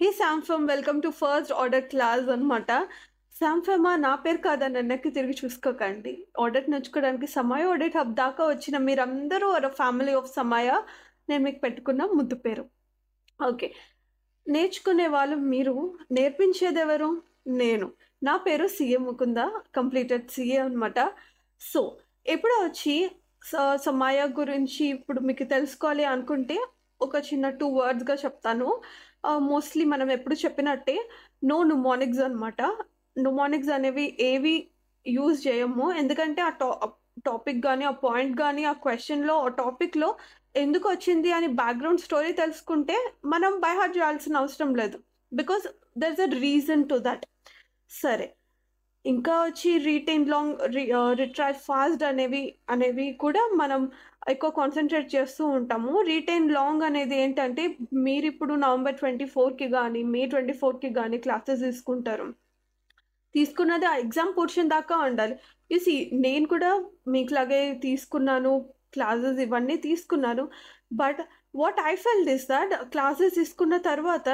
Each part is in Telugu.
హే శాంఫమ్, welcome to first order class అనమాట. శాంఫమా నా పేరు కాదని వెనక్కి తిరిగి చూసుకోకండి. ఆడిట్ నేర్చుకోవడానికి సమయ ఆడిట్ హబ్ దాకా వచ్చిన మీరందరూ ఫ్యామిలీ ఆఫ్ సమయ నేను మీకు పెట్టుకున్న ముద్దు పేరు. ఓకే, నేర్చుకునే వాళ్ళు మీరు, నేర్పించేది ఎవరు? నేను. నా పేరు సిఏ ముకుంద, కంప్లీటెడ్ సిఏ అనమాట. సో ఎప్పుడో వచ్చి సమయ గురించి ఇప్పుడు మీకు తెలుసుకోవాలి అనుకుంటే ఒక చిన్న 2 వర్డ్స్‌గా చెప్తాను. మోస్ట్‌లీ మనం ఎప్పుడు చెప్పినట్టే నో న్యూమోనిక్స్ అనమాట. న్యూమోనిక్స్ అనేవి ఏవి యూజ్ చేయము. ఎందుకంటే ఆ టాపిక్ గాని, ఆ పాయింట్ గాని, ఆ క్వెషన్‌లో, ఆ టాపిక్‌లో ఎందుకొచ్చింది అని బ్యాక్‌గ్రౌండ్ స్టోరీ తెలుసుకుంటే మనం బై హార్ట్ చేయాల్సిన అవసరం లేదు. Because there is a reason to that. సరే. ఇంకా వచ్చి రీటైన్ లాంగ్, రిట్రైవ్ ఫాస్ట్ అనేవి కూడా మనం ఎక్కువ కాన్సంట్రేట్ చేస్తూ ఉంటాము. రీటైన్ లాంగ్ అనేది ఏంటంటే మీరిప్పుడు నవంబర్ 24కి గానీ, మే 24కి గానీ క్లాసెస్ తీసుకుంటారు. తీసుకున్నది ఆ ఎగ్జామ్ పోర్షన్ దాకా ఉండాలి. యూ సీ, నేను కూడా మీకులాగే తీసుకున్నాను. క్లాసెస్ ఇవన్నీ తీసుకున్నాను. But what I felt is that classes తీసుకున్న తర్వాత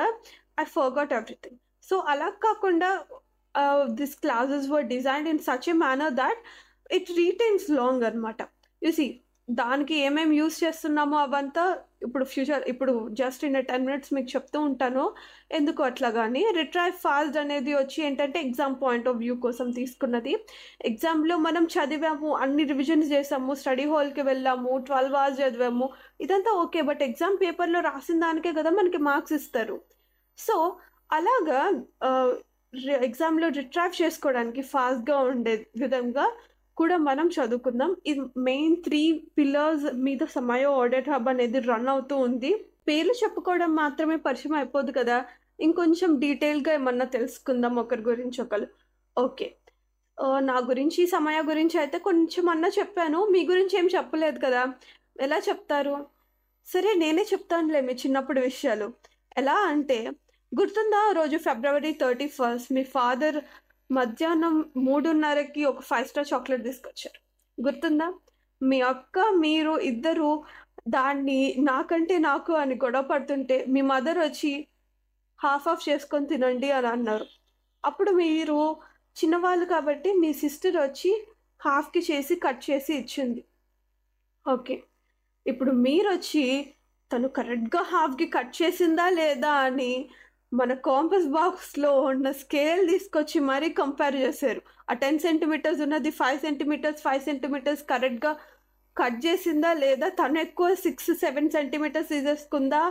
ఐ ఫర్గాట్ ఎవ్రీథింగ్. సో అలా కాకుండా these classes were designed in such a manner that it retains long అనమాట. యూ సీ, దానికి ఏమేమి యూజ్ చేస్తున్నామో అవంతా ఇప్పుడు జస్ట్ ఇన్ 10 మినిట్స్ మీకు చెప్తూ ఉంటాను ఎందుకు అట్లా. కానీ రిట్రైవ్ ఫాస్ట్ అనేది వచ్చి ఏంటంటే ఎగ్జామ్ పాయింట్ ఆఫ్ వ్యూ కోసం తీసుకున్నది. ఎగ్జామ్లో మనం చదివాము, అన్ని రివిజన్స్ చేసాము, స్టడీ హాల్కి వెళ్ళాము, 12 అవర్స్ చదివాము, ఇదంతా ఓకే. బట్ ఎగ్జామ్ పేపర్లో రాసిన దానికే కదా మనకి మార్క్స్ ఇస్తారు. సో అలాగా ఎగ్జామ్లో రిట్రైవ్ చేసుకోవడానికి ఫాస్ట్గా ఉండే విధంగా కూడా మనం చదువుకుందాం. ఇది మెయిన్ 3 పిల్లర్స్ మీద సమయ ఆడిట్ హబ్ అనేది రన్ అవుతూ ఉంది. పేర్లు చెప్పుకోవడం మాత్రమే పరిచయం అయిపోదు కదా, ఇంకొంచెం డీటెయిల్గా ఏమన్నా తెలుసుకుందాం ఒకరి గురించి ఒకరు. ఓకే, నా గురించి సమయ గురించి అయితే కొంచెం అన్నా చెప్పాను. మీ గురించి ఏం చెప్పలేదు కదా, ఎలా చెప్తారు? సరే, నేనే చెప్తానులే మీ చిన్నప్పుడు విషయాలు. ఎలా అంటే, గుర్తుందా ఆ రోజు ఫిబ్రవరి 31 మీ ఫాదర్ మధ్యాహ్నం 3:30కి ఒక 5 స్టార్ చాక్లెట్ తీసుకొచ్చారు. గుర్తుందా? మీ అక్క, మీరు ఇద్దరు దాన్ని నాకంటే నాకు అని గొడవ పడుతుంటే మీ మదర్ వచ్చి హాఫ్ ఆఫ్ చేసుకొని తినండి అని అన్నారు. అప్పుడు మీరు చిన్నవాళ్ళు కాబట్టి మీ సిస్టర్ వచ్చి హాఫ్‌కి చేసి కట్ చేసి ఇచ్చింది. ఓకే, ఇప్పుడు మీరొచ్చి తను కరెక్ట్‌గా హాఫ్‌కి కట్ చేసిందా లేదా అని మన కాంపాస్ బాక్స్‌లో ఉన్న స్కేల్ తీసుకొచ్చి మరీ కంపేర్ చేశారు. ఆ 10 సెంటీమీటర్స్ ఉన్నది 5 సెంటీమీటర్స్, 5 సెంటీమీటర్స్ కరెక్ట్‌గా కట్ చేసిందా లేదా, తను ఎక్కువ 6, 7 సెంటీమీటర్స్ తీసేసుకుందా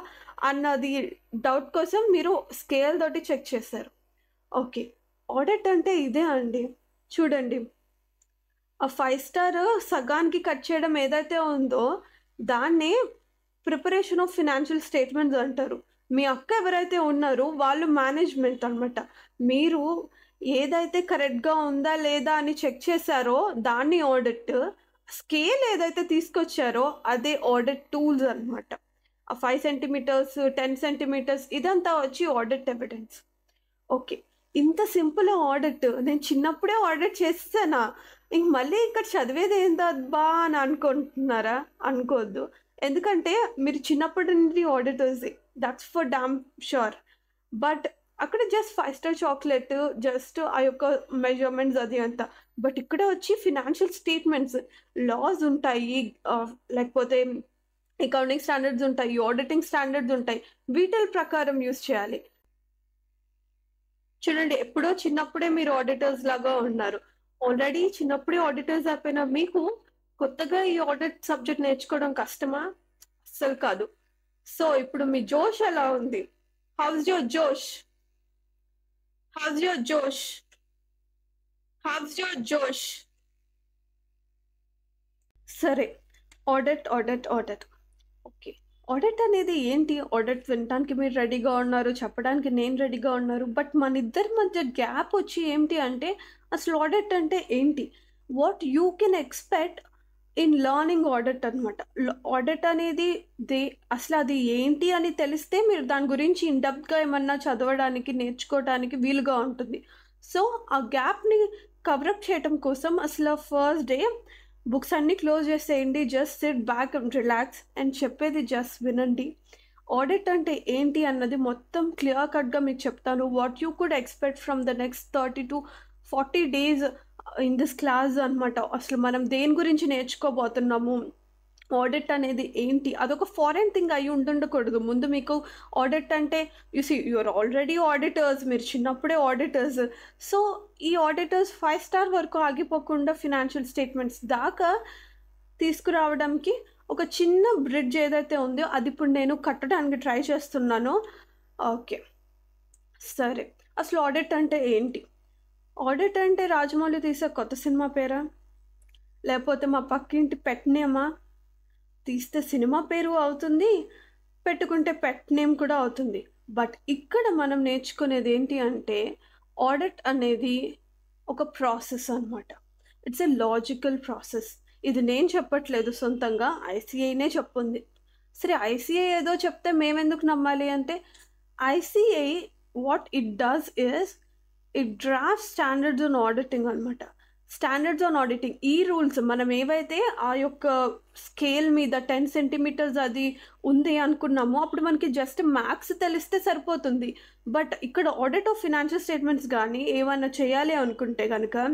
అన్నది డౌట్ కోసం మీరు స్కేల్ తోటి చెక్ చేశారు. ఓకే, ఆడిట్ అంటే ఇదే అండి. చూడండి, ఆ 5 స్టార్ సగానికి కట్ చేయడం ఏదైతే ఉందో దాన్నే ప్రిపరేషన్ ఆఫ్ ఫినాన్షియల్ స్టేట్మెంట్స్ అంటారు. మీ అక్క ఎవరైతే ఉన్నారో వాళ్ళు మేనేజ్మెంట్ అనమాట. మీరు ఏదైతే కరెక్ట్‌గా ఉందా లేదా అని చెక్ చేశారో దాన్ని ఆడిట్. స్కేల్ ఏదైతే తీసుకొచ్చారో అదే ఆడిట్ టూల్స్ అనమాట. ఆ 5 సెంటీమీటర్స్, 10 సెంటీమీటర్స్ ఇదంతా వచ్చి ఆడిట్ ఎవిడెన్స్. ఓకే, ఇంత సింపుల్ ఆడిట్ నేను చిన్నప్పుడే ఆడిట్ చేసేసానా? ఇంక మళ్ళీ ఇక్కడ చదివేది ఏందబ్బా అని అనుకుంటున్నారా? అనుకోవద్దు. ఎందుకంటే మీరు చిన్నప్పటి నుండి ఆడిటర్సే, that's for damn sure. But అక్కడ జస్ట్ 5 స్టార్ చాక్లెట్, జస్ట్ ఆ యొక్క మెజర్మెంట్స్ అది అంతా. బట్ ఇక్కడ వచ్చి ఫినాన్షియల్ స్టేట్మెంట్స్, లాస్ ఉంటాయి, లేకపోతే అకౌంటింగ్ స్టాండర్డ్స్ ఉంటాయి, ఆడిటింగ్ స్టాండర్డ్స్ ఉంటాయి. వీటిల ప్రకారం యూజ్ చేయాలి. చూడండి, ఎప్పుడో చిన్నప్పుడే మీరు ఆడిటర్స్ లాగా ఉన్నారు. ఆల్రెడీ చిన్నప్పుడే ఆడిటర్స్ అయిపోయిన మీకు కొత్తగా ఈ ఆడిట్ సబ్జెక్ట్ నేర్చుకోవడం కష్టమా? అస్సలు కాదు. సో ఇప్పుడు మీ జోష్ ఎలా ఉంది? హౌస్ యువర్ జోష్? హౌస్ యువర్ జోష్? హౌస్ యువర్ జోష్? సరే, ఆడిట్. ఓకే, ఆడిట్ అనేది ఏంటి? ఆడిట్ వినటానికి మీరు రెడీగా ఉన్నారు, చెప్పడానికి నేను రెడీగా ఉన్నారు. బట్ మన ఇద్దరి మధ్య గ్యాప్ వచ్చి ఏంటి అంటే అసలు ఆడిట్ అంటే ఏంటి? What you can expect in learning audit అనమాట. ఆడిట్ అనేది అసలు అది ఏంటి అని తెలిస్తే మీరు దాని గురించి ఇన్ డెప్త్‌గా ఏమన్నా చదవడానికి, నేర్చుకోవడానికి వీలుగా ఉంటుంది. సో ఆ గ్యాప్‌ని కవరప్ చేయటం కోసం అసలు ఫస్ట్ డే బుక్స్ అన్నీ క్లోజ్ చేసేయండి. Just SIT back and relax and చెప్పేది జస్ట్ వినండి. ఆడిట్ అంటే ఏంటి అన్నది మొత్తం క్లియర్ కట్‌గా మీకు చెప్తాను. What you could expect from the next 30-40 days in this class అనమాట. అసలు మనం దేని గురించి నేర్చుకోబోతున్నాము, ఆడిట్ అనేది ఏంటి? అదొక ఫారెన్ థింగ్ అయ్యి ఉండుండకూడదు. ముందు మీకు ఆడిట్ అంటే యూ ఆర్ ఆల్రెడీ ఆడిటర్స్. మీరు చిన్నప్పుడే ఆడిటర్స్. సో, ఈ ఆడిటర్స్ 5 స్టార్ వరకు ఆగిపోకుండా ఫినాన్షియల్ స్టేట్మెంట్స్ దాకా తీసుకురావడానికి ఒక చిన్న బ్రిడ్జ్ ఏదైతే ఉందో అది ఇప్పుడు నేను కట్టడానికి ట్రై చేస్తున్నాను. ఓకే. సరే. అసలు ఆడిట్ అంటే ఏంటి? ఆడిట్ అంటే రాజమౌళి తీసే కొత్త సినిమా పేరా? లేపోతే మా పక్కింటి పెట్ నేమా? తీస్తే సినిమా పేరు అవుతుంది, పెట్టుకుంటే పెట్ నేమ్ కూడా అవుతుంది. బట్ ఇక్కడ మనం నేర్చుకునేది ఏంటి అంటే ఆడిట్ అనేది ఒక ప్రాసెస్ అనమాట. It's a logical process. ఇది నేను చెప్పట్లేదు సొంతంగా, ఐసీఐనే చెప్పుంది. సరే, ఐసీఐ ఏదో చెప్తే మేమెందుకు నమ్మాలి అంటే, ICI what it does is it drafts standards on auditing అనమాట. స్టాండర్డ్స్ ఆన్ ఆడిటింగ్ ఈ రూల్స్ మనం ఏవైతే ఆ యొక్క స్కేల్ మీద 10 సెంటీమీటర్స్ అది ఉంది అనుకున్నామో అప్పుడు మనకి జస్ట్ మ్యాథ్స్ తెలిస్తే సరిపోతుంది. బట్ ఇక్కడ ఆడిట్ ఆఫ్ ఫినాన్షియల్ స్టేట్మెంట్స్ కానీ ఏమన్నా చేయాలి అనుకుంటే కనుక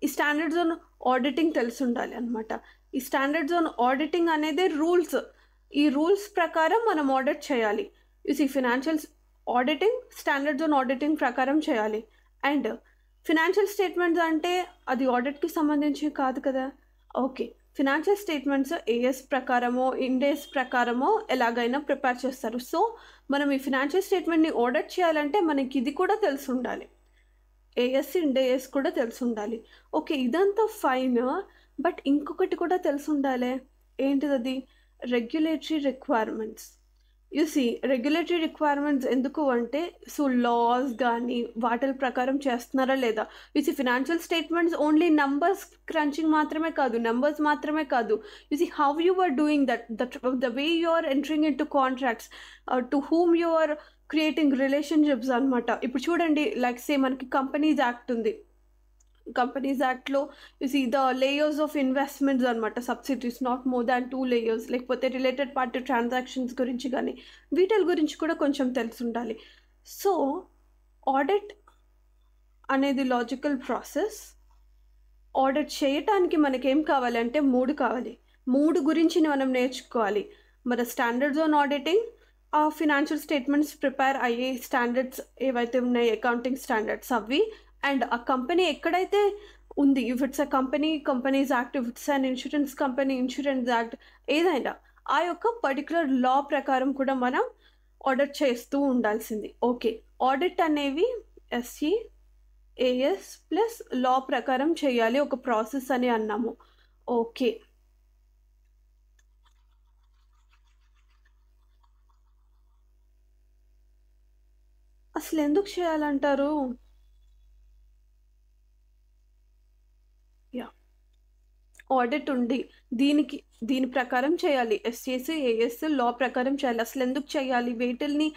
ఈ స్టాండర్డ్స్ ఆన్ ఆడిటింగ్ తెలిసి ఉండాలి అనమాట. ఈ స్టాండర్డ్స్ ఆన్ ఆడిటింగ్ అనేది రూల్స్. ఈ రూల్స్ ప్రకారం మనం ఆడిట్ చేయాలి. ఈ financial auditing standards on auditing ప్రకారం చేయాలి. అండ్ ఫినాన్షియల్ స్టేట్మెంట్స్ అంటే అది ఆడిట్కి సంబంధించి కాదు కదా. ఓకే, ఫినాన్షియల్ స్టేట్మెంట్స్ ఏఎస్ ప్రకారమో ఇండేస్ ప్రకారమో ఎలాగైనా ప్రిపేర్ చేస్తారు. సో మనం ఈ ఫినాన్షియల్ స్టేట్మెంట్ని ఆడిట్ చేయాలంటే మనకి ఇది కూడా తెలిసి ఉండాలి. ఏఎస్ ఇండేఎస్ కూడా తెలిసి ఉండాలి. ఓకే, ఇదంతా ఫైన్. బట్ ఇంకొకటి కూడా తెలిసి ఉండాలి. ఏంటిది అది? Regulatory requirements. రెగ్యులేటరీ రిక్వైర్మెంట్స్ ఎందుకు అంటే సో లాస్ కానీ వాటి ప్రకారం చేస్తున్నారా లేదా. Financial statements only numbers crunching మాత్రమే కాదు, నెంబర్స్ మాత్రమే కాదు. How you are doing the way you are entering into contracts, to whom you are creating relationships అనమాట. ఇప్పుడు చూడండి, లైక్ సే మనకి కంపెనీస్ యాక్ట్ ఉంది. కంపెనీస్ యాక్ట్లో ద లేయర్స్ ఆఫ్ ఇన్వెస్ట్మెంట్స్ అనమాట. Subsidies not more than 2 layers, లేకపోతే రిలేటెడ్ పార్టీ ట్రాన్సాక్షన్స్ గురించి కానీ వీటి గురించి కూడా కొంచెం తెలిసి ఉండాలి. సో ఆడిట్ అనేది లాజికల్ ప్రాసెస్. ఆడిట్ చేయటానికి మనకేం కావాలంటే 3 కావాలి. 3 గురించి మనం నేర్చుకోవాలి. మన స్టాండర్డ్స్ ఆన్ ఆడిటింగ్, ఆ ఫినాన్షియల్ స్టేట్మెంట్స్ ప్రిపేర్ అయ్యే స్టాండర్డ్స్ ఏవైతే ఉన్నాయి, అకౌంటింగ్ స్టాండర్డ్స్ అవి. అండ్ ఆ కంపెనీ ఎక్కడైతే ఉంది, if it's a companies act, if it's an insurance company, insurance act, ఏదైనా ఆ యొక్క పర్టికులర్ లా ప్రకారం కూడా మనం ఆడిట్ చేస్తూ ఉండాల్సింది. ఓకే, ఆడిట్ అనేవి ఎస్సి ఏఎస్ ప్లస్ లా ప్రకారం చేయాలి, ఒక ప్రాసెస్ అని అన్నాము. ఓకే, అసలు ఎందుకు చేయాలంటారు? ఆడిట్ ఉంది, దీని ప్రకారం చేయాలి. ఎస్సిఎస్ ఏఎస్ లా ప్రకారం చేయాలి. అసలు ఎందుకు చేయాలి? వేటిల్ని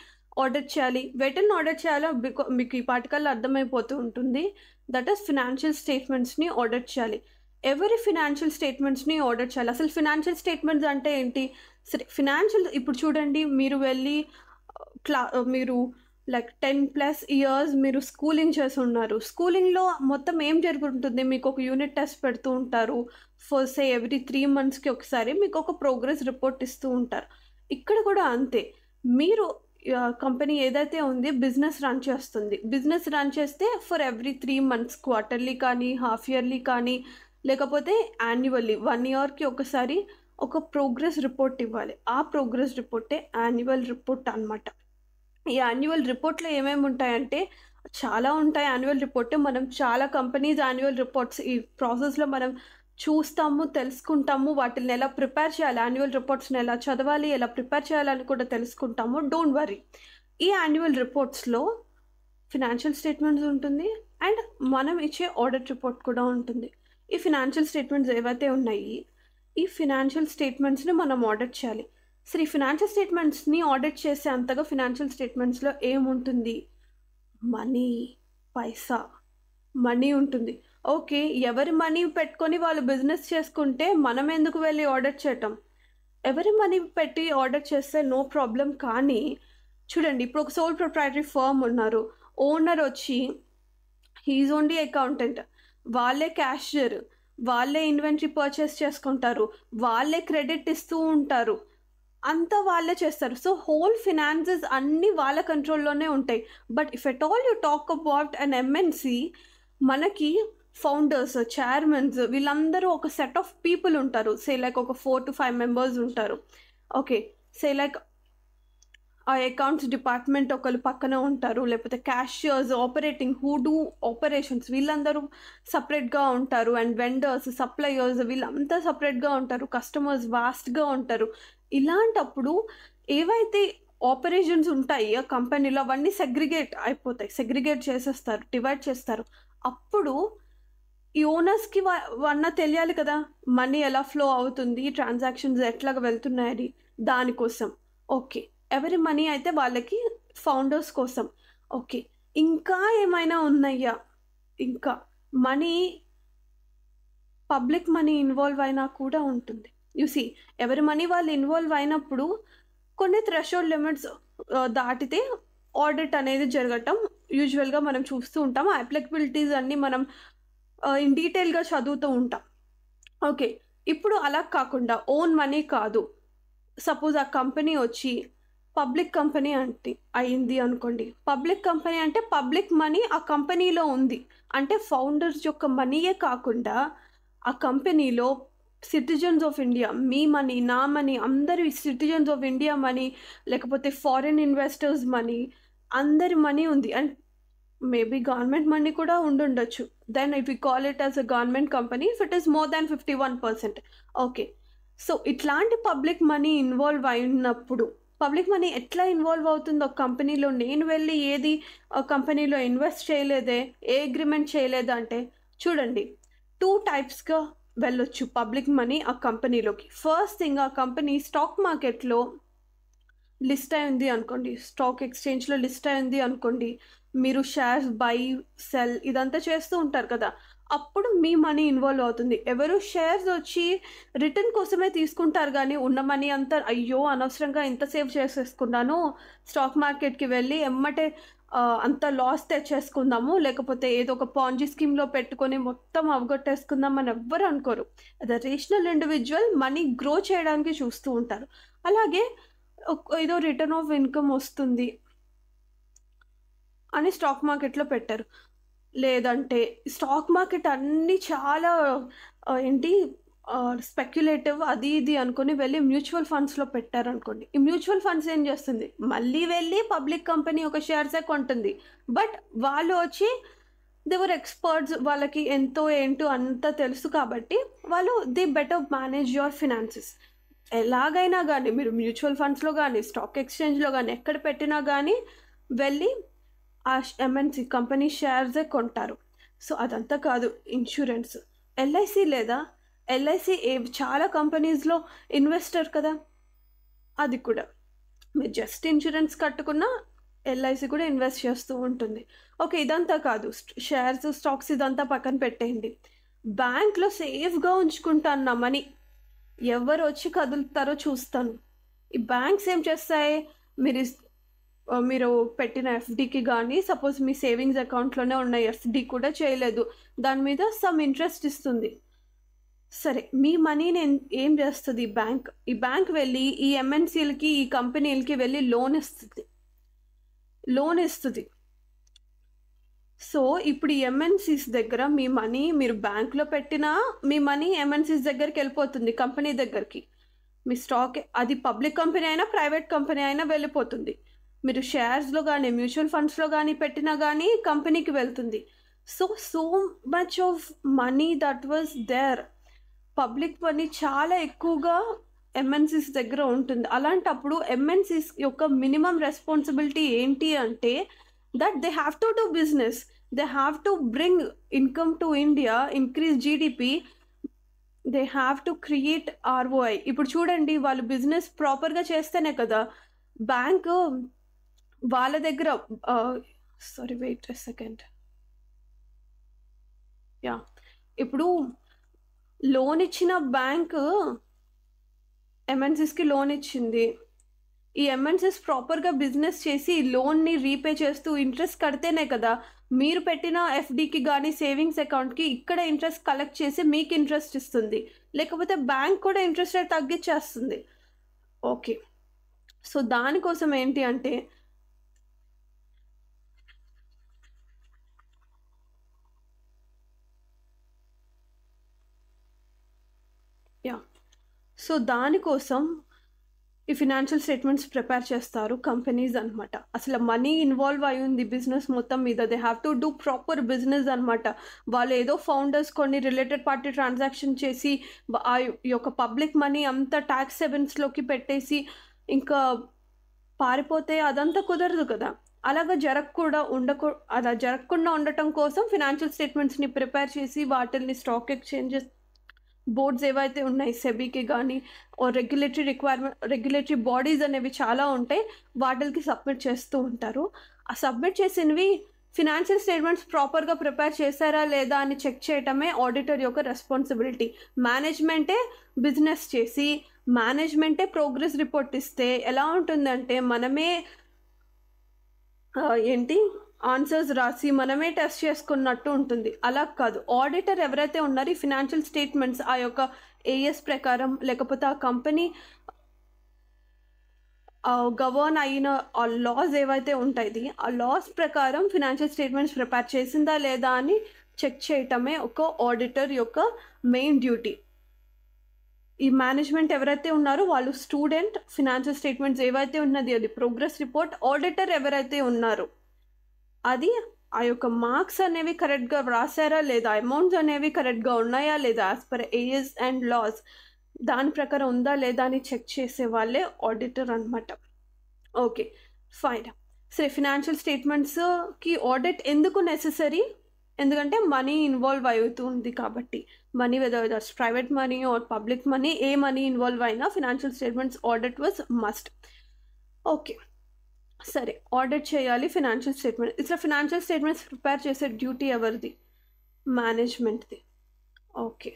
ఆడిట్ చేయాలి? వేటిల్ని ఆడిట్ చేయాలో మీకు ఈ పాఠకాల్లో అర్థమైపోతూ ఉంటుంది. దట్ ఈస్ ఫినాన్షియల్ స్టేట్మెంట్స్ని ఆడిట్ చేయాలి. ఎవరి ఫినాన్షియల్ స్టేట్మెంట్స్ని ఆడిట్ చేయాలి? అసలు ఫినాన్షియల్ స్టేట్మెంట్స్ అంటే ఏంటి? సరే, ఇప్పుడు చూడండి, మీరు వెళ్ళి మీరు లైక్ 10+ ఇయర్స్ మీరు స్కూలింగ్ చేసి ఉన్నారు. స్కూలింగ్లో మొత్తం ఏం జరుగుతుంటుంది? మీకు ఒక యూనిట్ టెస్ట్ పెడుతూ ఉంటారు. ఫస్ట్ ఎవ్రీ 3 మంత్స్కి ఒకసారి మీకు ఒక ప్రోగ్రెస్ రిపోర్ట్ ఇస్తూ ఉంటారు. ఇక్కడ కూడా అంతే. మీరు కంపెనీ ఏదైతే ఉంది బిజినెస్ రన్ చేస్తుంది. బిజినెస్ రన్ చేస్తే ఫర్ ఎవ్రీ 3 మంత్స్, క్వార్టర్లీ కానీ, హాఫ్ ఇయర్లీ కానీ, లేకపోతే యాన్యువల్లీ 1 ఇయర్కి ఒకసారి ఒక ప్రోగ్రెస్ రిపోర్ట్ ఇవ్వాలి. ఆ ప్రోగ్రెస్ రిపోర్టే యాన్యువల్ రిపోర్ట్ అనమాట. ఈ యాన్యువల్ రిపోర్ట్లో ఏమేమి ఉంటాయంటే చాలా ఉంటాయి. యాన్యువల్ రిపోర్ట్ మనం చాలా కంపెనీస్ యాన్యువల్ రిపోర్ట్స్ ఈ ప్రాసెస్లో మనం చూస్తాము, తెలుసుకుంటాము. వాటిని ఎలా ప్రిపేర్ చేయాలి, యాన్యువల్ రిపోర్ట్స్ని ఎలా చదవాలి, ఎలా ప్రిపేర్ చేయాలని కూడా తెలుసుకుంటాము. Don't worry. ఈ యాన్యువల్ రిపోర్ట్స్లో ఫినాన్షియల్ స్టేట్మెంట్స్ ఉంటుంది అండ్ మనం ఇచ్చే ఆడిట్ రిపోర్ట్ కూడా ఉంటుంది. ఈ ఫినాన్షియల్ స్టేట్మెంట్స్ ఏవైతే ఉన్నాయి, ఈ ఫినాన్షియల్ స్టేట్మెంట్స్ని మనం ఆడిట్ చేయాలి. సరే, ఈ ఫినాన్షియల్ స్టేట్మెంట్స్ని ఆడిట్ చేసే అంతగా ఫినాన్షియల్ స్టేట్మెంట్స్లో ఏముంటుంది? మనీ, పైసా, మనీ ఉంటుంది. ఓకే, ఎవరి మనీ పెట్టుకొని వాళ్ళు బిజినెస్ చేసుకుంటే మనం ఎందుకు వెళ్ళి ఆడిట్ చేయటం? ఎవరి మనీ పెట్టి ఆర్డర్ చేస్తే నో ప్రాబ్లమ్. కానీ చూడండి, ఇప్పుడు ఒక సోల్ ప్రొప్రైటరీ ఫర్మ్ ఉన్నారు. ఓనర్ వచ్చి హీఈస్ ఓన్లీ అకౌంటెంట్. వాళ్ళే క్యాషియర్, వాళ్ళే ఇన్వెంటరీ పర్చేస్ చేసుకుంటారు, వాళ్ళే క్రెడిట్ ఇస్తూ ఉంటారు, అంతా వాళ్ళే చేస్తారు. సో హోల్ ఫినాన్సెస్ అన్నీ వాళ్ళ కంట్రోల్లోనే ఉంటాయి. But if at all you talk about an MNC, మనకి ఫౌండర్స్, చైర్మన్స్, వీళ్ళందరూ ఒక సెట్ ఆఫ్ పీపుల్ ఉంటారు. సే లైక్ ఒక 4 to 5 మెంబర్స్ ఉంటారు. ఓకే, సే లైక్ ఆ అకౌంట్స్ డిపార్ట్మెంట్ ఒకళ్ళు పక్కన ఉంటారు, లేకపోతే cashiers, operating, who do operations, వీళ్ళందరూ సపరేట్గా ఉంటారు. అండ్ వెండర్స్, సప్లయర్స్, వీళ్ళంతా సపరేట్గా ఉంటారు. కస్టమర్స్ వాస్ట్గా ఉంటారు. ఇలాంటప్పుడు ఏవైతే ఆపరేషన్స్ ఉంటాయి ఆ కంపెనీలో అవన్నీ సెగ్రిగేట్ అయిపోతాయి, సెగ్రిగేట్ చేసేస్తారు, డివైడ్ చేస్తారు. అప్పుడు ఈ ఓనర్స్కి వన్న తెలియాలి కదా, మనీ ఎలా ఫ్లో అవుతుంది, ట్రాన్సాక్షన్స్ ఎట్లాగా వెళ్తున్నాయని. దానికోసం ఓకే, ఎవరి మనీ అయితే వాళ్ళకి, ఫౌండర్స్ కోసం. ఓకే, ఇంకా ఏమైనా ఉన్నాయా? ఇంకా మనీ, పబ్లిక్ మనీ ఇన్వాల్వ్ అయినా కూడా ఉంటుంది. సీ, ఎవరి మనీ వాళ్ళు ఇన్వాల్వ్ అయినప్పుడు కొన్ని థ్రెషోల్డ్ లిమిట్స్ దాటితే ఆడిట్ అనేది జరగటం యూజువల్గా మనం చూస్తూ ఉంటాం. ఆ అప్లికబిలిటీస్ అన్నీ మనం ఇన్ డీటెయిల్గా చదువుతూ ఉంటాం. ఓకే, ఇప్పుడు అలా కాకుండా ఓన్ మనీ కాదు, సపోజ్ ఆ కంపెనీ వచ్చి పబ్లిక్ కంపెనీ అంటే అయింది అనుకోండి. పబ్లిక్ కంపెనీ అంటే పబ్లిక్ మనీ ఆ కంపెనీలో ఉంది అంటే ఫౌండర్స్ యొక్క మనీయే కాకుండా ఆ కంపెనీలో సిటిజన్స్ ఆఫ్ ఇండియా, మీ మనీ, నా మనీ, అందరి సిటిజన్స్ ఆఫ్ ఇండియా మనీ, లేకపోతే ఫారిన్ ఇన్వెస్టర్స్ మనీ, అందరి మనీ ఉంది. అండ్ మేబీ గవర్నమెంట్ మనీ కూడా ఉండుండొచ్చు. Then if we call it as a government company if it is more than 51%. Okay, so ఇట్లాంటి పబ్లిక్ మనీ ఇన్వాల్వ్ అయినప్పుడు, పబ్లిక్ మనీ ఎట్లా ఇన్వాల్వ్ అవుతుందో కంపెనీలో, నేను వెళ్ళి ఏది కంపెనీలో ఇన్వెస్ట్ చేయలేదే, ఏ అగ్రిమెంట్ చేయలేదా అంటే, చూడండి 2 టైప్స్గా వెళ్ళొచ్చు పబ్లిక్ మనీ ఆ కంపెనీలోకి. ఫస్ట్ థింగ్, ఆ కంపెనీ స్టాక్ మార్కెట్లో లిస్ట్ అయింది అనుకోండి, స్టాక్ ఎక్స్చేంజ్లో లిస్ట్ అయింది అనుకోండి, మీరు షేర్స్ బై సెల్ ఇదంతా చేస్తూ ఉంటారు కదా, అప్పుడు మీ మనీ ఇన్వాల్వ్ అవుతుంది. ఎవరు షేర్స్ వచ్చి రిటర్న్ కోసమే తీసుకుంటారు, కానీ ఉన్న మనీ అంతా అయ్యో అనవసరంగా ఇంత సేవ్ చేసేసుకున్నాను, స్టాక్ మార్కెట్కి వెళ్ళి ఎమ్మటే అంత లాస్ తెచ్చేసుకుందాము, లేకపోతే ఏదో ఒక పాంజీ స్కీమ్లో పెట్టుకొని మొత్తం అవగొట్టేసుకుందాం అని ఎవ్వరు అనుకోరు. అది రేషనల్ ఇండివిజువల్ మనీ గ్రో చేయడానికి చూస్తూ ఉంటారు. అలాగే ఏదో రిటర్న్ ఆఫ్ ఇన్కమ్ వస్తుంది అని స్టాక్ మార్కెట్లో పెట్టారు. లేదంటే స్టాక్ మార్కెట్ అన్నీ చాలా ఏంటి స్పెక్యులేటివ్ అది ఇది అనుకుని వెళ్ళి మ్యూచువల్ ఫండ్స్లో పెట్టారనుకోండి. ఈ మ్యూచువల్ ఫండ్స్ ఏం చేస్తుంది, మళ్ళీ వెళ్ళి పబ్లిక్ కంపెనీ ఒక షేర్సే కొంటుంది. బట్ వాళ్ళు వచ్చి దేవర్ ఎక్స్పర్ట్స్, వాళ్ళకి ఎంతో ఏంటో అంతా తెలుసు కాబట్టి వాళ్ళు they better manage your finances. ఎలాగైనా కానీ మీరు మ్యూచువల్ ఫండ్స్లో కానీ, స్టాక్ ఎక్స్చేంజ్లో కానీ, ఎక్కడ పెట్టినా కానీ వెళ్ళి ఆ ఎంఎన్సి కంపెనీ షేర్సే కొంటారు. సో అదంతా కాదు, ఇన్సూరెన్స్, ఎల్ఐసి లేదా, ఎల్ఐసి చాలా కంపెనీస్లో ఇన్వెస్టర్ కదా, అది కూడా మీరు జస్ట్ ఇన్సూరెన్స్ కట్టుకున్నా ఎల్ఐసి కూడా ఇన్వెస్ట్ చేస్తూ ఉంటుంది. ఓకే, ఇదంతా కాదు, షేర్స్, స్టాక్స్ ఇదంతా పక్కన పెట్టేయండి. బ్యాంక్లో సేఫ్గా ఉంచుకుంటాను నా మనీ, ఎవరు వచ్చి కదులుతారో చూస్తాను. ఈ బ్యాంక్స్ ఏం చేస్తాయి, మీరు పెట్టిన ఎఫ్డికి కానీ, సపోజ్ మీ సేవింగ్స్ అకౌంట్లోనే ఉన్న ఎఫ్డి కూడా చేయలేదు, దాని మీద సమ్ ఇంట్రెస్ట్ ఇస్తుంది. సరే, మీ మనీని ఏం చేస్తుంది బ్యాంక్, ఈ బ్యాంక్ వెళ్ళి ఈ ఎంఎన్సీలకి, ఈ కంపెనీలకి వెళ్ళి లోన్ ఇస్తుంది. సో ఇప్పుడు ఈ ఎంఎన్సీస్ దగ్గర మీ మనీ, మీరు బ్యాంక్లో పెట్టినా మీ మనీ ఎంఎన్సీస్ దగ్గరికి వెళ్ళిపోతుంది, కంపెనీ దగ్గరికి. మీ స్టాక్ అది పబ్లిక్ కంపెనీ అయినా ప్రైవేట్ కంపెనీ అయినా వెళ్ళిపోతుంది. మీరు షేర్స్లో కానీ, మ్యూచువల్ ఫండ్స్లో కానీ పెట్టినా కానీ కంపెనీకి వెళ్తుంది. So much of money that was there, public money చాలా ఎక్కువగా ఎంఎన్సీస్ దగ్గర ఉంటుంది. అలాంటప్పుడు ఎంఎన్సీస్ యొక్క మినిమం రెస్పాన్సిబిలిటీ ఏంటి అంటే, that they have to do business, they have to bring income to India, increase GDP, they have to create ROI. ఇప్పుడు చూడండి, వాళ్ళు బిజినెస్ ప్రాపర్గా చేస్తేనే కదా బ్యాంక్ వాళ్ళ దగ్గర సారీ వెయిట్ ఎ సెకండ్, ఇప్పుడు లోన్ ఇచ్చిన బ్యాంక్ ఎంఎన్సీస్కి లోన్ ఇచ్చింది. ఈ ఎంఎన్సీస్ ప్రాపర్గా బిజినెస్ చేసి ఈ లోన్ని రీపే చేస్తూ ఇంట్రెస్ట్ కడితేనే కదా మీరు పెట్టిన ఎఫ్డికి కానీ సేవింగ్స్ అకౌంట్కి ఇక్కడ ఇంట్రెస్ట్ కలెక్ట్ చేసి మీకు ఇంట్రెస్ట్ ఇస్తుంది. లేకపోతే బ్యాంక్ కూడా ఇంట్రెస్ట్ రేట్ తగ్గించేస్తుంది. ఓకే, సో దానికోసం ఏంటి అంటే సో దానికోసం ఈ ఫినాన్షియల్ స్టేట్మెంట్స్ ప్రిపేర్ చేస్తారు కంపెనీస్ అనమాట. అసలు మనీ ఇన్వాల్వ్ అయి ఉంది బిజినెస్ మొత్తం మీద. They have to do proper business అనమాట. వాళ్ళు ఏదో ఫౌండర్స్ కొన్ని రిలేటెడ్ పార్టీ ట్రాన్సాక్షన్ చేసి ఆ యొక్క పబ్లిక్ మనీ అంతా ట్యాక్స్ హెవెన్స్లోకి పెట్టేసి ఇంకా పారిపోతే అదంతా కుదరదు కదా. అలాగా అలా జరగకుండా ఉండటం కోసం ఫినాన్షియల్ స్టేట్మెంట్స్ని ప్రిపేర్ చేసి వాటిల్ని స్టాక్ ఎక్స్చేంజెస్ బోర్డ్స్ ఏవైతే ఉన్నాయి సెబీకి కానీ రెగ్యులేటరీ బాడీస్ అనేవి చాలా ఉంటాయి, వాటికి సబ్మిట్ చేస్తూ ఉంటారు. ఆ సబ్మిట్ చేసినవి ఫినాన్షియల్ స్టేట్మెంట్స్ ప్రాపర్గా ప్రిపేర్ చేశారా లేదా అని చెక్ చేయటమే ఆడిటర్ యొక్క రెస్పాన్సిబిలిటీ. మేనేజ్మెంటే బిజినెస్ చేసి మేనేజ్మెంటే ప్రోగ్రెస్ రిపోర్ట్ ఇస్తే ఎలా ఉంటుందంటే మనమే ఆన్సర్స్ రాసి మనమే టెస్ట్ చేసుకున్నట్టు ఉంటుంది. అలా కాదు, ఆడిటర్ ఎవరైతే ఉన్నారో ఈ ఫినాన్షియల్ స్టేట్మెంట్స్ ఆ యొక్క ఏఎస్ ప్రకారం లేకపోతే ఆ కంపెనీ గవర్న్ అయిన ఆ లాస్ ఏవైతే ఉంటాయి ఆ లాస్ ప్రకారం ఫినాన్షియల్ స్టేట్మెంట్స్ ప్రిపేర్ చేసిందా లేదా అని చెక్ చేయటమే ఒక ఆడిటర్ యొక్క మెయిన్ డ్యూటీ. ఈ మేనేజ్మెంట్ ఎవరైతే ఉన్నారో వాళ్ళు స్టూడెంట్, ఫినాన్షియల్ స్టేట్మెంట్స్ ఏవైతే ఉన్నది అది ప్రోగ్రెస్ రిపోర్ట్, ఆడిటర్ ఎవరైతే ఉన్నారో అది ఆ యొక్క మార్క్స్ అనేవి కరెక్ట్గా రాశారా లేదా, అమౌంట్స్ అనేవి కరెక్ట్గా ఉన్నాయా లేదా, as per AS and laws దాని ప్రకారం ఉందా లేదా అని చెక్ చేసే వాళ్ళే ఆడిటర్ అనమాట. Okay fine. సరే, ఫినాన్షియల్ స్టేట్మెంట్స్కి ఆడిట్ ఎందుకు నెససరీ? ఎందుకంటే మనీ ఇన్వాల్వ్ అవుతుంది కాబట్టి. Money whether private money or public money, ఏ మనీ ఇన్వాల్వ్ అయినా financial statements audit was must. Okay సరే, ఆడిట్ చేయాలి ఫినాన్షియల్ స్టేట్మెంట్. ఇట్లా ఫినాన్షియల్ స్టేట్మెంట్స్ ప్రిపేర్ చేసే డ్యూటీ ఎవరిది? మేనేజ్మెంట్ది. ఓకే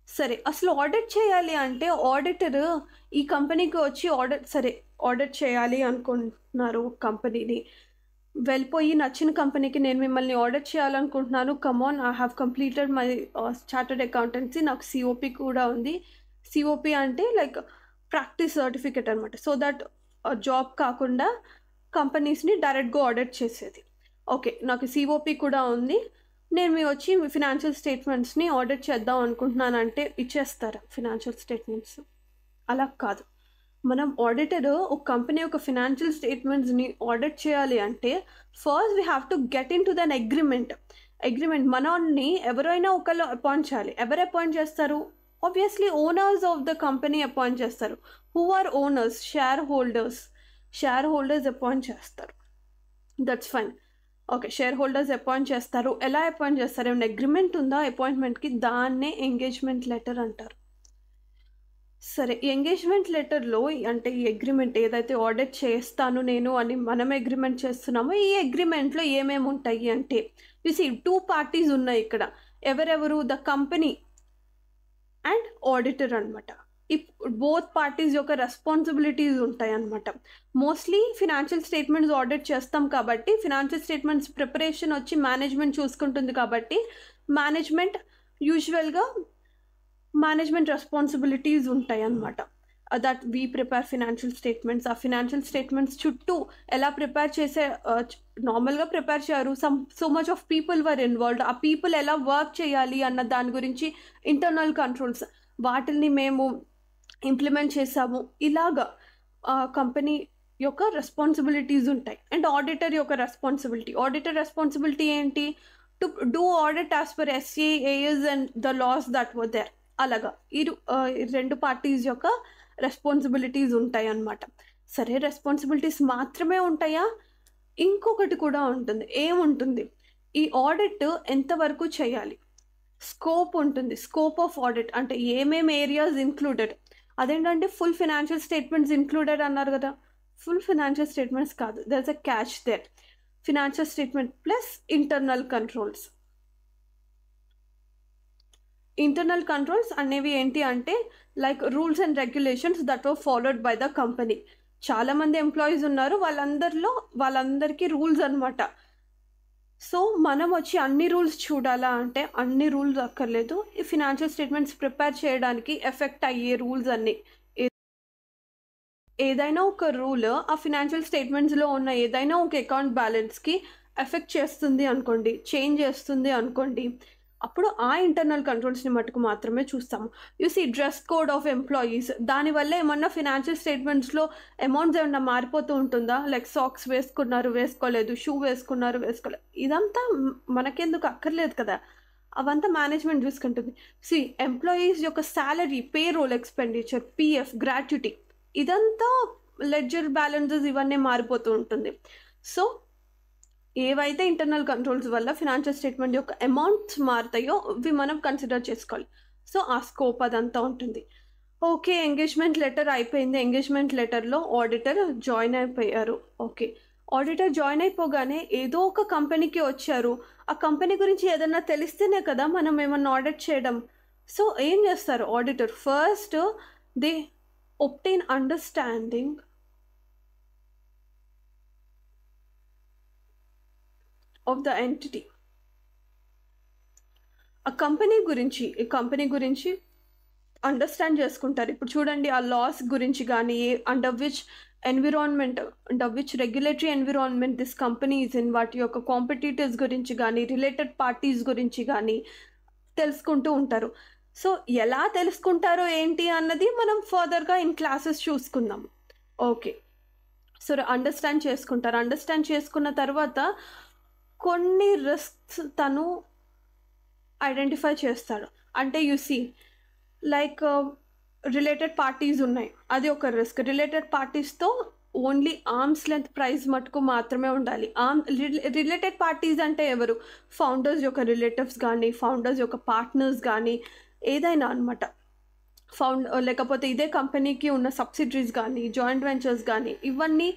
సరే, అసలు ఆడిట్ చేయాలి అంటే ఆడిటర్ ఈ కంపెనీకి వచ్చి ఆడిట్ చేయాలి అనుకుంటున్నారు కంపెనీని, వెళ్ళిపోయి నచ్చిన కంపెనీకి నేను మిమ్మల్ని ఆడిట్ చేయాలనుకుంటున్నాను, come on I have completed my chartered accountancy, నాకు సిఓపి కూడా ఉంది. సిఓపి అంటే లైక్ ప్రాక్టీస్ సర్టిఫికేట్ అనమాట. సో దట్ జాబ్ కాకుండా కంపెనీస్ని డైరెక్ట్గా ఆడిట్ చేసేది. ఓకే, నాకు సిఓపి కూడా ఉంది, నేను వచ్చి మీ ఫినాన్షియల్ స్టేట్మెంట్స్ని ఆడిట్ చేద్దాం అనుకుంటున్నాను అంటే ఇచ్చేస్తారా ఫినాన్షియల్ స్టేట్మెంట్స్? అలా కాదు. మనం ఆడిటర్ ఒక కంపెనీ యొక్క ఫినాన్షియల్ స్టేట్మెంట్స్ని ఆడిట్ చేయాలి అంటే first we have to get into than agreement. మనల్ని ఎవరైనా ఒకళ్ళు అపాయింట్ చేయాలి. ఎవరు అపాయింట్ చేస్తారు? Obviously owners of the company appoint చేస్తారు. Who are owners? Shareholders appoint చేస్తారు. That's fine. Okay, shareholders appoint చేస్తారు. ఎలా అపాయింట్ చేస్తారు? ఏమైనా అగ్రిమెంట్ ఉందా అపాయింట్మెంట్కి? దాన్నే ఎంగేజ్మెంట్ లెటర్ అంటారు. సరే, ఎంగేజ్మెంట్ లెటర్లో అంటే ఈ అగ్రిమెంట్ ఏదైతే ఆడిట్ చేస్తాను నేను అని మనం అగ్రిమెంట్ చేస్తున్నామో ఈ అగ్రిమెంట్లో ఏమేమి ఉంటాయి అంటే చూసి 2 పార్టీస్ ఉన్నాయి ఇక్కడ. ఎవరెవరు? ద కంపెనీ అండ్ ఆడిటర్ అనమాట. ఈ బోత్ పార్టీస్ యొక్క రెస్పాన్సిబిలిటీస్ ఉంటాయి అన్నమాట. మోస్ట్లీ ఫినాన్షియల్ స్టేట్మెంట్స్ ఆడిట్ చేస్తాం కాబట్టి ఫినాన్షియల్ స్టేట్మెంట్స్ ప్రిపరేషన్ వచ్చి మేనేజ్మెంట్ చూసుకుంటుంది కాబట్టి యూజువల్గా మేనేజ్మెంట్ రెస్పాన్సిబిలిటీస్ ఉంటాయి అన్నమాట. That we prepare financial statements. ఆ ఫినాన్షియల్ స్టేట్మెంట్స్ చుట్టూ ఎలా ప్రిపేర్ చేసే నార్మల్గా ప్రిపేర్ చేయరు, so much of people were involved. ఆ పీపుల్ ఎలా వర్క్ చేయాలి అన్న దాని గురించి ఇంటర్నల్ కంట్రోల్స్ వాటిని మేము ఇంప్లిమెంట్ చేసాము. ఇలాగా కంపెనీ యొక్క రెస్పాన్సిబిలిటీస్ ఉంటాయి. అండ్ ఆడిటర్ యొక్క రెస్పాన్సిబిలిటీ ఏంటి? To do audit as per SA, AS and the laws that were there. అలాగా ఈ 2 పార్టీస్ యొక్క రెస్పాన్సిబిలిటీస్ ఉంటాయి అన్నమాట. సరే, రెస్పాన్సిబిలిటీస్ మాత్రమే ఉంటాయా? ఇంకొకటి కూడా ఉంటుంది. ఏముంటుంది? ఈ ఆడిట్ ఎంతవరకు చేయాలి? స్కోప్ ఉంటుంది. స్కోప్ ఆఫ్ ఆడిట్ అంటే ఏమేమి ఏరియాస్ ఇంక్లూడెడ్. అదేంటంటే ఫుల్ ఫినాన్షియల్ స్టేట్మెంట్స్ ఇంక్లూడెడ్ అన్నారు కదా, ఫుల్ ఫినాన్షియల్ స్టేట్మెంట్స్ కాదు. There is a catch there. Financial statement plus internal controls అనేవి ఏంటి అంటే like rules and regulations that were followed by the company. చాలామంది ఎంప్లాయీస్ ఉన్నారు, వాళ్ళందరికీ రూల్స్ అనమాట. సో మనం వచ్చి అన్ని రూల్స్ చూడాలా అంటే అన్ని రూల్స్ అక్కర్లేదు. ఈ ఫినాన్షియల్ స్టేట్మెంట్స్ ప్రిపేర్ చేయడానికి ఎఫెక్ట్ అయ్యే రూల్స్ అన్నీ, ఏదైనా ఒక రూల్ ఆ ఫినాన్షియల్ స్టేట్మెంట్స్లో ఉన్న ఏదైనా ఒక అకౌంట్ బ్యాలెన్స్కి ఎఫెక్ట్ చేస్తుంది అనుకోండి, చేంజ్ చేస్తుంది అనుకోండి, అప్పుడు ఆ ఇంటర్నల్ కంట్రోల్స్ని మటుకు మాత్రమే చూస్తాము. You see dress code of employees, దానివల్ల ఏమన్నా ఫినాన్షియల్ స్టేట్మెంట్స్లో అమౌంట్స్ ఏమన్నా మారిపోతూ ఉంటుందా? లైక్ సాక్స్ వేసుకున్నారు వేసుకోలేదు, షూ వేసుకున్నారు వేసుకోలేదు, ఇదంతా మనకెందుకు అక్కర్లేదు కదా, అవంతా మేనేజ్మెంట్ చూసుకుంటుంది. ఎంప్లాయీస్ యొక్క salary, payroll expenditure, PF, gratuity, ఇదంతా లెడ్జర్ బ్యాలెన్సెస్ ఇవన్నీ మారిపోతూ ఉంటుంది. సో ఏవైతే ఇంటర్నల్ కంట్రోల్స్ వల్ల ఫినాన్షియల్ స్టేట్మెంట్ యొక్క అమౌంట్స్ మారుతాయో అవి మనం కన్సిడర్ చేసుకోవాలి. సో ఆ స్కోప్ అదంతా ఉంటుంది. ఓకే, ఎంగేజ్మెంట్ లెటర్ అయిపోయింది. ఎంగేజ్మెంట్ లెటర్లో ఆడిటర్ జాయిన్ అయిపోయారు. ఓకే, ఆడిటర్ జాయిన్ అయిపోగానే ఏదో ఒక కంపెనీకి వచ్చారు. ఆ కంపెనీ గురించి ఏదన్నా తెలిస్తేనే కదా మనం ఏమన్నా ఆడిట్ చేయడం. సో ఏం చేస్తారు auditor? First they obtain understanding of the entity. ఆ కంపెనీ గురించి అండర్స్టాండ్ చేసుకుంటారు. ఇప్పుడు చూడండి, ఆ లాస్ గురించి కానీ, under which regulatory environment this company is in, వాటి యొక్క కాంపిటీటర్స్ గురించి కానీ, రిలేటెడ్ పార్టీస్ గురించి కానీ తెలుసుకుంటూ ఉంటారు. సో ఎలా తెలుసుకుంటారో ఏంటి అన్నది మనం ఫర్దర్గా ఇన్ క్లాసెస్ చూసుకుందాం. ఓకే, సో అండర్స్టాండ్ చేసుకున్న తర్వాత కొన్ని రిస్క్స్ తను ఐడెంటిఫై చేస్తాడు. అంటే లైక్ రిలేటెడ్ పార్టీస్ ఉన్నాయి, అది ఒక రిస్క్. రిలేటెడ్ పార్టీస్తో ఓన్లీ ఆర్మ్స్ లెంత్ ప్రైస్ మటుకు మాత్రమే ఉండాలి. రిలేటెడ్ పార్టీస్ అంటే ఎవరు? ఫౌండర్స్ యొక్క రిలేటివ్స్ కానీ, ఫౌండర్స్ యొక్క పార్ట్నర్స్ కానీ, ఏదైనా అనమాట. లేకపోతే ఇదే కంపెనీకి ఉన్న సబ్సిడరీస్ కానీ, జాయింట్ వెంచర్స్ కానీ, ఇవన్నీ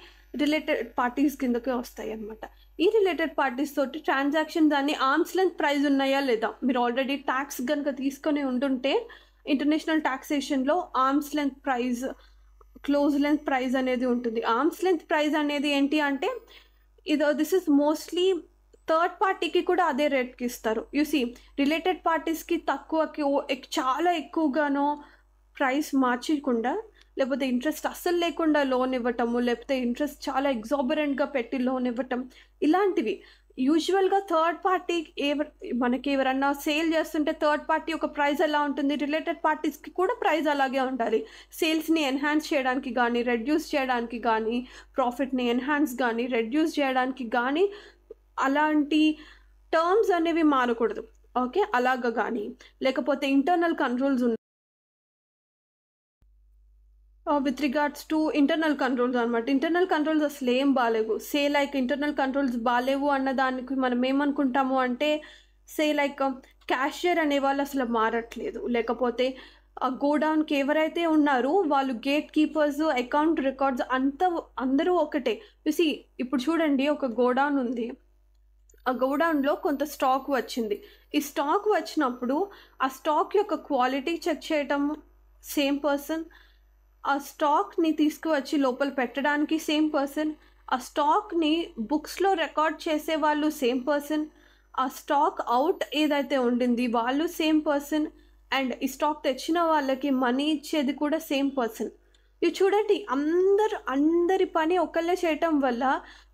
రిలేటెడ్ పార్టీస్ కిందకే వస్తాయి అనమాట. ఈ రిలేటెడ్ పార్టీస్ తోటి ట్రాన్సాక్షన్ దాన్ని ఆర్మ్స్ లెంత్ ప్రైస్ ఉన్నాయా లేదా, మీరు ఆల్రెడీ ట్యాక్స్ కనుక తీసుకొని ఉంటుంటే ఇంటర్నేషనల్ ట్యాక్సేషన్లో arm's length price, close length price అనేది ఉంటుంది. ఆర్మ్స్ లెంత్ ప్రైస్ అనేది ఏంటి అంటే దిస్ ఇస్ మోస్ట్లీ థర్డ్ పార్టీకి కూడా అదే రేట్కి ఇస్తారు. రిలేటెడ్ పార్టీస్కి తక్కువకి చాలా ఎక్కువగానో ప్రైస్ మార్చకుండా, లేకపోతే ఇంట్రెస్ట్ అస్సలు లేకుండా లోన్ ఇవ్వటము, లేకపోతే ఇంట్రెస్ట్ చాలా ఎగ్జాబరెంట్గా పెట్టి లోన్ ఇవ్వటం, ఇలాంటివి యూజువల్గా థర్డ్ పార్టీ మనకి ఎవరన్నా సేల్ చేస్తుంటే థర్డ్ పార్టీ ఒక ప్రైస్ ఎలా ఉంటుంది, రిలేటెడ్ పార్టీస్కి కూడా ప్రైస్ అలాగే ఉండాలి. సేల్స్ని ఎన్హాన్స్ చేయడానికి కానీ, రెడ్యూస్ చేయడానికి కానీ, ప్రాఫిట్ని ఎన్హాన్స్ కానీ, రెడ్యూస్ చేయడానికి కానీ, అలాంటి టర్మ్స్ అనేవి మారకూడదు. ఓకే, అలాగా కానీ, లేకపోతే ఇంటర్నల్ కంట్రోల్స్ ఉన్నాయి with regards to internal controls అనమాట. ఇంటర్నల్ కంట్రోల్స్ అసలు ఏం బాగాలేవు. లైక్ ఇంటర్నల్ కంట్రోల్స్ బాగాలేవు అన్నదానికి మనం ఏమనుకుంటాము అంటే లైక్ క్యాషియర్ అనే వాళ్ళు అసలు మారట్లేదు, లేకపోతే ఆ గోడౌన్కి ఎవరైతే ఉన్నారో వాళ్ళు గేట్ కీపర్స్, అకౌంట్ రికార్డ్స్ అందరూ ఒకటే. ఇప్పుడు చూడండి, ఒక గోడౌన్ ఉంది, ఆ గోడౌన్లో కొంత స్టాక్ వచ్చింది. ఈ స్టాక్ వచ్చినప్పుడు ఆ స్టాక్ యొక్క క్వాలిటీ చెక్ చేయటం సేమ్ పర్సన్, ఆ స్టాక్ని తీసుకువచ్చి లోపల పెట్టడానికి సేమ్ పర్సన్, ఆ స్టాక్ని బుక్స్లో రికార్డ్ చేసే వాళ్ళు సేమ్ పర్సన్, ఆ స్టాక్ అవుట్ ఏదైతే ఉండింది వాళ్ళు సేమ్ పర్సన్, అండ్ ఈ స్టాక్ తెచ్చిన వాళ్ళకి మనీ ఇచ్చేది కూడా సేమ్ పర్సన్. ఇవి చూడండి, అందరి పని ఒకళ్ళే చేయటం వల్ల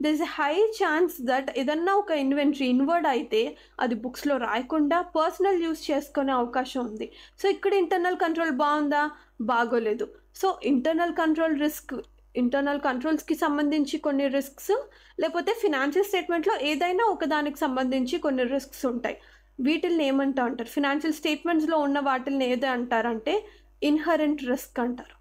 there is a high chance that ఏదన్నా ఒక ఇన్వెంటరీ ఇన్వర్డ్ అయితే అది బుక్స్లో రాయకుండా పర్సనల్ యూస్ చేసుకునే అవకాశం ఉంది. సో ఇక్కడ ఇంటర్నల్ కంట్రోల్ బాగుందా? బాగోలేదు. సో ఇంటర్నల్ కంట్రోల్స్కి సంబంధించి కొన్ని రిస్క్స్, లేకపోతే ఫినాన్షియల్ స్టేట్మెంట్లో ఏదైనా ఒకదానికి సంబంధించి కొన్ని రిస్క్స్ ఉంటాయి. వీటిల్ని అంటారు? ఫినాన్షియల్ స్టేట్మెంట్స్లో ఉన్న వాటిల్ని ఏదే అంటారంటే ఇన్హరెంట్ రిస్క్ అంటారు.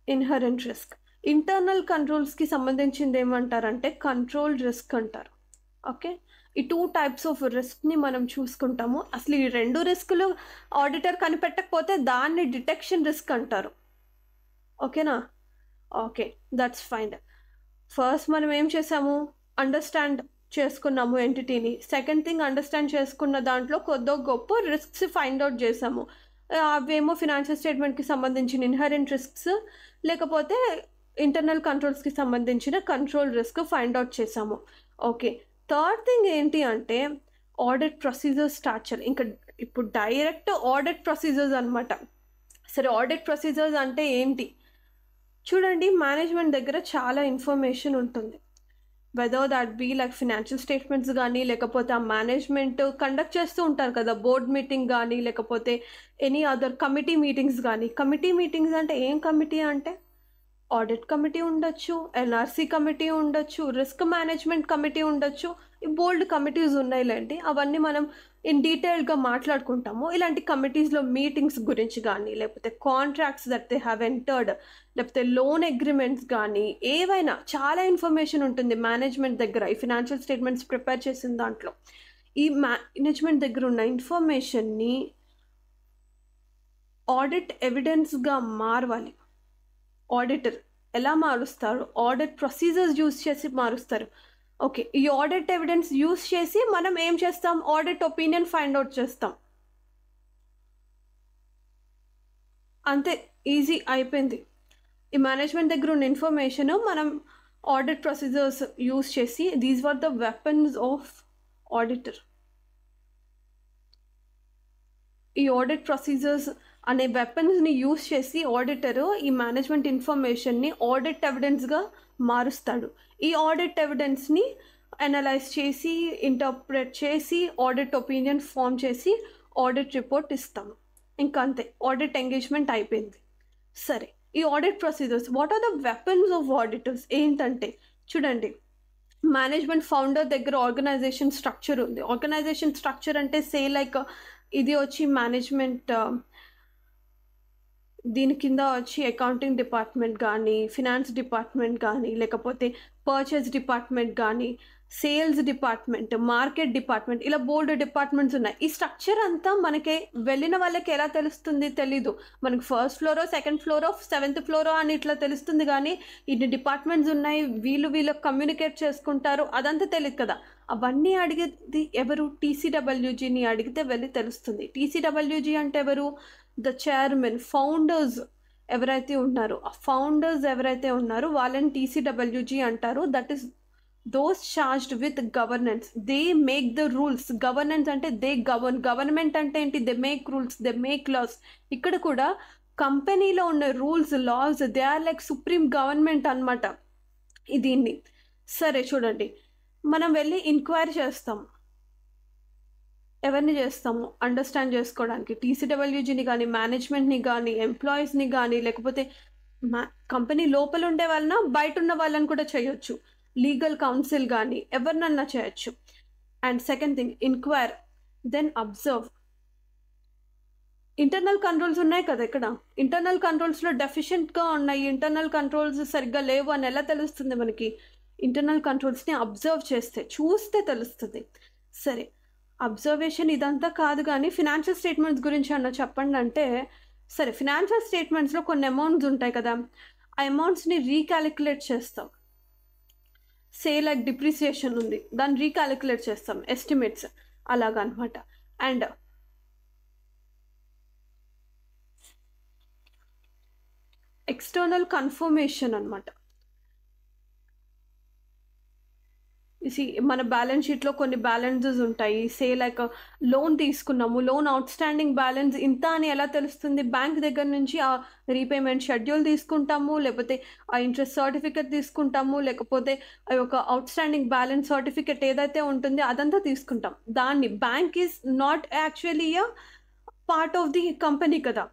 Inherent risk. ఇంటర్నల్ కంట్రోల్స్కి సంబంధించింది ఏమంటారంటే కంట్రోల్ రిస్క్ అంటారు. ఓకే, ఈ 2 టైప్స్ ఆఫ్ రిస్క్ని మనం చూసుకుంటాము. అసలు ఈ 2 రిస్కులు ఆడిటర్ కనిపెట్టకపోతే దాన్ని డిటెక్షన్ రిస్క్ అంటారు. ఓకేనా? Okay, that's fine. ఫస్ట్ మనం ఏం చేసాము? అండర్స్టాండ్ చేసుకున్నాము ఎంటిటీని. సెకండ్ థింగ్, అండర్స్టాండ్ చేసుకున్న దాంట్లో కొద్దో గొప్ప రిస్క్స్ ఫైండ్ అవుట్ చేసాము. అవేమో ఫినాన్షియల్ స్టేట్మెంట్కి సంబంధించిన ఇన్హెరెంట్ రిస్క్స్, లేకపోతే ఇంటర్నల్ కంట్రోల్స్కి సంబంధించిన కంట్రోల్ రిస్క్ ఫైండ్ అవుట్ చేసాము. ఓకే, థర్డ్ థింగ్ ఏంటి అంటే ఆడిట్ ప్రొసీజర్స్ స్టార్ట్ చేయాలి. ఇంకా ఇప్పుడు డైరెక్ట్ ఆడిట్ ప్రొసీజర్స్ అనమాట. సరే, ఆడిట్ ప్రొసీజర్స్ అంటే ఏంటి చూడండి. మేనేజ్మెంట్ దగ్గర చాలా ఇన్ఫర్మేషన్ ఉంటుంది. Whether that be like financial statements కానీ, లేకపోతే ఆ మేనేజ్మెంట్ కండక్ట్ చేస్తూ ఉంటారు కదా, బోర్డ్ మీటింగ్ కానీ, లేకపోతే ఎనీ అదర్ కమిటీ మీటింగ్స్ కానీ. కమిటీ మీటింగ్స్ అంటే ఏం కమిటీ అంటే ఆడిట్ కమిటీ ఉండొచ్చు, ఎన్ఆర్సీ కమిటీ ఉండొచ్చు, రిస్క్ మేనేజ్మెంట్ కమిటీ ఉండొచ్చు. ఈ బోల్డ్ కమిటీస్ ఉన్నాయిలేండి, అవన్నీ మనం ఇన్ డీటెయిల్గా మాట్లాడుకుంటాము. ఇలాంటి కమిటీస్లో మీటింగ్స్ గురించి కానీ, లేకపోతే contracts that they have entered, లేకపోతే లోన్ అగ్రిమెంట్స్ కానీ, ఏవైనా చాలా ఇన్ఫర్మేషన్ ఉంటుంది మేనేజ్మెంట్ దగ్గర ఈ ఫినాన్షియల్ స్టేట్మెంట్స్ ప్రిపేర్ చేసిన దాంట్లో. ఈ మేనేజ్మెంట్ దగ్గర ఉన్న ఇన్ఫర్మేషన్ని ఆడిట్ ఎవిడెన్స్గా మారవాలి. ఆడిటర్ ఎలా మారుస్తారు? ఆడిట్ ప్రొసీజర్స్ యూస్ చేసి మారుస్తారు. ఓకే, ఈ ఆడిట్ ఎవిడెన్స్ యూస్ చేసి మనం ఏం చేస్తాం? ఆడిట్ ఒపీనియన్ ఫైండ్ అవుట్ చేస్తాం. అంతే, ఈజీ అయిపోయింది. ఈ మేనేజ్మెంట్ దగ్గర ఉన్న ఇన్ఫర్మేషన్ మనం ఆడిట్ ప్రొసీజర్స్ యూస్ చేసి, these were the weapons of auditor. ఈ ఆడిట్ ప్రొసీజర్స్ అనే వెపన్స్ని యూస్ చేసి ఆడిటర్ ఈ మేనేజ్మెంట్ ఇన్ఫర్మేషన్ని ఆడిట్ ఎవిడెన్స్గా మారుస్తాడు. ఈ ఆడిట్ ఎవిడెన్స్ని అనలైజ్ చేసి, ఇంటర్ప్రెట్ చేసి, ఆడిట్ ఒపీనియన్ ఫామ్ చేసి ఆడిట్ రిపోర్ట్ ఇస్తాము. ఇంకా అంతే, ఆడిట్ ఎంగేజ్మెంట్ అయిపోయింది. సరే, ఈ audit procedures, what are the weapons of auditors ఏంటంటే చూడండి. మేనేజ్మెంట్ ఫౌండర్ దగ్గర ఆర్గనైజేషన్ స్ట్రక్చర్ ఉంది. ఆర్గనైజేషన్ స్ట్రక్చర్ అంటే సే లైక్ ఇది వచ్చి మేనేజ్మెంట్, దీని కింద వచ్చి అకౌంటింగ్ డిపార్ట్మెంట్ కానీ, ఫినాన్స్ డిపార్ట్మెంట్ కానీ, లేకపోతే పర్చేస్ డిపార్ట్మెంట్ కానీ, సేల్స్ డిపార్ట్మెంట్, మార్కెట్ డిపార్ట్మెంట్, ఇలా బోల్డ్ డిపార్ట్మెంట్స్ ఉన్నాయి. ఈ స్ట్రక్చర్ అంతా మనకి వెళ్ళిన వాళ్ళకి ఎలా తెలుస్తుంది? తెలీదు. మనకి ఫస్ట్ ఫ్లోరో, సెకండ్ ఫ్లోరో, సెవెంత్ ఫ్లోరో అని ఇట్లా తెలుస్తుంది, కానీ ఇన్ని డిపార్ట్మెంట్స్ ఉన్నాయి, వీళ్ళు కమ్యూనికేట్ చేసుకుంటారు, అదంతా తెలియదు కదా. అవన్నీ అడిగేది ఎవరు? TCWGని అడిగితే వెళ్ళి తెలుస్తుంది. TCWG అంటే ఎవరు? ద చైర్మన్, ఫౌండర్స్ ఎవరైతే ఉన్నారో, ఆ ఫౌండర్స్ ఎవరైతే ఉన్నారో వాళ్ళని TCWG అంటారు. That is those charged with governance. They make the rules. Governance అంటే దే గవర్న్. గవర్నమెంట్ అంటే ఏంటి? They make rules, they make laws. ఇక్కడ కూడా కంపెనీలో ఉన్న rules, laws, they are like supreme government అనమాట దీన్ని. సరే చూడండి, మనం వెళ్ళి ఎంక్వైరీ చేస్తాం. ఎవరిని చేస్తాము? అండర్స్టాండ్ చేసుకోవడానికి TCWGని కానీ, మేనేజ్మెంట్ని కానీ, ఎంప్లాయీస్ని కానీ, లేకపోతే కంపెనీ లోపల ఉండే వాళ్ళన, బయట ఉన్న వాళ్ళని కూడా చేయొచ్చు. లీగల్ కౌన్సిల్ కానీ ఎవరినన్నా చేయొచ్చు. And second thing, enquire, then observe. Internal controls ఉన్నాయి కదా, ఇక్కడ ఇంటర్నల్ కంట్రోల్స్లో డెఫిషియెంట్గా ఉన్నాయి, ఇంటర్నల్ కంట్రోల్స్ సరిగ్గా లేవు అని ఎలా తెలుస్తుంది మనకి? ఇంటర్నల్ కంట్రోల్స్ని అబ్జర్వ్ చేస్తే, చూస్తే తెలుస్తుంది. సరే, అబ్జర్వేషన్ ఇదంతా కాదు, కానీ ఫినాన్షియల్ స్టేట్మెంట్స్ గురించి అన్న చెప్పండి అంటే, సరే ఫినాన్షియల్ స్టేట్మెంట్స్లో కొన్ని అమౌంట్స్ ఉంటాయి కదా, ఆ అమౌంట్స్ని రీకాలిక్యులేట్ చేస్తాం. సే లైక్ డిప్రిసియేషన్ ఉంది, దాన్ని రీకాలిక్యులేట్ చేస్తాం, ఎస్టిమేట్స్ అలాగనమాట. అండ్ ఎక్స్టర్నల్ కన్ఫర్మేషన్ అనమాట. మన బ్యాలెన్స్ షీట్లో కొన్ని బ్యాలెన్సెస్ ఉంటాయి. సే లైక్ లోన్ తీసుకున్నాము, లోన్ అవుట్ స్టాండింగ్ బ్యాలెన్స్ ఇంత అని ఎలా తెలుస్తుంది? బ్యాంక్ దగ్గర నుంచి ఆ రీపేమెంట్ షెడ్యూల్ తీసుకుంటాము, లేకపోతే ఆ ఇంట్రెస్ట్ సర్టిఫికెట్ తీసుకుంటాము, లేకపోతే ఆ యొక్క అవుట్ స్టాండింగ్ బ్యాలెన్స్ సర్టిఫికెట్ ఏదైతే ఉంటుందో అదంతా తీసుకుంటాం. దాన్ని bank is not actually a part of the company కదా.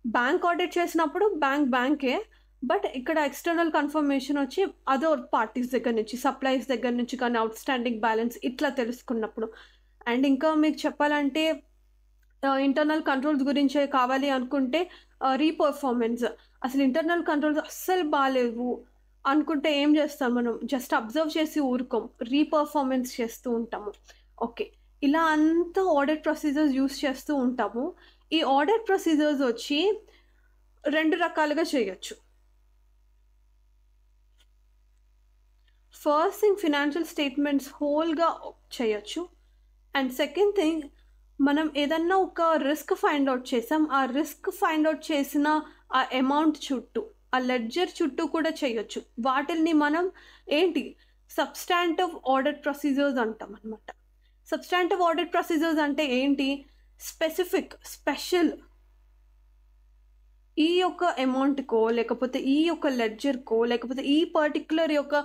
బ్యాంక్ ఆడిట్ చేసినప్పుడు బ్యాంకే, బట్ ఇక్కడ ఎక్స్టర్నల్ కన్ఫర్మేషన్ వచ్చి అదర్ పార్టీస్ దగ్గర నుంచి, సప్లైస్ దగ్గర నుంచి కానీ అవుట్ స్టాండింగ్ బ్యాలెన్స్ ఇట్లా తెలుసుకున్నప్పుడు. అండ్ ఇంకా మీకు చెప్పాలంటే ఇంటర్నల్ కంట్రోల్స్ గురించే కావాలి అనుకుంటే రీపర్ఫార్మెన్స్. అసలు ఇంటర్నల్ కంట్రోల్స్ అస్సలు బాగాలేవు అనుకుంటే ఏం చేస్తాం? మనం జస్ట్ అబ్జర్వ్ చేసి ఊరుకోం, రీపర్ఫార్మెన్స్ చేస్తూ ఉంటాము. ఓకే, ఇలా అంతా ఆడిట్ ప్రొసీజర్స్ యూస్ చేస్తూ ఉంటాము. ఈ ఆడిట్ ప్రొసీజర్స్ వచ్చి రెండు రకాలుగా చేయొచ్చు. ఫస్ట్ థింగ్, ఫినాన్షియల్ స్టేట్మెంట్స్ హోల్గా చేయొచ్చు. అండ్ సెకండ్ థింగ్, మనం ఏదన్నా ఒక రిస్క్ ఫైండ్ అవుట్ చేసాం. ఆ రిస్క్ ఫైండ్ అవుట్ చేసిన ఆ అమౌంట్ చుట్టూ, ఆ లెడ్జర్ చుట్టూ కూడా చేయొచ్చు. వాటిల్ని మనం ఏంటి సబ్స్టాంటివ్ ఆడిట్ ప్రొసీజర్స్ అంటామనమాట. సబ్స్టాంటివ్ ఆడిట్ ప్రొసీజర్స్ అంటే ఏంటి? స్పెషల్ ఈ యొక్క అమౌంట్‌కో, లేకపోతే ఈ యొక్క లెడ్జర్‌కో, లేకపోతే ఈ పర్టిక్యులర్ యొక్క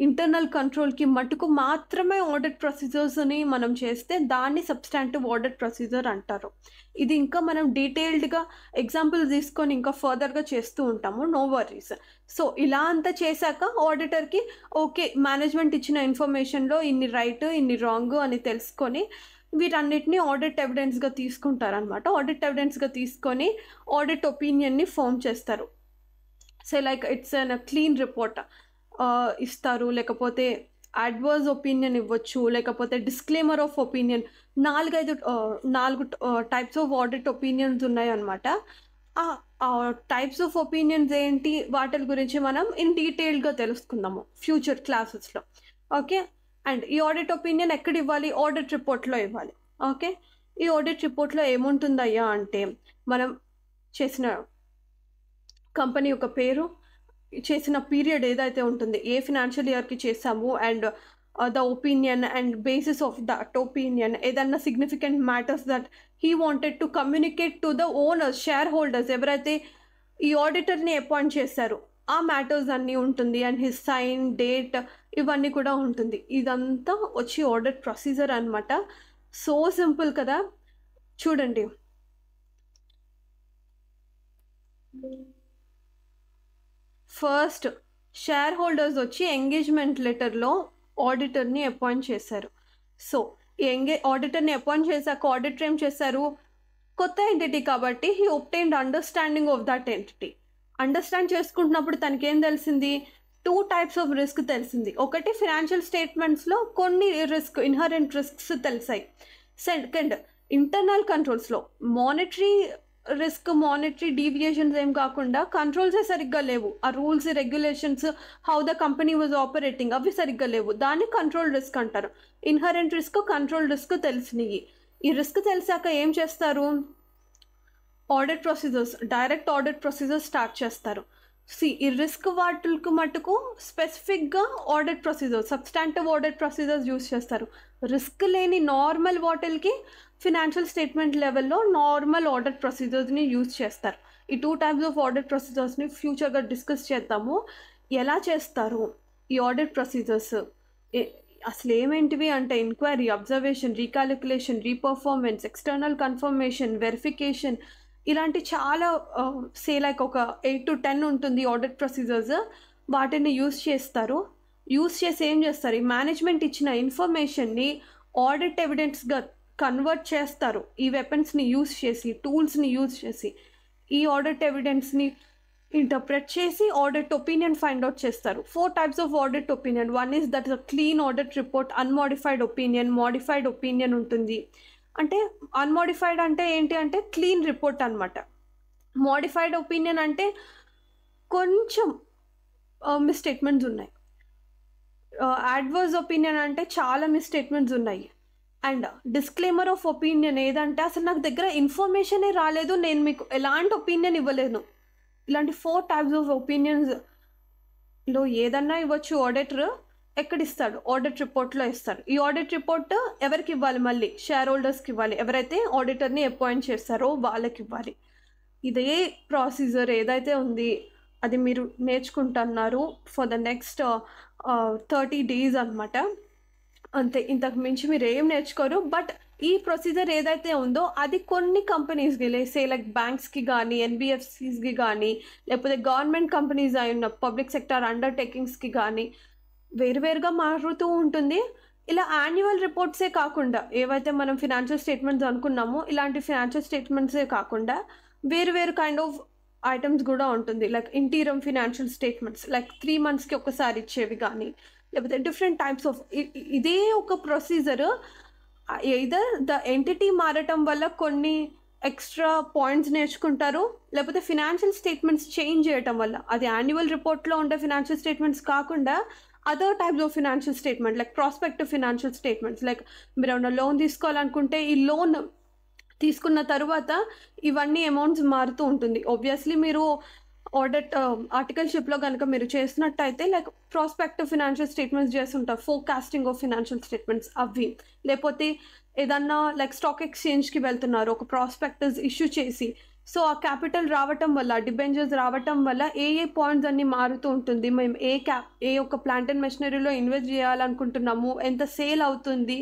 ఇంటర్నల్ కంట్రోల్‌కి మట్టుకు మాత్రమే ఆడిట్ ప్రొసీజర్స్‌ని మనం చేస్తే దాన్ని సబ్స్టాంటివ్ ఆడిట్ ప్రొసీజర్ అంటారు. ఇది ఇంకా మనం డీటెయిల్డ్‌గా ఎగ్జాంపుల్స్ తీసుకొని ఇంకా ఫర్దర్‌గా చేస్తూ ఉంటాము. No worries. సో, ఇలా అంతా చేశాక ఆడిటర్‌కి ఓకే. మేనేజ్మెంట్ ఇచ్చిన ఇన్ఫర్మేషన్‌లో ఇన్ని రైట్, ఇన్ని రాంగ్ అని తెలుసుకొని వీటన్నిటిని ఆడిట్ ఎవిడెన్స్‌గా తీసుకుంటారనమాట. ఆడిట్ ఎవిడెన్స్‌గా తీసుకొని ఆడిట్ ఒపీనియన్‌ని ఫార్మ్ చేస్తారు. So, like it's an clean report ఇస్తారు. లేకపోతే అడ్వర్స్ ఒపీనియన్ ఇవ్వచ్చు. లేకపోతే disclaimer of opinion 4 types of audit opinions ఉన్నాయన్నమాట. టైప్స్ ఆఫ్ ఒపీనియన్స్ ఏంటి? వాటిల గురించి మనం ఇన్ డీటెయిల్డ్‌గా తెలుసుకుందాము ఫ్యూచర్ క్లాసెస్‌లో. ఓకే. అండ్ ఈ ఆడిట్ ఒపీనియన్ ఎక్కడ ఇవ్వాలి? ఆడిట్ రిపోర్ట్‌లో ఇవ్వాలి. ఓకే. ఈ ఆడిట్ రిపోర్ట్‌లో ఏముంటుందయ్యా అంటే, మనం చేసిన కంపెనీ యొక్క పేరు, చేసిన పీరియడ్ ఏదైతే ఉంటుందో, ఏ ఫినాన్షియల్ ఇయర్‌కి చేసాము and the opinion and basis of that opinion ఏదన్నా significant matters that he wanted to communicate to the owners, shareholders ఎవరైతే ఈ ఆడిటర్‌ని అపాయింట్ చేశారో ఆ మ్యాటర్స్ అన్నీ ఉంటుంది. అండ్ హిస్ సైన్, డేట్ ఇవన్నీ కూడా ఉంటుంది. ఇదంతా వచ్చి ఆడిట్ ప్రొసీజర్ అనమాట. సో సింపుల్ కదా! చూడండి. ఫస్ట్ షేర్ హోల్డర్స్ వచ్చి ఎంగేజ్మెంట్ లెటర్‌లో ఆడిటర్‌ని అపాయింట్ చేశారు. సో, ఈ ఆడిటర్‌ని అపాయింట్ చేశాక ఆడిటర్ ఏం చేశారు? కొత్త ఎంటిటీ కాబట్టి he obtained understanding of that entity. Understand చేసుకుంటున్నప్పుడు తనకేం తెలిసింది? 2 టైప్స్ ఆఫ్ రిస్క్ తెలిసింది. ఒకటి ఫినాన్షియల్ స్టేట్మెంట్స్‌లో కొన్ని ఇన్హరెంట్ రిస్క్స్ తెలిసాయి. సెకండ్ ఇంటర్నల్ కంట్రోల్స్‌లో మానిటరీ డీవియేషన్స్ ఏం కాకుండా కంట్రోల్సే సరిగ్గా లేవు. ఆ rules, regulations, how the company was operating అవి సరిగ్గా లేవు. దాన్ని కంట్రోల్ రిస్క్ అంటారు. ఇన్హరెంట్ రిస్క్, కంట్రోల్ రిస్క్ తెలిసినయి. ఈ రిస్క్ తెలిసాక ఏం చేస్తారు? Audit procedures, direct audit procedures start చేస్తారు. ఈ రిస్క్ వాటికి మటుకు స్పెసిఫిక్‌గా audit procedures, substantive audit procedures use చేస్తారు. రిస్క్ లేని నార్మల్ వాటిల్కి ఫినాన్షియల్ స్టేట్మెంట్ లెవెల్‌లో నార్మల్ ఆడిట్ ప్రొసీజర్స్‌ని యూజ్ చేస్తారు. ఈ 2 టైప్స్ ఆఫ్ ఆడిట్ ప్రొసీజర్స్‌ని ఫ్యూచర్‌గా డిస్కస్ చేద్దాము. ఎలా చేస్తారు ఈ ఆడిట్ ప్రొసీజర్స్? అసలు ఏమేంటివి అంటే enquiry, observation, recalculation, reperformance, external confirmation, verification ఇలాంటి చాలా లైక్ ఒక 8-10 ఉంటుంది ఆడిట్ ప్రొసీజర్స్. వాటిని యూజ్ చేస్తారు. యూజ్ చేసి ఏం చేస్తారు? ఈ మేనేజ్మెంట్ ఇచ్చిన ఇన్ఫర్మేషన్ని ఆడిట్ ఎవిడెన్స్‌గా కన్వర్ట్ చేస్తారు. ఈ వెపన్స్‌ని యూజ్ చేసి, టూల్స్‌ని యూజ్ చేసి ఈ ఆడిట్ ఎవిడెన్స్‌ని ఇంటర్ప్రెట్ చేసి ఆడిట్ ఒపీనియన్ ఫైండ్ అవుట్ చేస్తారు. 4 types of audit opinion. One is that clean audit report, unmodified opinion, modified opinion ఉంటుంది. అంటే అన్‌మోడిఫైడ్ అంటే ఏంటి అంటే క్లీన్ రిపోర్ట్ అనమాట. మోడిఫైడ్ ఒపీనియన్ అంటే కొంచెం మిస్‌స్టేట్మెంట్స్ ఉన్నాయి. అడ్వర్స్ ఒపీనియన్ అంటే చాలా మిస్‌స్టేట్మెంట్స్ ఉన్నాయి. అండ్ డిస్క్లైమర్ ఆఫ్ ఒపీనియన్ ఏదంటే అసలు నాకు దగ్గర ఇన్ఫర్మేషనే రాలేదు, నేను మీకు ఎలాంటి ఒపీనియన్ ఇవ్వలేను. ఇలాంటి 4 టైప్స్ ఆఫ్ ఒపీనియన్స్‌లో ఏదన్నా ఇవ్వచ్చు ఆడిటర్. ఎక్కడిస్తాడు? ఆడిట్ రిపోర్ట్‌లో ఇస్తాడు. ఈ ఆడిట్ రిపోర్ట్ ఎవరికి ఇవ్వాలి? మళ్ళీ షేర్ హోల్డర్స్‌కి ఇవ్వాలి. ఎవరైతే ఆడిటర్‌ని అపాయింట్ చేస్తారో వాళ్ళకి ఇవ్వాలి. ఇదే ప్రొసీజర్ ఏదైతే ఉంది అది మీరు నేర్చుకుంటున్నారు ఫర్ ద నెక్స్ట్ 30 డేస్ అనమాట. అంతే. ఇంతకు మించి మీరు ఏం నేర్చుకోరు. బట్ ఈ ప్రొసీజర్ ఏదైతే ఉందో అది కొన్ని కంపెనీస్‌కి లైక్ బ్యాంక్స్‌కి కానీ, ఎన్‌బీఎఫ్‌సీస్‌కి కానీ, లేకపోతే గవర్నమెంట్ కంపెనీస్ అయిన పబ్లిక్ సెక్టార్ అండర్‌టేకింగ్స్‌కి కానీ వేరువేరుగా మారుతూ ఉంటుంది. ఇలా యాన్యువల్ రిపోర్ట్సే కాకుండా ఏవైతే మనం ఫినాన్షియల్ స్టేట్మెంట్స్ అనుకున్నామో ఇలాంటి ఫినాన్షియల్ స్టేట్మెంట్సే కాకుండా వేరు కైండ్ ఆఫ్ ఐటమ్స్ కూడా ఉంటుంది. Like interim financial statements like 3 మంత్స్‌కి ఒకసారి ఇచ్చేవి కానీ, లేకపోతే డిఫరెంట్ టైప్స్ ఆఫ్ ఇదే ఒక ప్రొసీజర్. ఎయిదర్ ద ఎంటిటీ మారటం వల్ల కొన్ని ఎక్స్ట్రా పాయింట్స్ నేర్చుకుంటారు, లేకపోతే ఫినాన్షియల్ స్టేట్మెంట్స్ చేంజ్ చేయటం వల్ల అది యాన్యువల్ రిపోర్ట్‌లో ఉండే ఫినాన్షియల్ స్టేట్మెంట్స్ కాకుండా other types of financial statement like prospective financial statements. Like మీరు ఏమైనా లోన్ తీసుకోవాలనుకుంటే ఈ లోన్ తీసుకున్న తరువాత ఇవన్నీ అమౌంట్స్ మారుతూ ఉంటుంది. ఆబ్వియస్లీ మీరు ఆడిట్ ఆర్టికల్‌షిప్‌లో గనుక మీరు చేసినట్టయితే లైక్ ప్రాస్పెక్టివ్ ఫినాన్షియల్ స్టేట్మెంట్స్ చేసుంటారు. ఫోర్‌కాస్టింగ్ ఆఫ్ ఫినాన్షియల్ స్టేట్మెంట్స్ అవి. లేపోతే ఏదన్నా లైక్ స్టాక్ ఎక్స్‌చేంజ్‌కి వెళ్తున్నారు. ఒక ప్రాస్పెక్టస్ ఇష్యూ చేసి సో, ఆ క్యాపిటల్ రావటం వల్ల డిబెంచర్స్ రావటం వల్ల ఏ పాయింట్స్ అన్నీ మారుతూ ఉంటుంది. మేము ఏ ఒక్క ప్లాంట్ అండ్ మెషినరీలో ఇన్వెస్ట్ చేయాలనుకుంటున్నాము, ఎంత సేల్ అవుతుంది,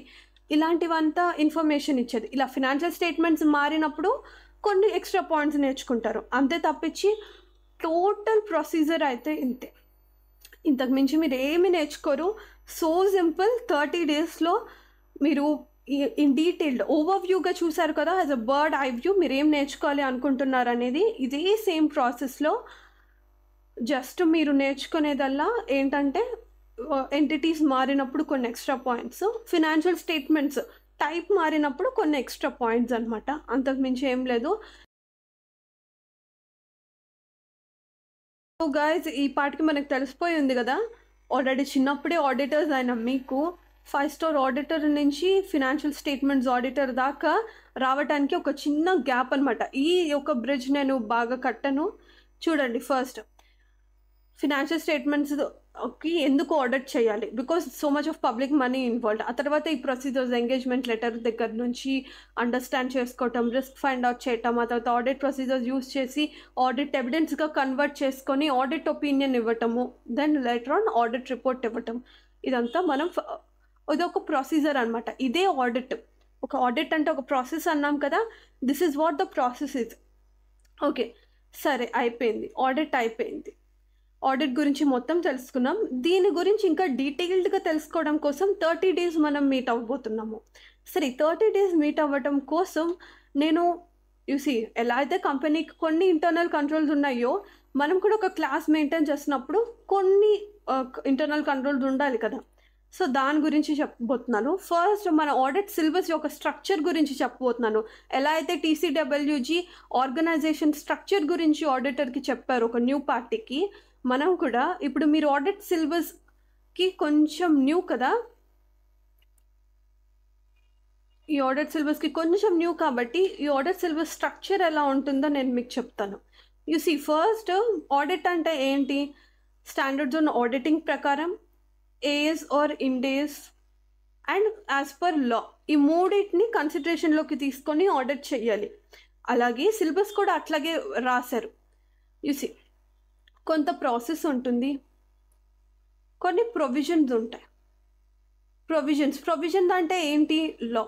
ఇలాంటివంతా ఇన్ఫర్మేషన్ ఇచ్చేది. ఇలా ఫినాన్షియల్ స్టేట్మెంట్స్ మారినప్పుడు కొన్ని ఎక్స్‌ట్రా పాయింట్స్ నేర్చుకుంటారు. అంతే తప్పించి టోటల్ ప్రొసీజర్ అయితే ఇంతే. ఇంతకు మించి మీరు ఏమి నేర్చుకోరు. సో సింపుల్ 30 డేస్‌లో మీరు ఇన్ డీటెయిల్డ్ ఓవర్‌వ్యూగా చూసారు కదా! As a bird eye view మీరేం నేర్చుకోవాలి అనుకుంటున్నారనేది ఇదే సేమ్ ప్రాసెస్‌లో జస్ట్ మీరు నేర్చుకునేదల్లా ఏంటంటే ఎంటిటీస్ మారినప్పుడు కొన్ని extra points, financial statements type మారినప్పుడు కొన్ని ఎక్స్‌ట్రా పాయింట్స్ అనమాట. అంతకు మించి ఏం లేదు. సో గైస్ ఈ పాటికి మనకు తెలిసిపోయి ఉంది కదా! ఆల్రెడీ చిన్నప్పుడే ఆడిటర్స్ అయిన మీకు 5 స్టార్ ఆడిటర్ నుంచి ఫినాన్షియల్ స్టేట్మెంట్స్ ఆడిటర్ దాకా రావటానికి ఒక చిన్న గ్యాప్ అనమాట. ఈ యొక్క బ్రిడ్జ్ నేను బాగా కట్టాను. చూడండి ఫస్ట్ ఫినాన్షియల్ స్టేట్మెంట్స్‌కి ఎందుకు ఆడిట్ చేయాలి? Because so much of public money involved. ఆ తర్వాత ఈ ప్రొసీజర్స్ ఎంగేజ్‌మెంట్ లెటర్ దగ్గర నుంచి అండర్‌స్టాండ్ చేసుకోవటం, రిస్క్ ఫైండ్ అవుట్ చేయటం, ఆ తర్వాత ఆడిట్ ప్రొసీజర్స్ యూజ్ చేసి ఆడిట్ ఎవిడెన్స్‌గా కన్వర్ట్ చేసుకొని ఆడిట్ ఒపీనియన్ ఇవ్వటము. Then later on audit report ఇవ్వటం. ఇదంతా మనం ఇదొక ప్రొసీజర్ అనమాట. ఇదే ఆడిట్. ఒక ఆడిట్ అంటే ఒక ప్రాసెస్ అన్నాం కదా! This is what the process is. Okay. సరే అయిపోయింది. ఆడిట్ అయిపోయింది. ఆడిట్ గురించి మొత్తం తెలుసుకున్నాం. దీని గురించి ఇంకా డీటెయిల్డ్‌గా తెలుసుకోవడం కోసం 30 డేస్ మనం మీట్ అవ్వబోతున్నాము. సరే 30 డేస్ మీట్ అవ్వటం కోసం నేను ఎలా అయితే కంపెనీకి కొన్ని ఇంటర్నల్ కంట్రోల్స్ ఉన్నాయో, మనం కూడా ఒక క్లాస్ మెయింటైన్ చేస్తున్నప్పుడు కొన్ని ఇంటర్నల్ కంట్రోల్స్ ఉండాలి కదా! సో, దాని గురించి చెప్పబోతున్నాను. ఫస్ట్ మన ఆడిట్ సిలబస్ యొక్క స్ట్రక్చర్ గురించి చెప్పబోతున్నాను. ఎలా అయితే టీసీడబ్ల్యూజీ ఆర్గనైజేషన్ స్ట్రక్చర్ గురించి ఆడిటర్‌కి చెప్పారో ఒక న్యూ పార్టీకి, మనం కూడా ఇప్పుడు మీరు ఆడిట్ సిలబస్‌కి కొంచెం న్యూ కదా! ఈ ఆడిట్ సిలబస్‌కి కొంచెం న్యూ కాబట్టి, ఈ ఆడిట్ సిలబస్ స్ట్రక్చర్ ఎలా ఉంటుందో నేను మీకు చెప్తాను. ఫస్ట్ ఆడిట్ అంటే ఏంటి? స్టాండర్డ్స్ ఆన్ ఆడిటింగ్ ప్రకారం AS or Ind AS and as per law ఈ మూడింటిని కన్సిడరేషన్‌లోకి తీసుకొని ఆడిట్ చేయాలి. అలాగే సిలబస్ కూడా అట్లాగే రాశారు. కొంత ప్రాసెస్ ఉంటుంది. కొన్ని ప్రొవిజన్స్ ఉంటాయి. ప్రొవిజన్ అంటే ఏంటి? లా.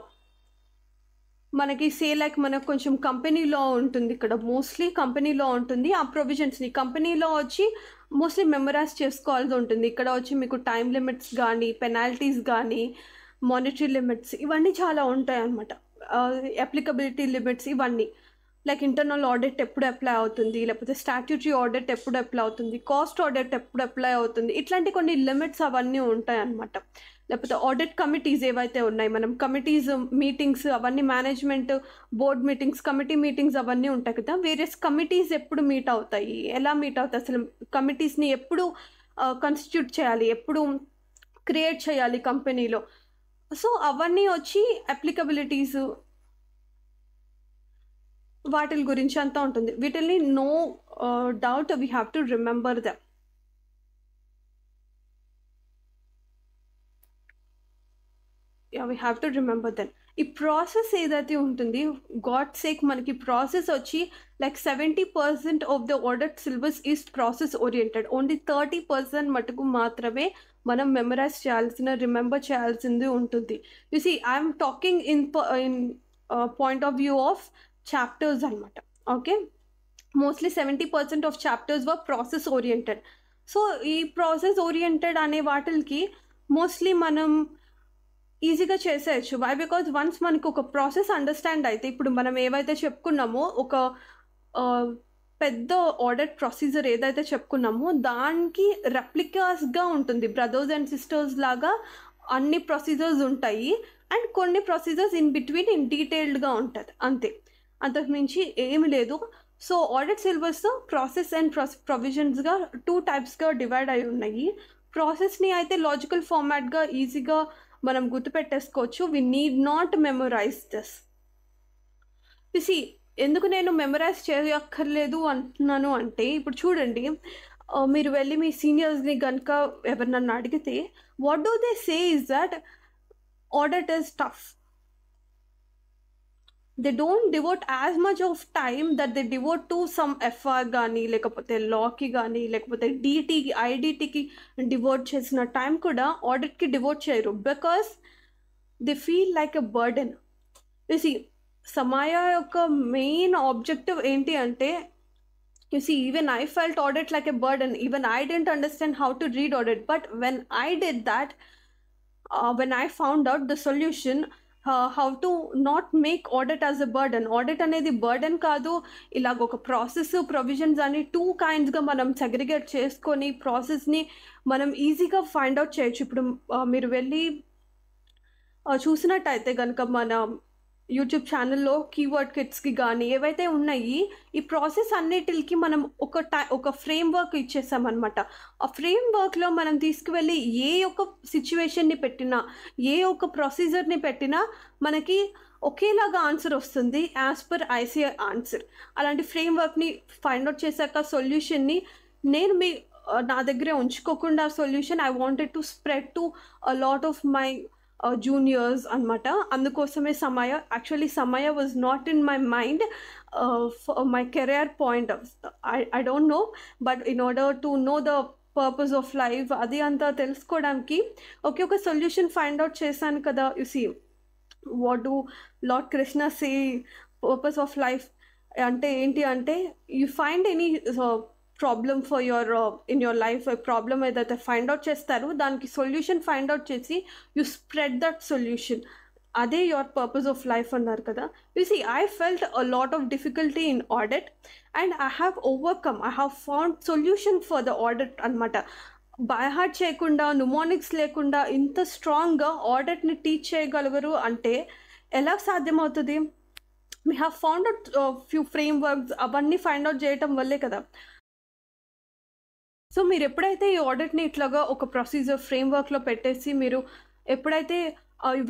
మనకి లైక్ మనకు కొంచెం కంపెనీ లా ఉంటుంది ఇక్కడ. మోస్ట్‌లీ కంపెనీ లా ఉంటుంది. ఆ ప్రొవిజన్స్‌ని కంపెనీ లా వచ్చి మోస్ట్‌లీ మెమరైజ్ చేసుకోవాల్సి ఉంటుంది. ఇక్కడ వచ్చి మీకు టైమ్ లిమిట్స్ గానీ, పెనాల్టీస్ గానీ, మానిటరీ లిమిట్స్ ఇవన్నీ చాలా ఉంటాయన్నమాట. అప్లికబిలిటీ లిమిట్స్ ఇవన్నీ. లైక్ ఇంటర్నల్ ఆడిట్ ఎప్పుడు అప్లై అవుతుంది, లేకపోతే స్టాట్యూటరీ ఆడిట్ ఎప్పుడు అప్లై అవుతుంది, కాస్ట్ ఆడిట్ ఎప్పుడు అప్లై అవుతుంది, ఇట్లాంటి కొన్ని లిమిట్స్ అవన్నీ ఉంటాయన్నమాట. లేకపోతే ఆడిట్ కమిటీస్ ఏవైతే ఉన్నాయి, మనం కమిటీస్ మీటింగ్స్ అవన్నీ management board meetings, committee meetings అవన్నీ ఉంటాయి కదా! వేరియస్ కమిటీస్ ఎప్పుడు మీట్ అవుతాయి, ఎలా మీట్ అవుతాయి, అసలు కమిటీస్‌ని ఎప్పుడు కాన్స్టిట్యూట్ చేయాలి, ఎప్పుడు క్రియేట్ చేయాలి కంపెనీలో. సో, అవన్నీ వచ్చి అప్లికబిలిటీస్ వాటిల గురించి అంతా ఉంటుంది. వీటిల్ని no doubt we have to remember them. We have to remember them. ఈ ప్రాసెస్ ఏదైతే ఉంటుంది, గాడ్ సేక్ మనకి ప్రాసెస్ వచ్చి like 70% of the audit syllabus is process oriented. Only 30% మటుకు మాత్రమే మనం మెమరైజ్ చేయాల్సిన, రిమెంబర్ చేయాల్సింది ఉంటుంది. I'm talking in point of view of chapters అనమాట. Okay. Mostly 70% of chapters were process oriented. So, ఈ ప్రాసెస్ ఓరియెంటెడ్ అనే వాటికి మోస్ట్లీ మనం ఈజీగా చేసేయచ్చు. వై? బికాజ్ వన్స్ మనకు ఒక ప్రాసెస్ అండర్స్టాండ్ అయితే, ఇప్పుడు మనం ఏవైతే చెప్పుకున్నామో ఒక పెద్ద ఆడిట్ ప్రొసీజర్ ఏదైతే చెప్పుకున్నామో దానికి రెప్లికాస్‌గా ఉంటుంది. బ్రదర్స్ అండ్ సిస్టర్స్ లాగా అన్ని ప్రొసీజర్స్ ఉంటాయి. అండ్ కొన్ని ప్రొసీజర్స్ ఇన్ బిట్వీన్ డీటెయిల్డ్‌గా ఉంటది. అంతే. అంతకు మించి ఏమి లేదు. So, audit syllabus process and ప్రొవిజన్స్‌గా 2 టైప్స్‌గా డివైడ్ అయి ఉన్నాయి. ప్రాసెస్‌ని అయితే లాజికల్ ఫార్మాట్‌గా ఈజీగా మనం గుర్తుపెట్టేసుకోవచ్చు. We need not memorise this. See ఎందుకు నేను మెమరైజ్ చేయక్కర్లేదు అంటున్నాను అంటే, ఇప్పుడు చూడండి మీరు వెళ్ళి మీ సీనియర్స్‌ని గనుక ఎవరినన్నా అడిగితే, what do they say is that audit is tough. They don't devote as much of time that they devote to some FR గానీ, లేకపోతే లాకి గానీ, లేకపోతే డీటీకి, ఐడీటీకి డివోట్ చేసిన టైం కూడా ఆడిట్‌కి డివోట్ చేయరు. Because they feel like a burden. You see Samaya యొక్క మెయిన్ ఆబ్జెక్టివ్ ఏంటి అంటే, you see, even I felt audit like a burden. Even I didn't understand how to read audit. But when I did that, when I found out the solution, how to not make audit as a burden. Audit అనేది burden కాదు, ఇలాగ ఒక ప్రాసెస్ ప్రొవిజన్స్ అని 2 kindsగా మనం సెగ్రిగేట్ చేసుకొని ప్రాసెస్ని మనం ఈజీగా ఫైండ్ అవుట్ చేయొచ్చు. ఇప్పుడు మీరు వెళ్ళి చూసినట్టయితే కనుక మన యూట్యూబ్ ఛానల్లో కీవర్డ్ కిట్స్కి కానీ ఏవైతే ఉన్నాయి, ఈ ప్రాసెస్ అన్నిటికి మనం ఒక ఫ్రేమ్ వర్క్ ఇచ్చేసామన్నమాట. ఆ ఫ్రేమ్ వర్క్లో మనం తీసుకువెళ్ళి ఏ ఒక్క సిచ్యువేషన్ని పెట్టినా, ఏ ఒక్క ప్రొసీజర్ని పెట్టినా మనకి ఒకేలాగా ఆన్సర్ వస్తుంది యాజ్ పర్ ఐసీఐ ఆన్సర్. అలాంటి ఫ్రేమ్ వర్క్ని ఫైండ్ అవుట్ చేశాక సొల్యూషన్ని నేను నా దగ్గరే ఉంచుకోకుండా solution I wanted to spread to a lot of my juniors అనమాట. అందుకోసమే Samaya, actually Samaya was not in my mind my career point. I don't know, but in order to know the purpose of life అది అంతా తెలుసుకోవడానికి ఒక సొల్యూషన్ ఫైండ్ అవుట్ చేశాను కదా. You see what do lord Krishna say purpose of life అంటే ఏంటి అంటే, you find any problem for your in your life, problem ఏదైతే ఫైండ్ అవుట్ చేస్తారో దానికి సొల్యూషన్ ఫైండ్ అవుట్ చేసి యూ స్ప్రెడ్ దట్ సొల్యూషన్. అదే యువర్ పర్పస్ ఆఫ్ లైఫ్ అన్నారు కదా. You see I felt a lot of difficulty in audit and I have overcome, I have found solution for the audit అనమాట. బై హార్ట్ చేయకుండా, న్యూమోనిక్స్ లేకుండా ఇంత స్ట్రాంగ్గా ఆడిట్ని టీచ్ చేయగలగరు అంటే ఎలా సాధ్యమవుతుంది? We have found out few frame works, అవన్నీ ఫైండ్ అవుట్ చేయటం వల్లే కదా. సో మీరు ఎప్పుడైతే ఈ ఆడిట్ని ఇట్లాగా ఒక ప్రొసీజర్ ఫ్రేమ్వర్క్లో పెట్టేసి మీరు ఎప్పుడైతే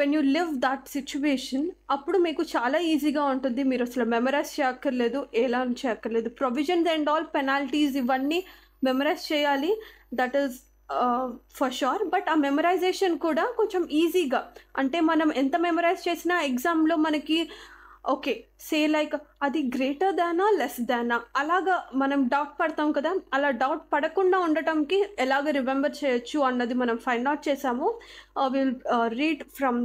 when you live that situation, అప్పుడు మీకు చాలా ఈజీగా ఉంటుంది. మీరు అసలు మెమరైజ్ చేయక్కర్లేదు, ఎలా చేయక్కర్లేదు. ప్రొవిజన్స్ అండ్ ఆల్, పెనాల్టీస్ ఇవన్నీ మెమరైజ్ చేయాలి, that is for sure. But ఆ మెమరైజేషన్ కూడా కొంచెం ఈజీగా, అంటే మనం ఎంత మెమరైజ్ చేసినా ఎగ్జామ్లో మనకి ఓకే సే లైక్ అది గ్రేటర్ దానా లెస్ దానా అలాగా మనం డౌట్ పడతాం కదా. అలా డౌట్ పడకుండా ఉండటంకి ఎలాగ రిమెంబర్ చేయొచ్చు అన్నది మనం ఫైండ్ అవుట్ చేసాము. Will read from,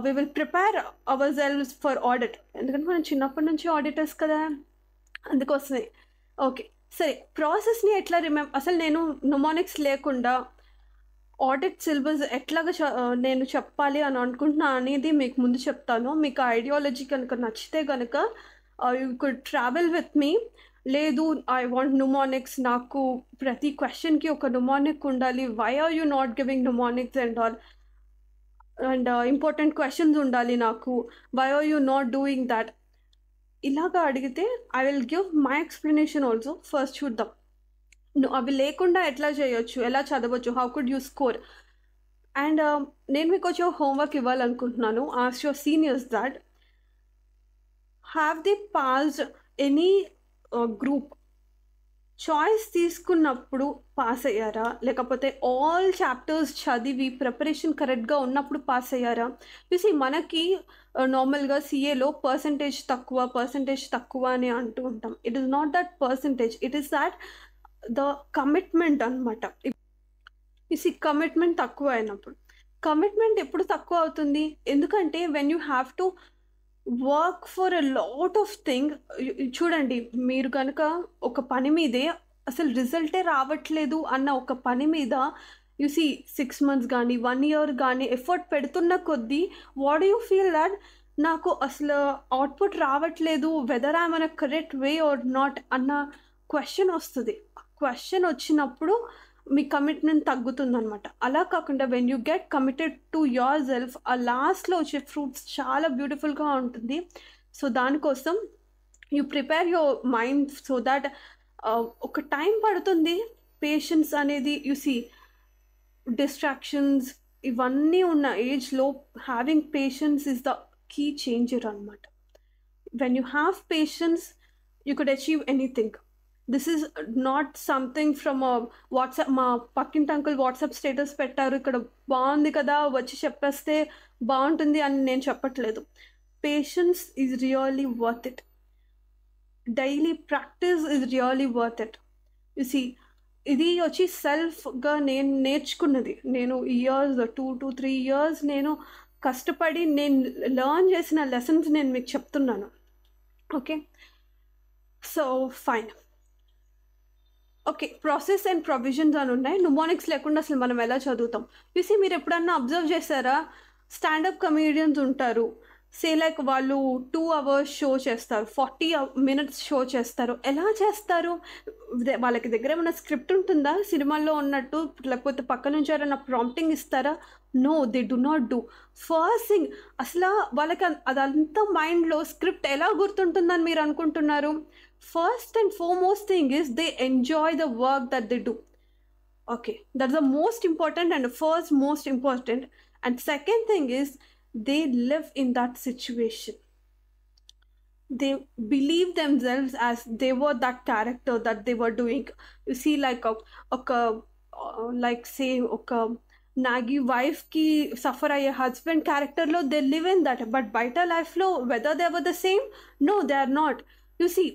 we will prepare ourselves for audit. ఎందుకంటే మనం చిన్నప్పటి నుంచి ఆడిటర్స్ కదా, అందుకోసమే. ఓకే సరే, ప్రాసెస్ని ఎట్లా అసలు నేను న్యూమోనిక్స్ లేకుండా ఆడిట్ సిలబస్ ఎట్లాగా నేను చెప్పాలి అని అనుకుంటున్నా అనేది మీకు ముందు చెప్తాను. మీకు ఐడియాలజీ కనుక నచ్చితే కనుక you could travel with me. లేదు ఐ వాంట్ న్యూమోనిక్స్, నాకు ప్రతి క్వశ్చన్కి ఒక న్యూమోనిక్ ఉండాలి, why are you not giving mnemonics and all, and important questions ఉండాలి నాకు, why are you not doing that, ఇలాగా అడిగితే I will give my explanation also. First చూద్దాం అవి లేకుండా ఎట్లా చేయొచ్చు, ఎలా చదవచ్చు, how could you score. And నేను మీకు వచ్చే హోంవర్క్ ఇవ్వాలనుకుంటున్నాను. Ask your seniors that have the passed any group choice తీసుకున్నప్పుడు పాస్ అయ్యారా, లేకపోతే ఆల్ చాప్టర్స్ చదివి ప్రిపరేషన్ కరెక్ట్గా ఉన్నప్పుడు పాస్ అయ్యారా. చూసి మనకి నార్మల్గా సిఏలో పర్సంటేజ్ తక్కువ అని అంటూ ఉంటాం. It is not that percentage, it is that the commitment అనమాట. ఈ కమిట్మెంట్ తక్కువ అయినప్పుడు, కమిట్మెంట్ ఎప్పుడు తక్కువ అవుతుంది? ఎందుకంటే when you have to work for a lot of thing. చూడండి, మీరు కనుక ఒక పని మీదే అసలు రిజల్టే రావట్లేదు అన్న ఒక పని మీద యు సీ 6 months కానీ 1 year కానీ ఎఫర్ట్ పెడుతున్న కొద్దీ what do you feel that నాకు అసలు అవుట్పుట్ రావట్లేదు, whether I'm on a correct way or not అన్న క్వశ్చన్ వస్తుంది. క్వశ్చన్ వచ్చినప్పుడు మీ కమిట్మెంట్ తగ్గుతుంది అనమాట. అలా కాకుండా when you get committed to yourself, ఆ లాస్ట్లో వచ్చే ఫ్రూట్స్ చాలా బ్యూటిఫుల్గా ఉంటుంది. సో దానికోసం you prepare your mind so that ఒక టైం పడుతుంది. పేషెన్స్ అనేది యు సీ డిస్ట్రాక్షన్స్ ఇవన్నీ ఉన్న ఏజ్లో having patience is the key changer అనమాట. when you have patience, you could achieve anything. This is not something from a WhatsApp, మా పక్కింటి అంకుల్ వాట్సాప్ స్టేటస్ పెట్టారు ఇక్కడ బాగుంది కదా వచ్చి చెప్పేస్తే బాగుంటుంది అని నేను చెప్పట్లేదు. Patience is really worth it. Daily practice is really worth it. You see, ఇది వచ్చి సెల్ఫ్గా నేను నేర్చుకున్నది. నేను ఇయర్స్ 2 to 3 years నేను కష్టపడి నేను లెర్న్ చేసిన లెసన్స్ నేను మీకు చెప్తున్నాను. Okay, so fine. Okay, process and provisions అని ఉన్నాయి. న్యూమోనిక్స్ లేకుండా అసలు మనం ఎలా చదువుతాం? చూసి మీరు ఎప్పుడన్నా అబ్జర్వ్ చేశారా? స్టాండప్ కమీడియన్స్ ఉంటారు, సే లైక్ వాళ్ళు 2 hours షో చేస్తారు, 40 minutes షో చేస్తారు. ఎలా చేస్తారు? వాళ్ళకి దగ్గర ఏమైనా స్క్రిప్ట్ ఉంటుందా సినిమాల్లో ఉన్నట్టు, లేకపోతే పక్క నుంచి ఎవరైనా ప్రాంప్టింగ్ ఇస్తారా? No, they do not do. First thing, అసలు వాళ్ళకి అదంతా మైండ్లో స్క్రిప్ట్ ఎలా గుర్తుంటుందని మీరు అనుకుంటున్నారు? First and foremost thing is they enjoy the work that they do. Okay, that's the most important and first most important. And second thing is they live in that situation. They believe themselves as they were that character that they were doing. You see, like like say Nagi wife ki suffer aye husband character lo they live in that, but bita life lo whether they were the same, no they are not. You see,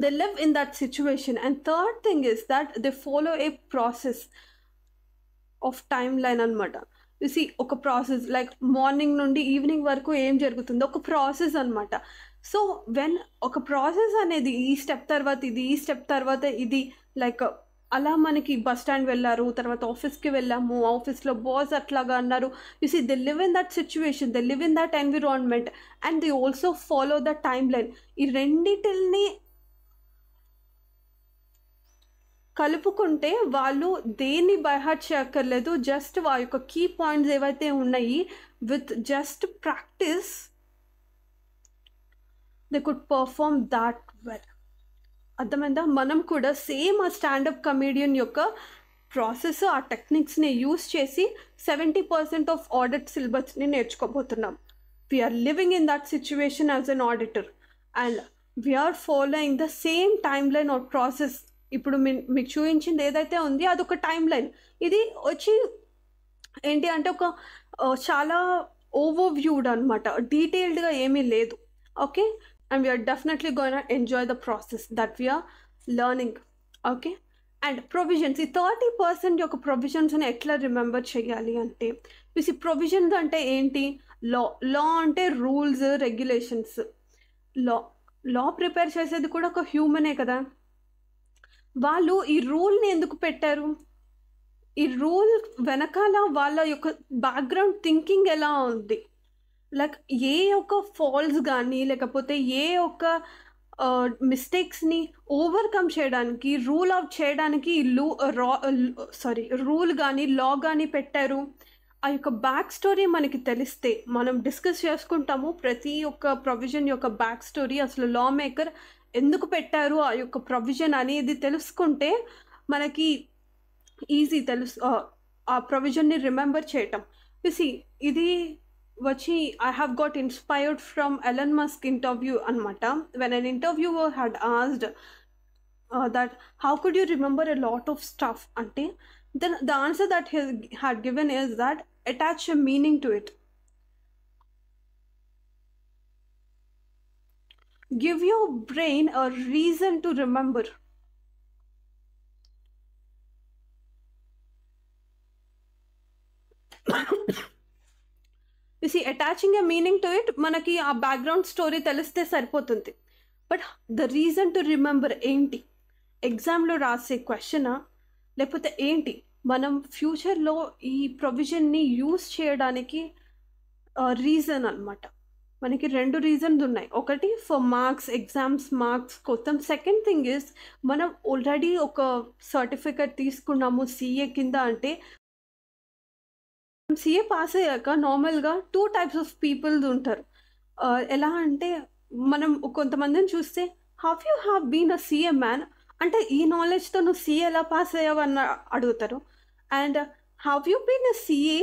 they live in that situation. And third thing is that they follow a process of timeline anamata. You see, oka process like morning nundi evening varaku em jarugutundo oka process anamata. So when oka process anedi ee step tarvata idi ee step tarvata idi, like అలా మనకి బస్ స్టాండ్ వెళ్ళారు, తర్వాత ఆఫీస్కి వెళ్ళాము, ఆఫీస్లో బాస్ అట్లాగా అన్నారు. You see, they live in that situation, they live in that environment and they also follow the timeline. ఈ రెండిటిల్ని కలుపుకుంటే వాళ్ళు దేన్ని బైహార్ట్ చేయక్కర్లేదు, జస్ట్ వాళ్ళ యొక్క కీ పాయింట్స్ ఏవైతే ఉన్నాయి with just practice they could perform that well. అర్థమైందా? మనం కూడా సేమ్ ఆ స్టాండప్ కమీడియన్ యొక్క ప్రాసెస్, ఆ టెక్నిక్స్ని యూస్ చేసి 70% ఆఫ్ ఆడిట్ సిలబస్ని నేర్చుకోబోతున్నాం. We're living in that situation as an auditor and we're following the same timeline or process. ఇప్పుడు మీకు చూపించింది ఏదైతే ఉంది అదొక టైమ్ లైన్. ఇది వచ్చి ఏంటి అంటే ఒక చాలా ఓవర్ వ్యూడ్ అనమాట, డీటెయిల్డ్గా ఏమీ లేదు. Okay, and we are definitely going to enjoy the process that we are learning. Okay, and provisions, ఈ 30% యొక్క ప్రొవిజన్స్ని ఎట్లా రిమెంబర్ చేయాలి అంటే, ఈ ప్రొవిజన్స్ అంటే ఏంటి? లా అంటే రూల్స్ రెగ్యులేషన్స్. లా ప్రిపేర్ చేసేది కూడా ఒక హ్యూమనే కదా. వాళ్ళు ఈ రూల్ని ఎందుకు పెట్టారు? ఈ రూల్ వెనకాల వాళ్ళ యొక్క బ్యాక్గ్రౌండ్ థింకింగ్ ఎలా ఉంది? లైక్ ఏ ఒక్క ఫాల్స్ కానీ లేకపోతే ఏ ఒక్క మిస్టేక్స్ని ఓవర్కమ్ చేయడానికి, రూల్ అవుట్ చేయడానికి రూల్ కానీ లా కానీ పెట్టారు. ఆ యొక్క బ్యాక్ స్టోరీ మనకి తెలిస్తే మనం డిస్కస్ చేసుకుంటాము ప్రతి ఒక్క ప్రొవిజన్ యొక్క బ్యాక్ స్టోరీ. అసలు లా మేకర్ ఎందుకు పెట్టారు ఆ యొక్క ప్రొవిజన్ అనేది తెలుసుకుంటే మనకి ఈజీ ఆ ప్రొవిజన్ని రిమెంబర్ చేయటం. చూసి, ఇది వచ్చి I have got inspired from Elon Musk interview anamata. When an interviewer had asked that how could you remember a lot of stuff ante, then the answer that he had given is that attach a meaning to it. Give your brain a reason to remember. You see, attaching a meaning to it, మనకి ఆ బ్యాక్గ్రౌండ్ స్టోరీ తెలిస్తే సరిపోతుంది. But the reason to remember ఏంటి? ఎగ్జామ్లో రాసే క్వశ్చనా లేకపోతే ఏంటి? మనం ఫ్యూచర్లో ఈ ప్రొవిజన్ని యూస్ చేయడానికి రీజన్ అనమాట. మనకి 2 రీజన్స్ ఉన్నాయి. ఒకటి ఫర్ మార్క్స్, ఎగ్జామ్స్ మార్క్స్ కోసం. సెకండ్ థింగ్ ఇస్ మనం ఆల్రెడీ ఒక సర్టిఫికెట్ తీసుకున్నాము CA కింద అంటే, CA పాస్ అయ్యాక నార్మల్గా 2 types ఆఫ్ పీపుల్స్ ఉంటారు. ఎలా అంటే మనం కొంతమందిని చూస్తే have you have been a CA man అంటే ఈ నాలెడ్జ్తో నువ్వు CA ఎలా పాస్ అయ్యావు అన్న అడుగుతారు. And have you been a CA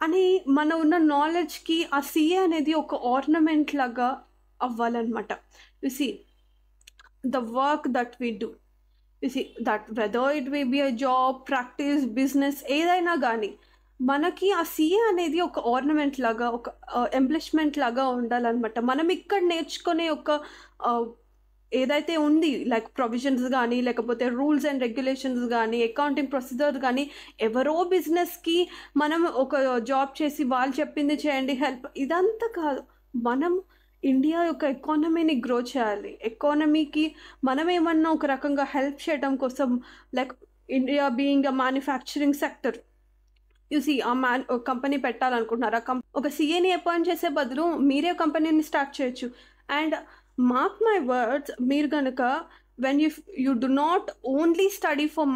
అని మన ఉన్న నాలెడ్జ్కి ఆ CA అనేది ఒక ఆర్నమెంట్ లాగా అవ్వాలన్నమాట. You see the work that we do, you see that whether it may be a job, practice, business ఏదైనా గానీ మనకి ఆ సీఏ అనేది ఒక ఆర్నమెంట్ లాగా, ఒక ఎంప్లిష్మెంట్ లాగా ఉండాలన్నమాట. మనం ఇక్కడ నేర్చుకునే ఒక ఏదైతే ఉంది లైక్ ప్రొవిజన్స్ గానీ, లేకపోతే రూల్స్ అండ్ రెగ్యులేషన్స్ గానీ, అకౌంటింగ్ ప్రొసీజర్ గానీ, ఎవరో బిజినెస్‌కి మనం ఒక జాబ్ చేసి వాళ్ళు చెప్పింది చేయండి హెల్ప్ ఇదంతా కాదు. మనం ఇండియా యొక్క ఎకానమీని గ్రో చేయాలి. ఎకానమీకి మనమేమన్నా ఒక రకంగా హెల్ప్ చేయడం కోసం like India being a manufacturing sector, you see company పెట్టాలనుకుంటున్నారా? ఒక సీఏని అపాయింట్ చేసే బదులు మీరే కంపెనీని స్టార్ట్ చేయొచ్చు. అండ్ మార్క్ మై వర్డ్స్, మీరు గనక when you do not only study for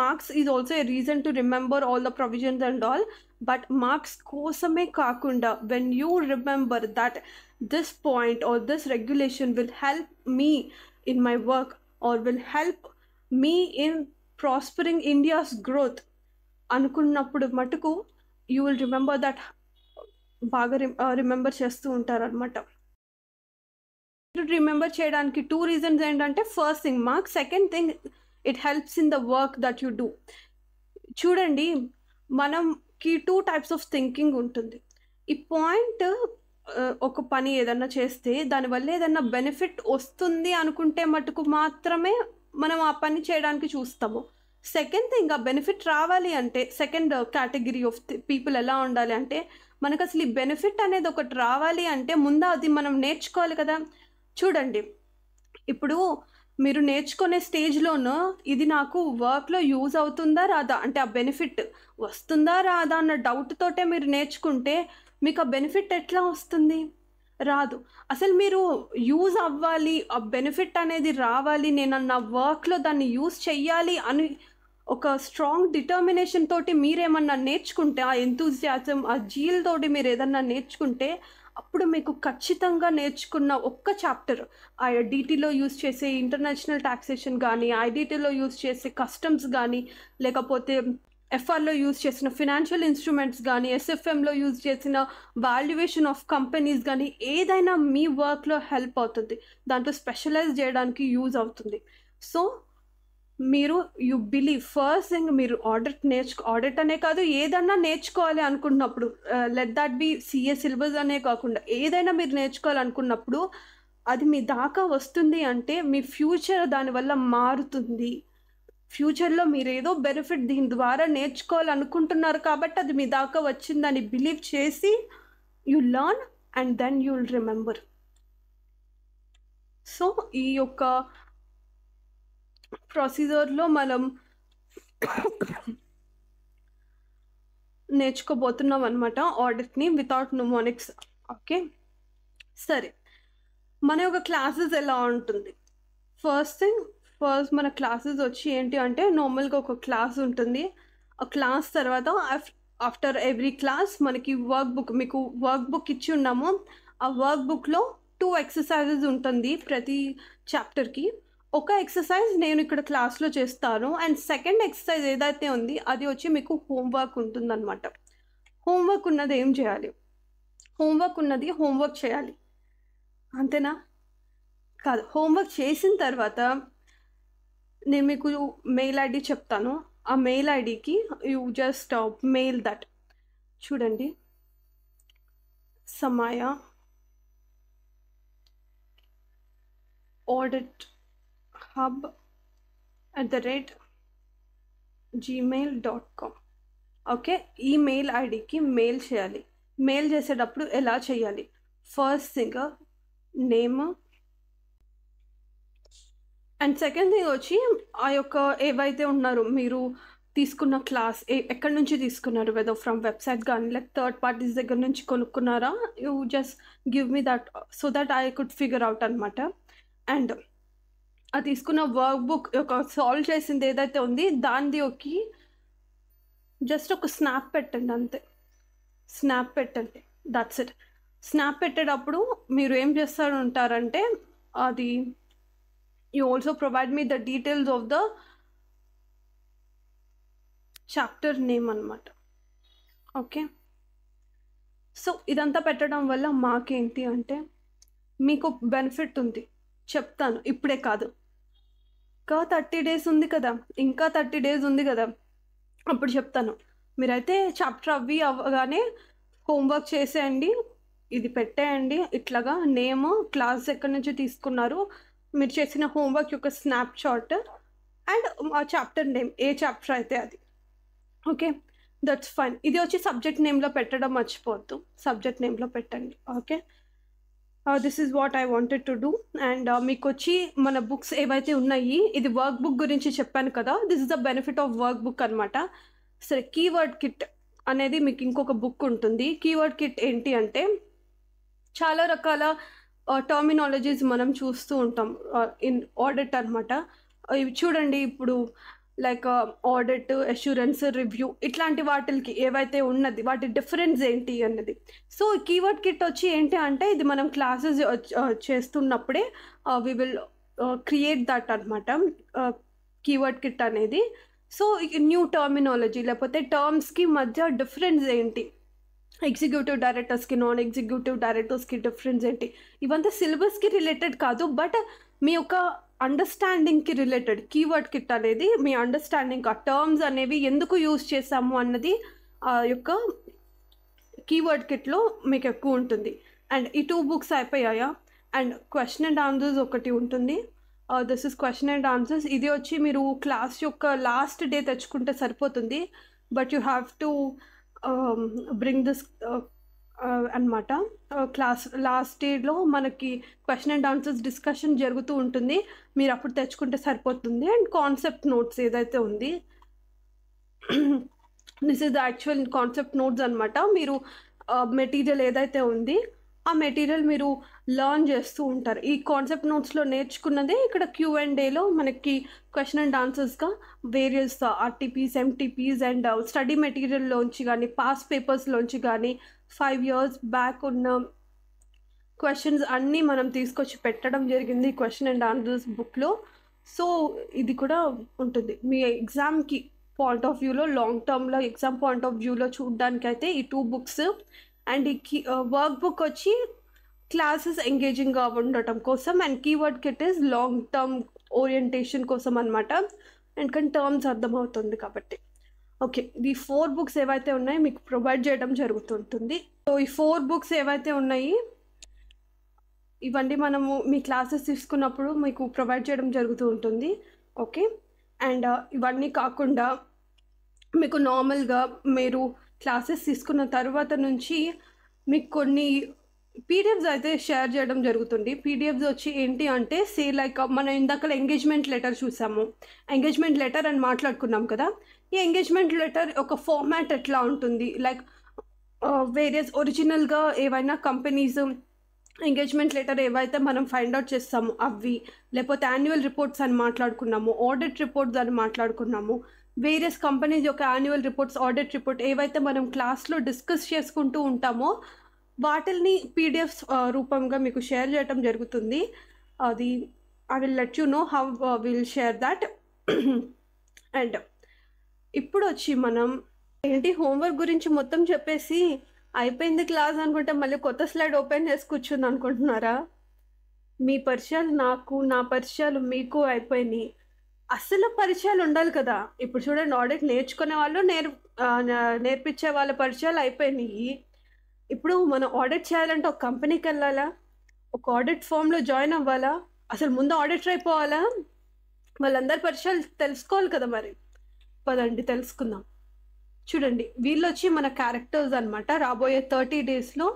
marks is also a reason to remember all the provisions and all, but marks కోసమే కాకుండా when you remember that this point or this regulation will help me in my work or will help me in prospering India's growth అనుకున్నప్పుడు మటుకు యూ విల్ రిమెంబర్ దట్, బాగా రిమెంబర్ చేస్తూ ఉంటారనమాట. రిమెంబర్ చేయడానికి 2 రీజన్స్ ఏంటంటే, first thing marks, second thing it helps in the work that you do. చూడండి, మనకి 2 టైప్స్ ఆఫ్ థింకింగ్ ఉంటుంది. ఈ పాయింట్ ఒక పని ఏదన్నా చేస్తే దానివల్ల ఏదన్నా బెనిఫిట్ వస్తుంది అనుకుంటే మటుకు మాత్రమే మనం ఆ పని చేయడానికి చూస్తాము. సెకండ్ థింగ్, ఆ బెనిఫిట్ రావాలి అంటే సెకండ్ కేటగిరీ ఆఫ్ పీపుల్ ఎలా ఉండాలి అంటే, మనకు అసలు ఈ బెనిఫిట్ అనేది ఒకటి రావాలి అంటే ముందు అది మనం నేర్చుకోవాలి కదా. చూడండి, ఇప్పుడు మీరు నేర్చుకునే స్టేజ్లోనూ ఇది నాకు వర్క్లో యూజ్ అవుతుందా రాదా, అంటే ఆ బెనిఫిట్ వస్తుందా రాదా అన్న డౌట్ తోటే మీరు నేర్చుకుంటే మీకు ఆ బెనిఫిట్ ఎట్లా వస్తుంది? రాదు. అసలు మీరు యూజ్ అవ్వాలి, ఆ బెనిఫిట్ అనేది రావాలి, నేను నా వర్క్లో దాన్ని యూజ్ చెయ్యాలి అని ఒక స్ట్రాంగ్ డిటర్మినేషన్ తోటి మీరేమన్నా నేర్చుకుంటే, ఆ ఎంతూజియాజం, ఆ జీల్ తోటి మీరు ఏదన్నా నేర్చుకుంటే, అప్పుడు మీకు ఖచ్చితంగా నేర్చుకున్న ఒక్క చాప్టర్, ఐడిటీలో యూజ్ చేసే ఇంటర్నేషనల్ టాక్సేషన్ కానీ, ఐడిటీలో యూజ్ చేసే కస్టమ్స్ కానీ, లేకపోతే ఎఫ్ఆర్లో యూజ్ చేసిన ఫినాన్షియల్ ఇన్స్ట్రుమెంట్స్ కానీ, ఎస్ఎఫ్ఎంలో యూజ్ చేసిన వాల్యుయేషన్ ఆఫ్ కంపెనీస్ కానీ, ఏదైనా మీ వర్క్లో హెల్ప్ అవుతుంది, దాంట్లో స్పెషలైజ్ చేయడానికి యూజ్ అవుతుంది. సో మీరు యు బిలీవ్ ఫస్ట్ థింగ్, మీరు ఆడిట్ అనే కాదు, ఏదన్నా నేర్చుకోవాలి అనుకున్నప్పుడు, let that be CA syllabus అనే కాకుండా ఏదైనా మీరు నేర్చుకోవాలనుకున్నప్పుడు అది మీ దాకా వస్తుంది అంటే మీ ఫ్యూచర్ దానివల్ల మారుతుంది. ఫ్యూచర్లో మీరు ఏదో బెనిఫిట్ దీని ద్వారా నేర్చుకోవాలనుకుంటున్నారు కాబట్టి అది మీ దాకా వచ్చిందని బిలీవ్ చేసి you learn and then you will remember. So ఈ యొక్క ప్రొసీజర్లో మనం నేర్చుకోబోతున్నాం అనమాట ఆడిట్ని వితౌట్ న్యూమోనిక్స్. ఓకే, సరే, మన యొక్క క్లాసెస్ ఎలా ఉంటుంది? ఫస్ట్ మన క్లాసెస్ వచ్చి ఏంటి అంటే, నార్మల్గా ఒక క్లాస్ ఉంటుంది. ఆ క్లాస్ తర్వాత ఆఫ్టర్ ఎవ్రీ క్లాస్ మనకి మీకు వర్క్ బుక్ ఇచ్చి ఉన్నాము. ఆ వర్క్ బుక్లో 2 ఎక్సర్సైజెస్ ఉంటుంది ప్రతి చాప్టర్కి. ఒక ఎక్సర్సైజ్ నేను ఇక్కడ క్లాస్లో చేస్తాను, అండ్ సెకండ్ ఎక్సర్సైజ్ ఏదైతే ఉంది అది వచ్చి మీకు హోంవర్క్ ఉంటుందన్నమాట. హోంవర్క్ ఉన్నది ఏం చేయాలి? హోంవర్క్ చేయాలి, అంతేనా? కాదు, హోంవర్క్ చేసిన తర్వాత నేను మీకు మెయిల్ ఐడి చెప్తాను. ఆ మెయిల్ ఐడికి యూ జస్ట్ మెయిల్ దట్. చూడండి, సమయ ఆడిట్ hub@gmail.com. ఓకే, ఈ మెయిల్ ఐడికి మెయిల్ చేయాలి. మెయిల్ చేసేటప్పుడు ఎలా చేయాలి? First thing name, and second thing వచ్చి ఆ యొక్క ఏవైతే ఉన్నారు మీరు తీసుకున్న క్లాస్ ఎక్కడి నుంచి తీసుకున్నారు, వెదర్ ఫ్రమ్ వెబ్సైట్ కానీ లైక్ థర్డ్ పార్టీస్ దగ్గర నుంచి కొనుక్కున్నారా, you just give me that so that I could figure out అనమాట. అండ్ ఆ తీసుకున్న వర్క్ బుక్ యొక్క సాల్వ్ చేసింది ఏదైతే ఉంది దానిది ఒక జస్ట్ ఒక స్నాప్ పెట్టండి, అంతే. స్నాప్ పెట్టండి, దట్స్ ఇట్. స్నాప్ పెట్టేటప్పుడు మీరు ఏం చేస్తారు ఉంటారంటే, అది you also provide me the details of the chapter name అన్నమాట. ఓకే, సో ఇదంతా పెట్టడం వల్ల మాకేంటి అంటే మీకు బెనిఫిట్ ఉంది. చెప్తాను. ఇప్పుడే కాదు. ఇంకా 30 డేస్ ఉంది కదా! ఇంకా 30 డేస్ ఉంది గదా! అప్పుడు చెప్తాను. మీరైతే చాప్టర్ అవి అవ్వగానే హోంవర్క్ చేసేయండి. ఇది పెట్టేయండి. ఇట్లాగా నేము, క్లాస్ ఎక్కడి నుంచి తీసుకున్నారు, మీరు చేసిన హోంవర్క్ యొక్క స్నాప్‌షాట్ అండ్ ఆ చాప్టర్ నేమ్. ఏ చాప్టర్ అయితే అది. ఓకే. That's fine. ఇది వచ్చి సబ్జెక్ట్ నేమ్‌లో పెట్టడం మర్చిపోవద్దు. సబ్జెక్ట్ నేమ్‌లో పెట్టండి. Okay. This is what I wanted to do. And మీకొచ్చి మన బుక్స్ ఏవైతే ఉన్నాయి, ఇది వర్క్ బుక్ గురించి చెప్పాను కదా! This is the benefit of work book అనమాట. సరే, కీవర్డ్ కిట్ అనేది మీకు ఇంకొక బుక్ ఉంటుంది. కీవర్డ్ కిట్ ఏంటి అంటే, చాలా రకాల టర్మినాలజీస్ మనం చూస్తూ ఉంటాం ఇన్ ఆడిట్ అనమాట. ఇవి చూడండి, ఇప్పుడు లైక్ ఆడిట్, అష్యూరెన్స్, రివ్యూ ఇట్లాంటి వాటిలకి ఏవైతే ఉన్నది వాటి డిఫరెన్స్ ఏంటి అన్నది. సో కీవర్డ్ కిట్ వచ్చి ఏంటి అంటే, ఇది మనం క్లాసెస్ చేస్తున్నప్పుడే వి విల్ క్రియేట్ దట్ అనమాట కీవర్డ్ కిట్ అనేది. సో న్యూ టర్మినాలజీ లేకపోతే టర్మ్స్కి మధ్య డిఫరెన్స్ ఏంటి, ఎగ్జిక్యూటివ్ డైరెక్టర్స్కి నాన్ ఎగ్జిక్యూటివ్ డైరెక్టర్స్కి డిఫరెన్స్ ఏంటి, ఇవంతా సిలబస్కి రిలేటెడ్ కాదు, బట్ మీ యొక్క అండర్స్టాండింగ్కి రిలేటెడ్. కీవర్డ్ కిట్ అనేది మీ అండర్స్టాండింగ్, ఆ టర్మ్స్ అనేవి ఎందుకు యూజ్ చేసాము అన్నది ఆ యొక్క కీవర్డ్ కిట్లో మీకు ఎక్కువ ఉంటుంది. అండ్ ఈ 2 బుక్స్ అయిపోయాయా? అండ్ క్వశ్చన్ అండ్ ఆన్సర్స్ ఒకటి ఉంటుంది. This is question and answers. ఇది వచ్చి మీరు క్లాస్ యొక్క లాస్ట్ డే తెచ్చుకుంటే సరిపోతుంది. But you have to bring this అనమాట. క్లాస్ లాస్ట్ డేలో మనకి క్వశ్చన్ అండ్ ఆన్సర్స్ డిస్కషన్ జరుగుతూ ఉంటుంది. మీరు అప్పుడు తెచ్చుకుంటే సరిపోతుంది. అండ్ కాన్సెప్ట్ నోట్స్ ఏదైతే ఉంది, this is the actual concept notes అనమాట. మీరు మెటీరియల్ ఏదైతే ఉంది ఆ మెటీరియల్ మీరు లర్న్ చేస్తూ ఉంటారు. ఈ కాన్సెప్ట్ నోట్స్లో నేర్చుకున్నదే ఇక్కడ Q&Aలో మనకి క్వశ్చన్ అండ్ ఆన్సర్స్గా various RTPs, MTPs and study మెటీరియల్లోంచి కానీ, పాస్ పేపర్స్లోంచి కానీ, 5 years బ్యాక్ ఉన్న క్వశ్చన్స్ అన్నీ మనం తీసుకొచ్చి పెట్టడం జరిగింది క్వశ్చన్ అండ్ ఆన్సర్స్ బుక్లో. సో ఇది కూడా ఉంటుంది మీ ఎగ్జామ్కి పాయింట్ ఆఫ్ వ్యూలో, లాంగ్ టర్మ్లో ఎగ్జామ్ పాయింట్ ఆఫ్ వ్యూలో చూడడానికైతే ఈ 2 బుక్స్. అండ్ ఈ వర్క్ బుక్ వచ్చి క్లాసెస్ ఎంగేజింగ్గా ఉండటం కోసం, and keyword kit is long term orientation కోసం అనమాట. ఎందుకంటే టర్మ్స్ అర్థమవుతుంది కాబట్టి. ఓకే, ఈ 4 బుక్స్ ఏవైతే ఉన్నాయో మీకు ప్రొవైడ్ చేయడం జరుగుతుంటుంది. సో ఈ 4 బుక్స్ ఏవైతే ఉన్నాయి ఇవన్నీ మనము మీ క్లాసెస్ తీసుకున్నప్పుడు మీకు ప్రొవైడ్ చేయడం జరుగుతూ ఉంటుంది. ఓకే. అండ్ ఇవన్నీ కాకుండా మీకు నార్మల్గా మీరు క్లాసెస్ తీసుకున్న తర్వాత నుంచి మీకు కొన్ని పీడిఎఫ్స్ అయితే షేర్ చేయడం జరుగుతుంది. పీడిఎఫ్స్ వచ్చి ఏంటి అంటే, సే లైక్ మనం ఇందాక ఎంగేజ్మెంట్ లెటర్ చూసాము. ఎంగేజ్మెంట్ లెటర్ అని మాట్లాడుకున్నాం కదా. ఈ ఎంగేజ్మెంట్ లెటర్ ఒక ఫార్మాట్ ఎట్లా ఉంటుంది, లైక్ వేరియస్ ఒరిజినల్గా ఏవైనా కంపెనీస్ ఎంగేజ్మెంట్ లెటర్ ఏవైతే మనం ఫైండ్ అవుట్ చేస్తాము అవి, లేకపోతే యాన్యువల్ రిపోర్ట్స్ అని మాట్లాడుకున్నాము, ఆడిట్ రిపోర్ట్స్ అని మాట్లాడుకున్నాము, వేరియస్ కంపెనీస్ యొక్క యాన్యువల్ రిపోర్ట్స్, ఆడిట్ రిపోర్ట్ ఏవైతే మనం క్లాస్లో డిస్కస్ చేసుకుంటూ ఉంటామో వాటిని పీడిఎఫ్స్ రూపంగా మీకు షేర్ చేయడం జరుగుతుంది. అది I will let you know how will share that. And ఇప్పుడు వచ్చి మనం ఏంటి హోంవర్క్ గురించి మొత్తం చెప్పేసి అయిపోయింది క్లాస్ అనుకుంటే మళ్ళీ కొత్త స్లైడ్ ఓపెన్ చేసి కూర్చుంది అనుకుంటున్నారా? మీ పరిచయాలు నాకు, నా పరిచయాలు మీకు అయిపోయినాయి. అసలు పరిచయాలు ఉండాలి కదా. ఇప్పుడు చూడండి, ఆడిట్ నేర్చుకునే వాళ్ళు నేర్పించే వాళ్ళ పరిచయాలు అయిపోయినాయి. ఇప్పుడు మనం ఆడిట్ చేయాలంటే ఒక కంపెనీకి వెళ్ళాలా, ఒక ఆడిట్ ఫామ్లో జాయిన్ అవ్వాలా, అసలు ముందు ఆడిటర్ అయిపోవాలా, వాళ్ళందరి పరిచయాలు తెలుసుకోవాలి కదా. మరి పదండి తెలుసుకుందాం. చూడండి, వీళ్ళు వచ్చి మన క్యారెక్టర్స్ అనమాట. రాబోయే 30 daysలో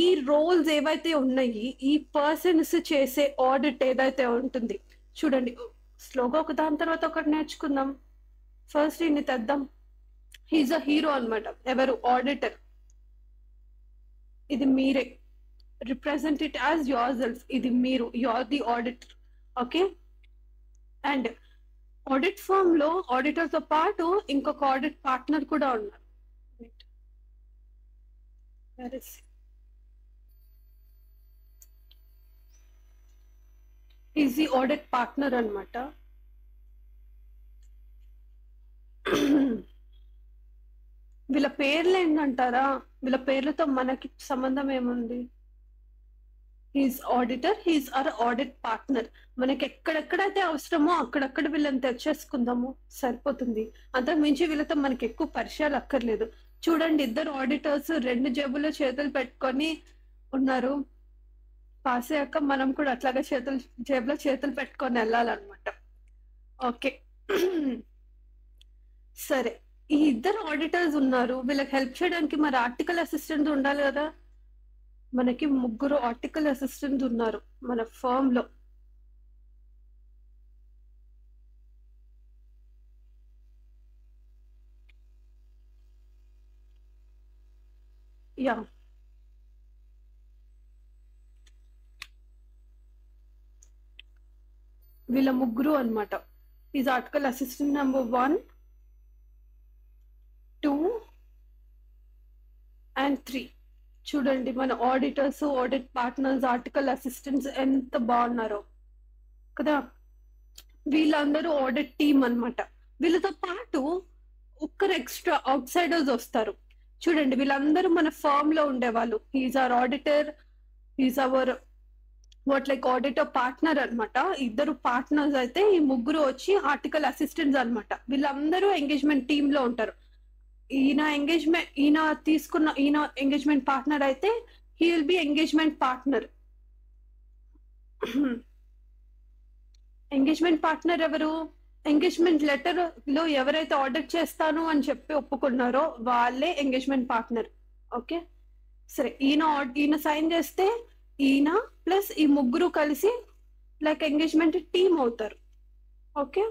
ఈ రోల్స్ ఏవైతే ఉన్నాయి, ఈ పర్సన్స్ చేసే ఆడిట్ ఏదైతే ఉంటుంది, చూడండి స్లోగా ఒక దాని తర్వాత ఒకటి నేర్చుకుందాం. ఫస్ట్ ఇన్ని తెద్దాం. హీజ్ అ హీరో అనమాట. ఎవరు? ఆడిటర్. ఇది మీరే. Represent it as your self. ఇది మీరు, your the auditor. Okay. And audit ఫామ్లో ఆడిటర్తో పాటు ఇంకొక ఆడిట్ పార్ట్నర్ కూడా ఉన్నారు. ఈజ్ ది ఆడిట్ పార్ట్నర్ అనమాట. వీళ్ళ పేర్లు ఏంటంటారా? వీళ్ళ పేర్లతో మనకి సంబంధం ఏముంది? He's auditor, he's hour audit partner. మనకి ఎక్కడెక్కడైతే అవసరమో అక్కడక్కడ వీళ్ళని తెచ్చేసుకుందాము, సరిపోతుంది. అంతకు మించి వీళ్ళతో మనకి ఎక్కువ పరిచయాలు అక్కర్లేదు. చూడండి, ఇద్దరు ఆడిటర్స్ 2 జేబుల్లో చేతులు పెట్టుకొని ఉన్నారు. పాస్ అయ్యాక మనం కూడా అట్లాగే జేబులో చేతులు పెట్టుకొని వెళ్ళాలన్నమాట. ఓకే. సరే, ఈ ఇద్దరు ఆడిటర్స్ ఉన్నారు, వీళ్ళకి హెల్ప్ చేయడానికి మరి ఆర్టికల్ అసిస్టెంట్ ఉండాలి కదా. మనకి 3 ఆర్టికల్ అసిస్టెంట్ ఉన్నారు మన ఫర్మ్ లో. యా, వీళ్ళ 3 అన్నమాట. Is article assistant number 1, 2 and 3. చూడండి, మన auditors, audit partners, article assistants ఎంత బాగున్నారో కదా. వీళ్ళందరూ ఆడిట్ టీమ్ అన్నమాట. వీళ్ళతో పాటు ఒక్కరు ఎక్స్ట్రా అవుట్ సైడర్స్ వస్తారు. చూడండి, వీళ్ళందరూ మన ఫర్మ్ లో ఉండేవాళ్ళు. He's our auditor, he's our auditor partner అన్నమాట. ఇద్దరు పార్ట్నర్స్ అయితే, ఈ 3 వచ్చి ఆర్టికల్ అసిస్టెంట్స్ అన్నమాట. వీళ్ళందరూ ఎంగేజ్మెంట్ టీమ్ లో ఉంటారు. ఈయన ఎంగేజ్మెంట్ పార్ట్నర్ అయితే he will be engagement partner. Engagement partner ఎవరు? ఎంగేజ్మెంట్ లెటర్ లో ఎవరైతే ఆర్డర్ చేస్తాను అని చెప్పి ఒప్పుకున్నారో వాళ్ళే ఎంగేజ్మెంట్ పార్ట్నర్. ఓకే, సరే. ఈయన సైన్ చేస్తే ఈయన ప్లస్ ఈ 3 కలిసి లైక్ ఎంగేజ్మెంట్ టీమ్ అవుతారు. ఓకే,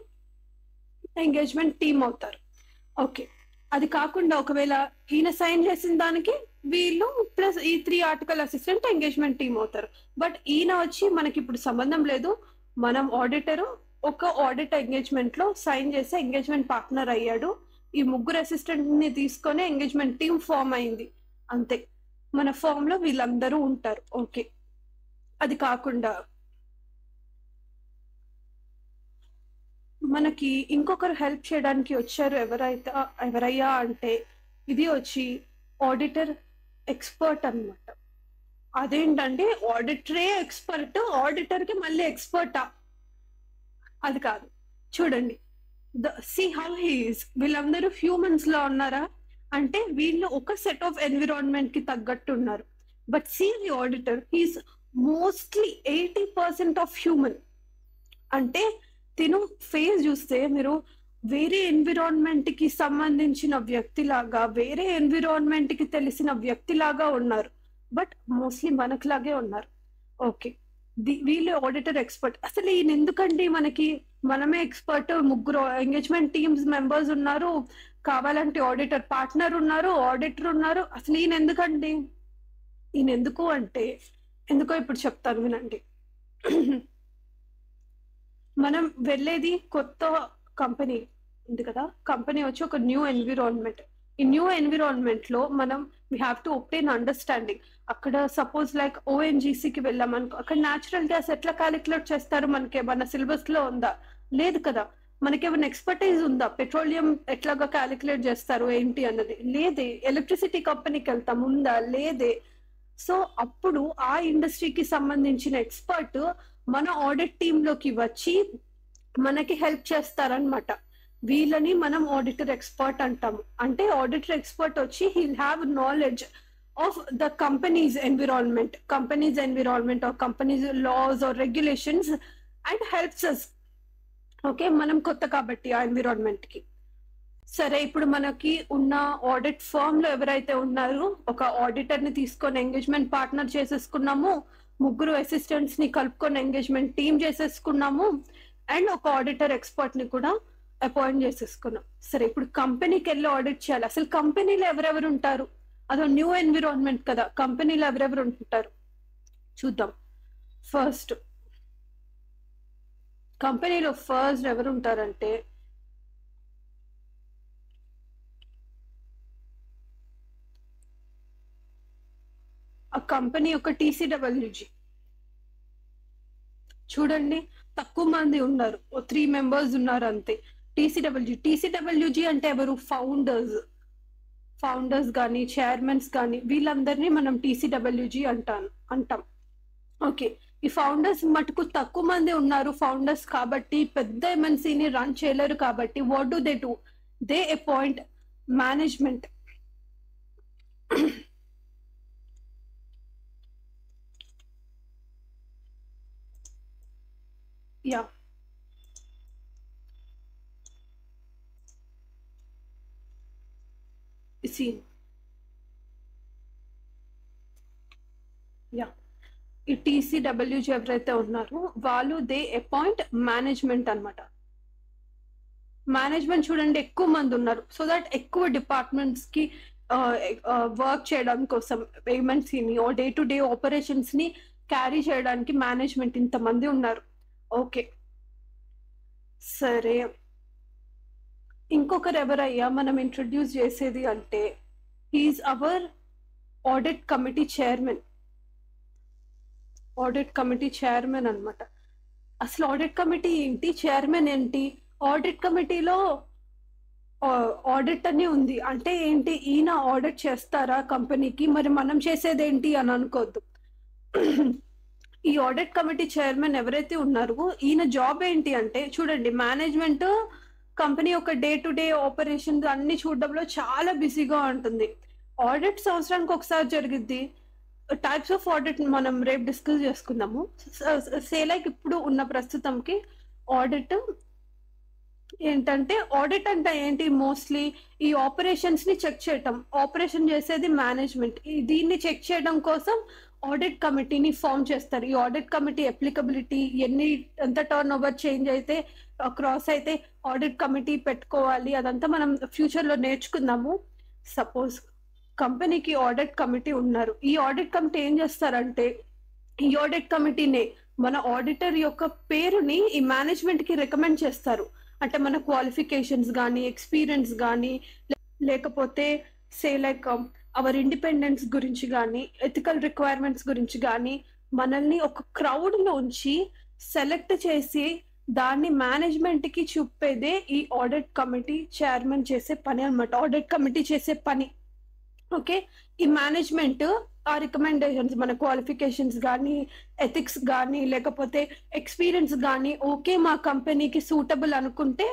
ఎంగేజ్మెంట్ టీమ్ అవుతారు. ఓకే, అది కాకుండా ఒకవేళ ఈయన సైన్ చేసిన దానికి వీళ్ళు ప్లస్ ఈ 3 ఆర్టికల్ అసిస్టెంట్ ఎంగేజ్మెంట్ టీమ్ అవుతారు. బట్ ఈయన వచ్చి మనకి ఇప్పుడు సంబంధం లేదు. మనం ఆడిటర్ ఒక ఆడిట్ ఎంగేజ్మెంట్ లో సైన్ చేసి ఎంగేజ్మెంట్ పార్ట్నర్ అయ్యాడు. ఈ 3 అసిస్టెంట్ ని తీసుకొని ఎంగేజ్మెంట్ టీమ్ ఫామ్ అయింది, అంతే. మన ఫామ్ లో వీళ్ళందరూ ఉంటారు. ఓకే, అది కాకుండా మనకి ఇంకొకరు హెల్ప్ చేయడానికి వచ్చారు. ఎవరయ్యా అంటే ఇది వచ్చి ఆడిటర్ ఎక్స్పర్ట్ అన్నమాట. అదేంటంటే ఆడిటరే ఎక్స్పర్ట్, ఆడిటర్ కి మళ్ళీ ఎక్స్పర్టా? అది కాదు. చూడండి, సీ హౌ హీఈస్. వీళ్ళందరూ హ్యూమన్స్ లా ఉన్నారా అంటే వీళ్ళు ఒక సెట్ ఆఫ్ ఎన్విరాన్మెంట్ కి తగ్గట్టు ఉన్నారు. But see the auditor, he's mostly 80% of human. అంటే తిను ఫేస్ చూస్తే మీరు వేరే ఎన్విరాన్మెంట్ కి సంబంధించిన వ్యక్తిలాగా, వేరే ఎన్విరాన్మెంట్ కి తెలిసిన వ్యక్తిలాగా ఉన్నారు. బట్ మోస్ట్లీ మనకులాగే ఉన్నారు. ఓకే, వీళ్ళు ఆడిటర్ ఎక్స్పర్ట్. అసలు ఈయన ఎందుకండి మనకి? మనమే ఎక్స్పర్ట్, 3 ఎంగేజ్మెంట్ టీమ్స్ మెంబర్స్ ఉన్నారు, కావాలంటే ఆడిటర్ పార్ట్నర్ ఉన్నారు, ఆడిటర్ ఉన్నారు. అసలు ఈయన ఎందుకండి? ఈయన ఎందుకు అంటే, ఎందుకో ఇప్పుడు చెప్తాను వినండి. మనం వెళ్ళేది కొత్త కంపెనీ ఉంది కదా. కంపెనీ వచ్చి ఒక న్యూ ఎన్విరాన్మెంట్. ఈ న్యూ ఎన్విరాన్మెంట్ లో మనం వీ హ్యావ్ టు ఒబ్టైన్ అండర్స్టాండింగ్. అక్కడ సపోజ్ లైక్ ఓఎన్జీసీకి వెళ్ళామనుకో, అక్కడ న్యాచురల్ గ్యాస్ ఎట్లా క్యాలిక్యులేట్ చేస్తారు? మనకి ఏమన్నా సిలబస్ లో ఉందా? లేదు కదా. మనకి ఏమైనా ఎక్స్పర్టైజ్ ఉందా? పెట్రోలియం ఎట్లాగా క్యాలిక్యులేట్ చేస్తారు ఏంటి అన్నది లేదే. ఎలక్ట్రిసిటీ కంపెనీకి వెళ్తాం, ఉందా? లేదే. సో అప్పుడు ఆ ఇండస్ట్రీకి సంబంధించిన ఎక్స్పర్ట్ మన ఆడిట్ టీమ్ లోకి వచ్చి మనకి హెల్ప్ చేస్తారనమాట. వీళ్ళని మనం ఆడిటర్ ఎక్స్పర్ట్ అంటాము. అంటే ఆడిటర్ ఎక్స్పర్ట్ వచ్చి he'll have knowledge of the companies environment or companies laws or regulations and helps us. Okay, మనం కొత్త కాబట్టి ఆ ఎన్విరాన్మెంట్ కి. సరే, ఇప్పుడు మనకి ఉన్న ఆడిట్ ఫర్మ్ లో ఎవరైతే ఉన్నారో, ఒక ఆడిటర్ ని తీసుకొని ఎంగేజ్మెంట్ పార్ట్నర్ చేసేసుకున్నాము, 3 అసిస్టెంట్స్ ని కలుపుకొని ఎంగేజ్మెంట్ టీమ్ చేసేసుకున్నాము, అండ్ ఒక ఆడిటర్ ఎక్స్పర్ట్ ని కూడా అపాయింట్ చేసేసుకున్నాం. సరే, ఇప్పుడు కంపెనీకి వెళ్ళి ఆడిట్ చేయాలి. అసలు కంపెనీలో ఎవరెవరు ఉంటారు? అదో న్యూ ఎన్విరాన్మెంట్ కదా. కంపెనీలో ఎవరెవరు ఉంటారు చూద్దాం. కంపెనీలో ఫస్ట్ ఎవరు ఉంటారంటే, ఆ కంపెనీ యొక్క టీసీడబ్ల్యూజీ. చూడండి, తక్కువ మంది ఉన్నారు, 3 మెంబర్స్ ఉన్నారు అంతే. టీసీడబ్ల్యూజీ అంటే ఎవరు? ఫౌండర్స్ కానీ చైర్మన్స్ కానీ వీళ్ళందరినీ మనం టీసీడబ్ల్యూజీ అంటాం. ఓకే. ఈ ఫౌండర్స్ మటుకు తక్కువ మంది ఉన్నారు ఫౌండర్స్ కాబట్టి పెద్ద ఎంఎన్సీని రన్ చేయలేరు కాబట్టి what do they do? They appoint management. యా సి యా ఈ టీసీడబ్ల్యూజీ ఎవరైతే ఉన్నారో వాళ్ళు దే అపాయింట్ మేనేజ్మెంట్ అన్నమాట. మేనేజ్మెంట్ చూడండి ఎక్కువ మంది ఉన్నారు సో దట్ ఎక్కువ డిపార్ట్మెంట్స్ కి వర్క్ చేయడం కోసం పేమెంట్స్ని డే టు డే ఆపరేషన్స్ ని క్యారీ చేయడానికి మేనేజ్మెంట్ ఇంతమంది ఉన్నారు. ఓకే సరే, ఇంకొకరు ఎవరయ్యా మనం ఇంట్రడ్యూస్ చేసేది అంటే he's our audit committee chairman. Audit committee chairman అనమాట. అసలు ఆడిట్ కమిటీ ఏంటి, చైర్మన్ ఏంటి? ఆడిట్ కమిటీలో ఆడిట్ అని ఉంది అంటే ఏంటి, ఈయన ఆడిట్ చేస్తారా కంపెనీకి, మరి మనం చేసేది ఏంటి అని అనుకోవద్దు. ఈ ఆడిట్ కమిటీ చైర్మన్ ఎవరైతే ఉన్నారో ఈయన జాబ్ ఏంటి అంటే చూడండి, మేనేజ్మెంట్ కంపెనీ యొక్క డే టు డే ఆపరేషన్స్ అన్ని చూడడంలో చాలా బిజీగా ఉంటుంది. ఆడిట్ సంవత్సరానికి ఒకసారి జరిగిద్ది. టైప్స్ ఆఫ్ ఆడిట్ మనం రేపు డిస్కస్ చేసుకుందాము. లైక్ ఇప్పుడు ఉన్న ప్రస్తుతంకి ఆడిట్ ఏంటంటే, ఆడిట్ అంటే ఏంటి, మోస్ట్లీ ఈ ఆపరేషన్స్ ని చెక్ చేయటం. ఆపరేషన్ చేసేది మేనేజ్మెంట్, దీన్ని చెక్ చేయడం కోసం ఆడిట్ కమిటీని ఫామ్ చేస్తారు. ఈ ఆడిట్ కమిటీ అప్లికబిలిటీ ఎంత టర్న్ ఓవర్ చేంజ్ అయితే క్రాస్ అయితే ఆడిట్ కమిటీ పెట్టుకోవాలి, అదంతా మనం ఫ్యూచర్ లో నేర్చుకుందాము. సపోజ్ కంపెనీకి ఆడిట్ కమిటీ ఉన్నారు. ఈ ఆడిట్ కమిటీ ఏం చేస్తారంటే, ఈ ఆడిట్ కమిటీనే మన ఆడిటర్ యొక్క పేరుని ఈ మేనేజ్మెంట్ కి రికమెండ్ చేస్తారు. అంటే మన క్వాలిఫికేషన్స్ కానీ ఎక్స్పీరియన్స్ కానీ లేకపోతే లైక్ అవర్ ఇండిపెండెన్స్ గురించి కానీ ఎథికల్ రిక్వైర్మెంట్స్ గురించి కానీ మనల్ని ఒక క్రౌడ్ లోంచి సెలెక్ట్ చేసి దాన్ని మేనేజ్మెంట్ కి చూపేదే ఈ ఆడిట్ కమిటీ చైర్మన్ చేసే పని అన్నమాట. ఆడిట్ కమిటీ చేసే పని. ఓకే, ఈ మేనేజ్మెంట్ ఆ రికమెండేషన్స్ మన క్వాలిఫికేషన్స్ కానీ ఎథిక్స్ కానీ లేకపోతే ఎక్స్పీరియన్స్ కానీ ఓకే మా కంపెనీకి సూటబుల్ అనుకుంటే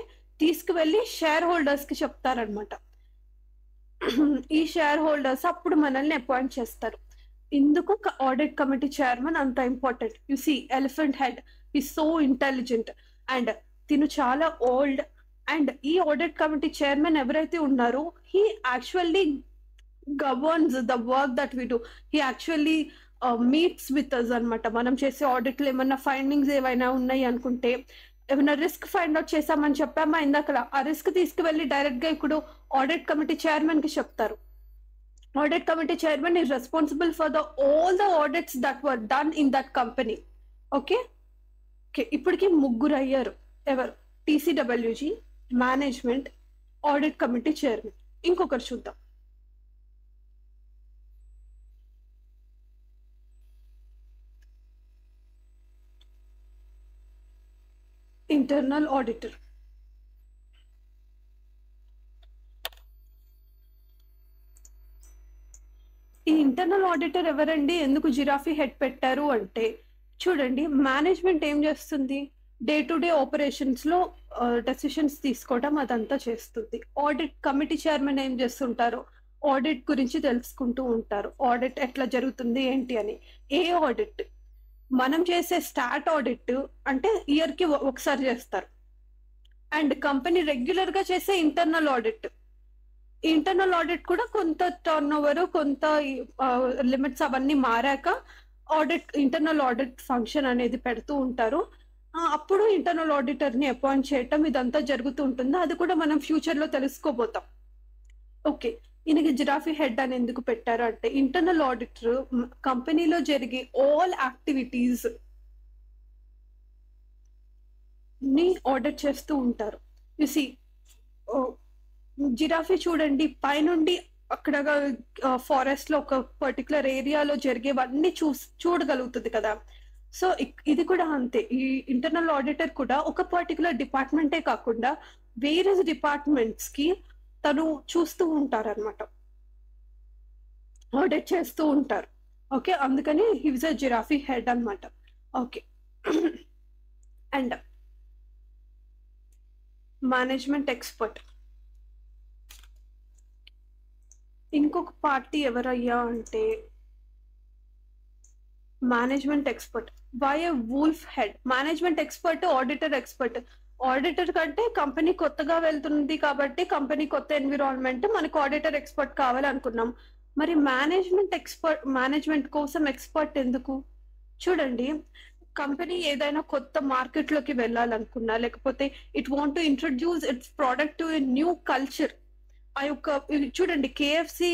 తీసుకువెళ్ళి షేర్ హోల్డర్స్ కి చెప్తారనమాట. ఈ షేర్ హోల్డర్స్ అప్పుడు మనల్ని అపాయింట్ చేస్తారు. ఇందుకు ఆడిట్ కమిటీ చైర్మన్ అంత important. You see elephant head ఈ సో ఇంటెలిజెంట్ అండ్ తిను చాలా ఓల్డ్. అండ్ ఈ ఆడిట్ కమిటీ చైర్మన్ ఎవరైతే ఉన్నారో he actually governs the work that we do. He actually meets with us అనమాట. మనం చేసే ఆడిట్లో ఏమన్నా ఫైండింగ్స్ ఏవైనా ఉన్నాయి అనుకుంటే, ఏమైనా రిస్క్ ఫైండ్ అవుట్ చేసామని చెప్పామా ఇందాక, ఆ రిస్క్ తీసుకువెళ్ళి డైరెక్ట్ గా ఇప్పుడు ఆడిట్ కమిటీ చైర్మన్ కి చెప్తారు. Audit committee chairman is responsible for all the audits that were done in that company. Okay okay, ఇప్పటికి ముగ్గురు అయ్యారు. ఎవరు? టీసీడబ్ల్యూజీ, మేనేజ్మెంట్, ఆడిట్ కమిటీ చైర్మన్. ఇంకొకరు చూద్దాం. Internal auditor. ఈ ఇంటర్నల్ ఆడిటర్ ఎవరండి, ఎందుకు జిరాఫీ హెడ్ పెట్టారు అంటే చూడండి, మేనేజ్మెంట్ ఏం చేస్తుంది, డే టు డే ఆపరేషన్స్ లో డెసిషన్స్ తీసుకోవడం అదంతా చేస్తుంది. ఆడిట్ కమిటీ చైర్మన్ ఏం చేస్తుంటారు, ఆడిట్ గురించి తెలుసుకుంటూ ఉంటారు. ఆడిట్ ఎట్లా జరుగుతుంది ఏంటి అని. ఏ ఆడిట్? మనం చేసే స్టాట్ ఆడిట్ అంటే ఇయర్ కి ఒకసారి చేస్తారు. అండ్ కంపెనీ రెగ్యులర్ గా చేసే ఇంటర్నల్ ఆడిట్. ఇంటర్నల్ ఆడిట్ కూడా కొంత టర్న్ ఓవర్, కొంత లిమిట్స్ అవన్నీ మారాక ఇంటర్నల్ ఆడిట్ ఫంక్షన్ అనేది పెడుతూ ఉంటారు. అప్పుడు ఇంటర్నల్ ఆడిటర్ ని అపాయింట్ చేయటం ఇదంతా జరుగుతూ ఉంటుంది. అది కూడా మనం ఫ్యూచర్ లో తెలుసుకోబోతాం. ఓకే, ఈయనకి జిరాఫీ హెడ్ అని ఎందుకు పెట్టారు అంటే, ఇంటర్నల్ ఆడిటర్ కంపెనీలో జరిగే ఆల్ యాక్టివిటీస్ ని ఆడిట్ చేస్తూ ఉంటారు. యూసి జిరాఫీ చూడండి, పైనుండి అక్కడ ఫారెస్ట్ లో ఒక పర్టికులర్ ఏరియాలో జరిగేవన్నీ చూడగలుగుతుంది కదా. సో ఇది కూడా అంతే. ఈ ఇంటర్నల్ ఆడిటర్ కూడా ఒక పర్టికులర్ డిపార్ట్మెంటే కాకుండా వేరే డిపార్ట్మెంట్స్ కి తను చూస్తూ ఉంటారు అనమాట, ఆడిట్ చేస్తూ ఉంటారు. ఓకే, అందుకని he was a giraffe head అనమాట. ఓకే. అండ్ మేనేజ్మెంట్ ఎక్స్పర్ట్, ఇంకొక పార్టీ ఎవరయ్యా అంటే management expert why a wolf head. Management expert, auditor expert. Auditor కంటే కంపెనీ కొత్తగా వెళ్తుంది కాబట్టి కంపెనీ కొత్త ఎన్విరాన్మెంట్, మనకు ఆడిటర్ ఎక్స్పర్ట్ కావాలనుకున్నాం. మరి మేనేజ్మెంట్ కోసం ఎక్స్పర్ట్ ఎందుకు? చూడండి, కంపెనీ ఏదైనా కొత్త మార్కెట్ లోకి వెళ్ళాలనుకున్నా, లేకపోతే it want to introduce it's product to a new culture. ఆ యొక్క చూడండి కేఎఫ్సి,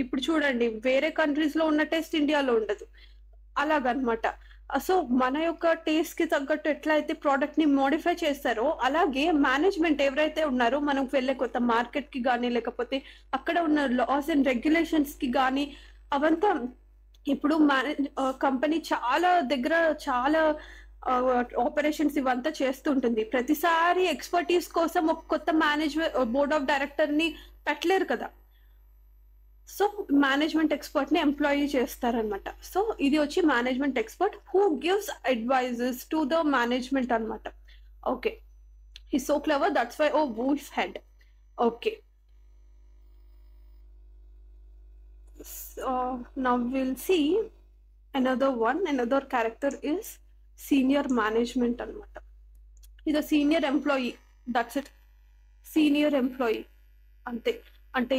ఇప్పుడు చూడండి వేరే కంట్రీస్ లో ఉన్న టేస్ట్ ఇండియాలో ఉండదు, అలాగనమాట. సో మన యొక్క టేస్ట్ కి తగ్గట్టు ఎట్లయితే ప్రోడక్ట్ ని మోడిఫై చేస్తారో, అలాగే మేనేజ్మెంట్ ఎవరైతే ఉన్నారో మనం వెళ్ళే కొత్త మార్కెట్ కి కానీ, లేకపోతే అక్కడ ఉన్న లాస్ అండ్ రెగ్యులేషన్స్ కి కానీ, అవంతా ఇప్పుడు కంపెనీ చాలా దగ్గర చాలా ఆపరేషన్స్ ఇవంతా చేస్తుంటుంది. ప్రతిసారి ఎక్స్పర్టీస్ కోసం ఒక కొత్త మేనేజ్మెంట్ బోర్డ్ ఆఫ్ డైరెక్టర్ ని పెట్టలేరు కదా. సో మేనేజ్మెంట్ ఎక్స్పర్ట్ ని ఎంప్లాయీ చేస్తారనమాట. సో ఇది వచ్చి management expert who gives advises to the management అనమాట. Okay, he so clever, that's why a wolf head. Okay, now we'll see another character is senior management అనమాట. ఇది senior employee, that's it, senior employee అంతే. అంటే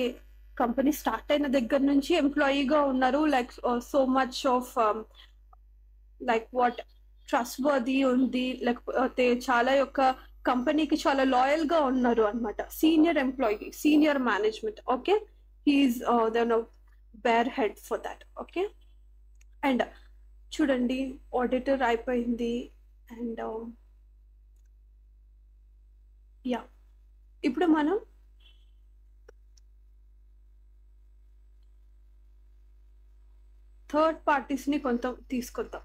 కంపెనీ స్టార్ట్ అయిన దగ్గర నుంచి ఎంప్లాయీగా ఉన్నారు, like so much of like what trust worthy ఉంది, లేకపోతే చాలా యొక్క కంపెనీకి చాలా లాయల్ గా ఉన్నారు అనమాట. Senior employee, senior management. Okay, he's then bear head for that. Okay, and చూడండి ఆడిటర్ అయిపోయింది. అండ్ యా, ఇప్పుడు మనం థర్డ్ పార్టీస్ ని కొంత తీసుకొద్దాం.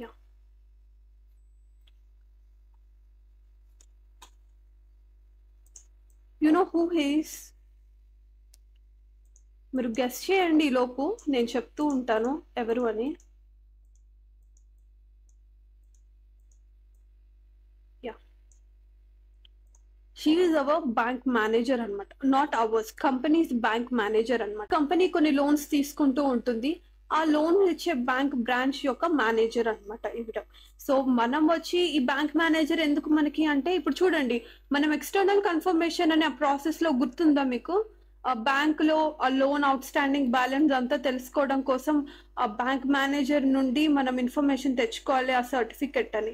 Yeah, you know who he's? మీరు గెస్ చేయండి, ఈ లోపు నేను చెప్తూ ఉంటాను ఎవరు అని. Yeah, she is our bank manager అనమాట. Not ours, companies bank manager అనమాట. కంపెనీ కొన్ని లోన్స్ తీసుకుంటూ ఉంటుంది, ఆ లోన్ ఇచ్చే బ్యాంక్ బ్రాంచ్ యొక్క మేనేజర్ అనమాట ఈవిడ. సో మనం వచ్చి ఈ బ్యాంక్ మేనేజర్ ఎందుకు మనకి అంటే, ఇప్పుడు చూడండి మనం ఎక్స్టర్నల్ కన్ఫర్మేషన్ అనే ఆ ప్రాసెస్ లో గుర్తుందా మీకు? బ్యాంక్ లో ఆ లోన్ అవుట్ స్టాండింగ్ బ్యాలెన్స్ అంతా తెలుసుకోవడం కోసం ఆ బ్యాంక్ మేనేజర్ నుండి మనం ఇన్ఫర్మేషన్ తెచ్చుకోవాలి, ఆ సర్టిఫికెట్ అని.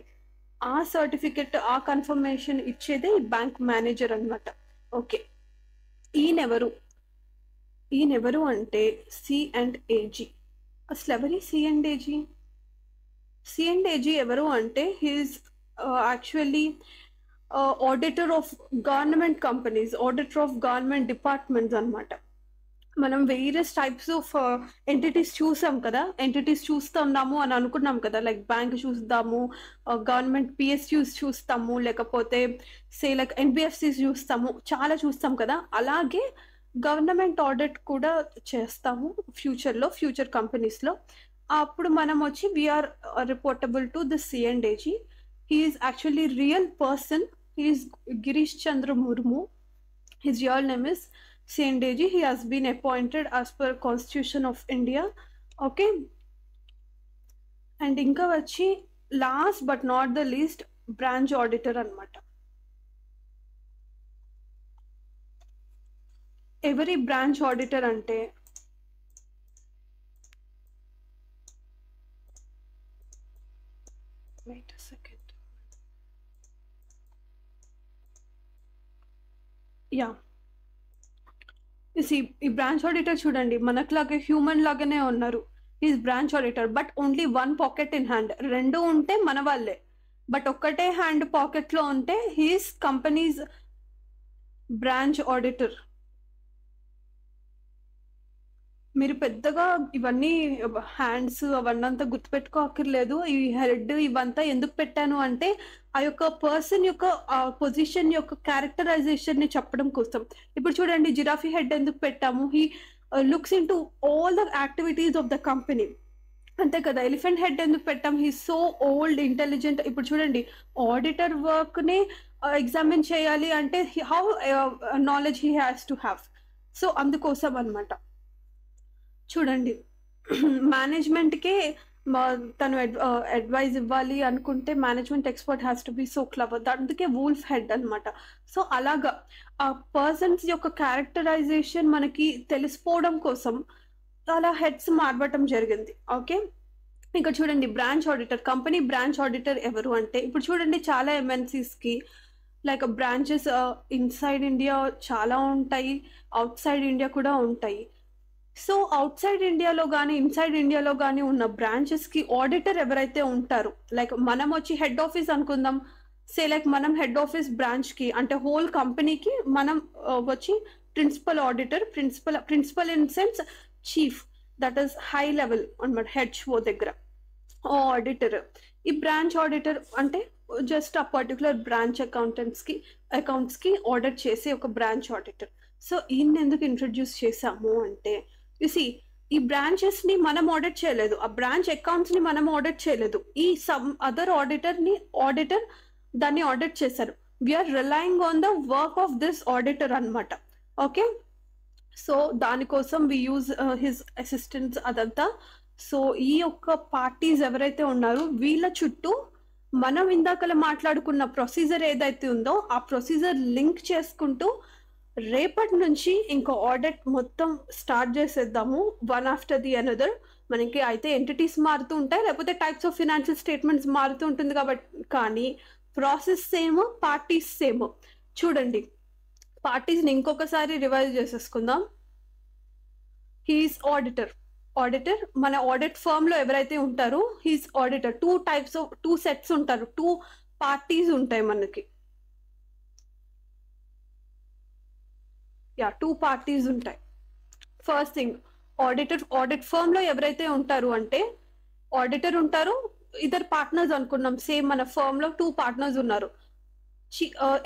ఆ సర్టిఫికెట్, ఆ కన్ఫర్మేషన్ ఇచ్చేదే ఈ బ్యాంక్ మేనేజర్ అనమాట. ఓకే, ఈయనెవరు అంటే C&AG. అసలు ఎవరి C&AG? C&AG ఎవరు అంటే he's actually auditor of government companies, auditor of government departments అనమాట. మనం వేరియస్ టైప్స్ ఆఫ్ ఎంటిటీస్ చూసాం కదా, ఎంటిటీస్ చూస్తున్నాము అని అనుకున్నాం కదా, లైక్ బ్యాంక్ చూస్తాము, గవర్నమెంట్ PSUs చూస్తాము, లేకపోతే సే లైక్ NBFCs చూస్తాము, చాలా చూస్తాం కదా. అలాగే గవర్నమెంట్ ఆడిట్ కూడా చేస్తాము ఫ్యూచర్ కంపెనీస్ లో. అప్పుడు మనం వచ్చి we're reportable to the C&AG. He is actually real person. He is Girish Chandra Murmu. His real name is C&AG. He has been appointed as per Constitution of India. Okay. And inka vachi last but not the least branch auditor anamata. Every branch auditor ante wait a second. Yeah, ఈ బ్రాంచ్ ఆడిటర్ చూడండి మనకులాగే హ్యూమన్ లాగానే ఉన్నారు. Is branch auditor but only one pocket in hand. రెండు ఉంటే మన వాళ్ళే, బట్ ఒక్కటే హ్యాండ్ పాకెట్ లో ఉంటే హీస్ కంపెనీస్ బ్రాంచ్ ఆడిటర్. మీరు పెద్దగా ఇవన్నీ హ్యాండ్స్ అవన్నీ అంతా గుర్తుపెట్టుకోక్కర్లేదు. ఈ హెడ్ ఇవంతా ఎందుకు పెట్టాను అంటే ఆ యొక్క పర్సన్ యొక్క పొజిషన్ యొక్క క్యారెక్టరైజేషన్ ని చెప్పడం కోసం. ఇప్పుడు చూడండి జిరాఫీ హెడ్ ఎందుకు పెట్టాము? Looks in to all the activities of the company. అంతే కదా, ఎలిఫెంట్ హెడ్ ఎందుకు పెట్టాం? He so old intelligent. ఇప్పుడు చూడండి, ఆడిటర్ వర్క్ ని ఎగ్జామిన్ చేయాలి అంటే how knowledge he has to have. So అందుకోసం అనమాట. చూడండి, మేనేజ్మెంట్కే తను అడ్వైజ్ ఇవ్వాలి అనుకుంటే management expert has to be so clever. అందుకే వూల్ఫ్ హెడ్ అనమాట. సో అలాగా ఆ పర్సన్స్ యొక్క క్యారెక్టరైజేషన్ మనకి తెలిసిపోవడం కోసం అలా హెడ్స్ మార్చడం జరిగింది. ఓకే, ఇంకా చూడండి, branch auditor. Company branch auditor ఎవరు అంటే, ఇప్పుడు చూడండి చాలా ఎంఎన్సీస్కి లైక్ బ్రాంచెస్ ఇన్సైడ్ ఇండియా చాలా ఉంటాయి, అవుట్ సైడ్ ఇండియా కూడా ఉంటాయి. సో అవుట్ సైడ్ ఇండియాలో కానీ ఇన్సైడ్ ఇండియాలో కానీ ఉన్న బ్రాంచెస్కి ఆడిటర్ ఎవరైతే ఉంటారో, లైక్ మనం వచ్చి హెడ్ ఆఫీస్ అనుకుందాం, సే లైక్ మనం హెడ్ ఆఫీస్ బ్రాంచ్కి అంటే హోల్ కంపెనీకి మనం వచ్చి principal auditor, principal in sense chief, that is high level అనమాట హెచ్ఓ దగ్గర ఆడిటర్. ఈ బ్రాంచ్ ఆడిటర్ అంటే జస్ట్ ఆ పర్టికులర్ బ్రాంచ్ అకౌంట్స్కి ఆడిట్ చేసే ఒక బ్రాంచ్ ఆడిటర్. సో ఈయన్ని ఎందుకు ఇంట్రడ్యూస్ చేసాము అంటే, సి ఈ బ్రాంచెస్ ని మనం ఆడిట్ చేయలేదు, ఆ బ్రాంచ్ అకౌంట్స్ ని మనం ఆడిట్ చేయలేదు, ఈ సమ్ అదర్ ఆడిటర్ దాన్ని ఆడిట్ చేశారు. We are relying on the work of this auditor అనమాట. ఓకే, సో దానికోసం వి యూజ్ హిజ్ అసిస్టెంట్స్ అదంతా. సో ఈ యొక్క పార్టీస్ ఎవరైతే ఉన్నారో వీళ్ళ చుట్టూ మనం ఇందాకలా మాట్లాడుకున్న ప్రొసీజర్ ఏదైతే ఉందో ఆ ప్రొసీజర్ లింక్ చేసుకుంటూ రేపటి నుంచి ఇంకో ఆడిట్ మొత్తం స్టార్ట్ చేసేద్దాము, వన్ ఆఫ్టర్ ది అనదర్. మనకి అయితే ఎంటిటీస్ మారుతూ ఉంటాయి, లేకపోతే టైప్స్ ఆఫ్ ఫినాన్షియల్ స్టేట్మెంట్స్ మారుతూ ఉంటుంది కాబట్టి, కానీ ప్రాసెస్ సేమ్, పార్టీస్ సేమ్. చూడండి, పార్టీస్ని ఇంకొకసారి రివైజ్ చేసేసుకుందాం. హీఈస్ ఆడిటర్ మన ఆడిట్ ఫర్మ్ లో ఎవరైతే ఉంటారో హీస్ ఆడిటర్. టూ సెట్స్ ఉంటారు, 2 పార్టీస్ ఉంటాయి మనకి. 2 పార్టీస్ ఉంటాయి. ఫస్ట్ థింగ్, ఆడిట్ ఫర్మ్ లో ఎవరైతే ఉంటారు అంటే ఆడిటర్ ఉంటారు, ఇద్దరు పార్ట్నర్స్ అనుకున్నాం. సేమ్ మన ఫర్మ్ లో 2 పార్ట్నర్స్ ఉన్నారు,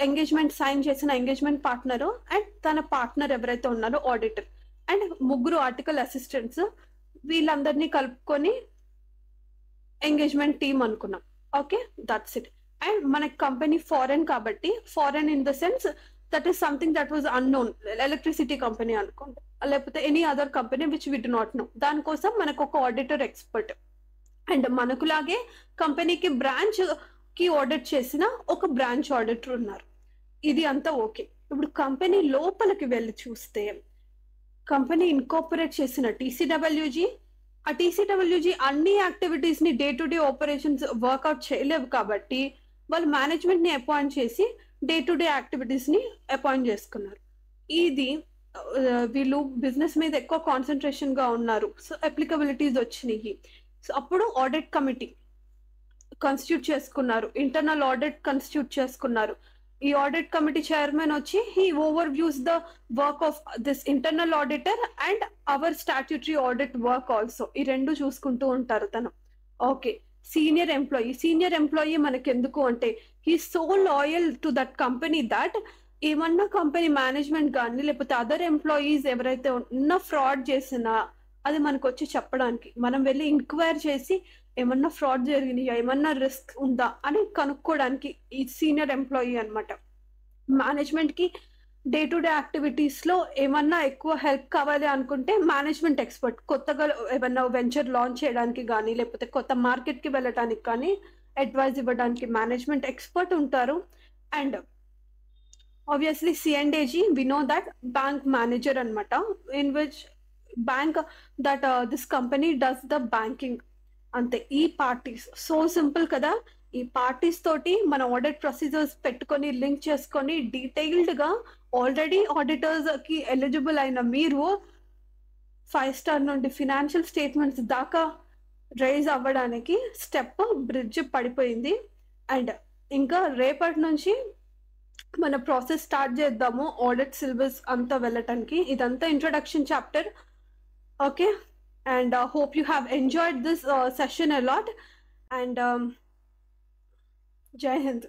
ఎంగేజ్మెంట్ సైన్ చేసిన ఎంగేజ్మెంట్ పార్ట్నర్ అండ్ తన పార్ట్నర్ ఎవరైతే ఉన్నారో ఆడిటర్, అండ్ 3 ఆర్టికల్ అసిస్టెంట్స్. వీళ్ళందరినీ కలుపుకొని ఎంగేజ్మెంట్ టీమ్ అనుకున్నాం. Okay, that's it. అండ్ మన కంపెనీ ఫారెన్ కాబట్టి, foreign in the sense that is something that was unknown, electricity company అనుకోండి, లేకపోతే any other company which we do not know. దానికోసం మనకు ఒక ఆడిటర్ ఎక్స్పర్ట్, అండ్ మనకులాగే కంపెనీకి బ్రాంచ్ కి ఆడిట్ చేసిన ఒక బ్రాంచ్ ఆడిటర్ ఉన్నారు. ఇది అంతా ఓకే. ఇప్పుడు కంపెనీ లోపలికి వెళ్ళి చూస్తే కంపెనీ ఇన్కార్పొరేట్ చేసిన టీసీడబ్ల్యూజీ, ఆ టీసీడబ్ల్యూజీ అన్ని యాక్టివిటీస్ ని day to day operations work out చేయలేవు కాబట్టి వాళ్ళు మేనేజ్మెంట్ ని అపాయింట్ చేసి డే టు డే యాక్టివిటీస్ ని అపాయింట్ చేసుకున్నారు. ఇది వీళ్ళు బిజినెస్ మీద ఎక్కువ కాన్సన్ట్రేషన్ గా ఉన్నారు, సో అప్లికబిలిటీస్ వచ్చినాయి. సో అప్పుడు ఆడిట్ కమిటీ కాన్స్టిట్యూట్ చేసుకున్నారు, ఇంటర్నల్ ఆడిట్ కాన్స్టిట్యూట్ చేసుకున్నారు. ఈ ఆడిట్ కమిటీ చైర్మన్ వచ్చి he over views the work of this internal auditor and hour statutory audit work also. ఈ రెండు చూసుకుంటూ ఉంటారు తను. ఓకే, సీనియర్ ఎంప్లాయీ మనకి ఎందుకు అంటే he so loyal to that company that ఏమన్నా కంపెనీ మేనేజ్మెంట్ కానీ లేకపోతే అదర్ ఎంప్లాయీస్ ఎవరైతే ఉన్న ఫ్రాడ్ చేసినా అది మనకు వచ్చి చెప్పడానికి, మనం వెళ్ళి ఎంక్వైరీ చేసి ఏమన్నా ఫ్రాడ్ జరిగినాయా, ఏమన్నా రిస్క్ ఉందా అని కనుక్కోవడానికి ఈ సీనియర్ ఎంప్లాయీ అనమాట. మేనేజ్మెంట్ కి డే టు డే యాక్టివిటీస్ లో ఏమన్నా ఎక్కువ హెల్ప్ కావాలి అనుకుంటే మేనేజ్మెంట్ ఎక్స్పర్ట్, కొత్తగా ఏమన్నా వెంచర్ లాంచ్ చేయడానికి కానీ లేకపోతే కొత్త మార్కెట్ కి వెళ్ళడానికి కానీ అడ్వైజ్ ఇవ్వడానికి మేనేజ్మెంట్ ఎక్స్పర్ట్ ఉంటారు. And obviously C&AG, we know that bank manager anamata, in which bank that this company does the banking. ante ee parties so simple kada. ఈ పార్టీస్ తోటి మన ఆడిట్ ప్రొసీజర్స్ పెట్టుకొని లింక్ చేసుకొని డీటెయిల్డ్ గా ఆల్రెడీ ఆడిటర్స్ కి ఎలిజిబుల్ అయిన మీరు 5 స్టార్ నుండి ఫినాన్షియల్ స్టేట్మెంట్స్ దాకా రైజ్ అవ్వడానికి స్టెప్ బ్రిడ్జ్ పడిపోయింది. అండ్ ఇంకా రేపటి నుంచి మన ప్రాసెస్ స్టార్ట్ చేద్దాము ఆడిట్ సిలబస్ అంతా వెళ్ళటానికి. ఇదంతా introduction chapter. Okay, and hope you have enjoyed this session a lot, and Jai Hind.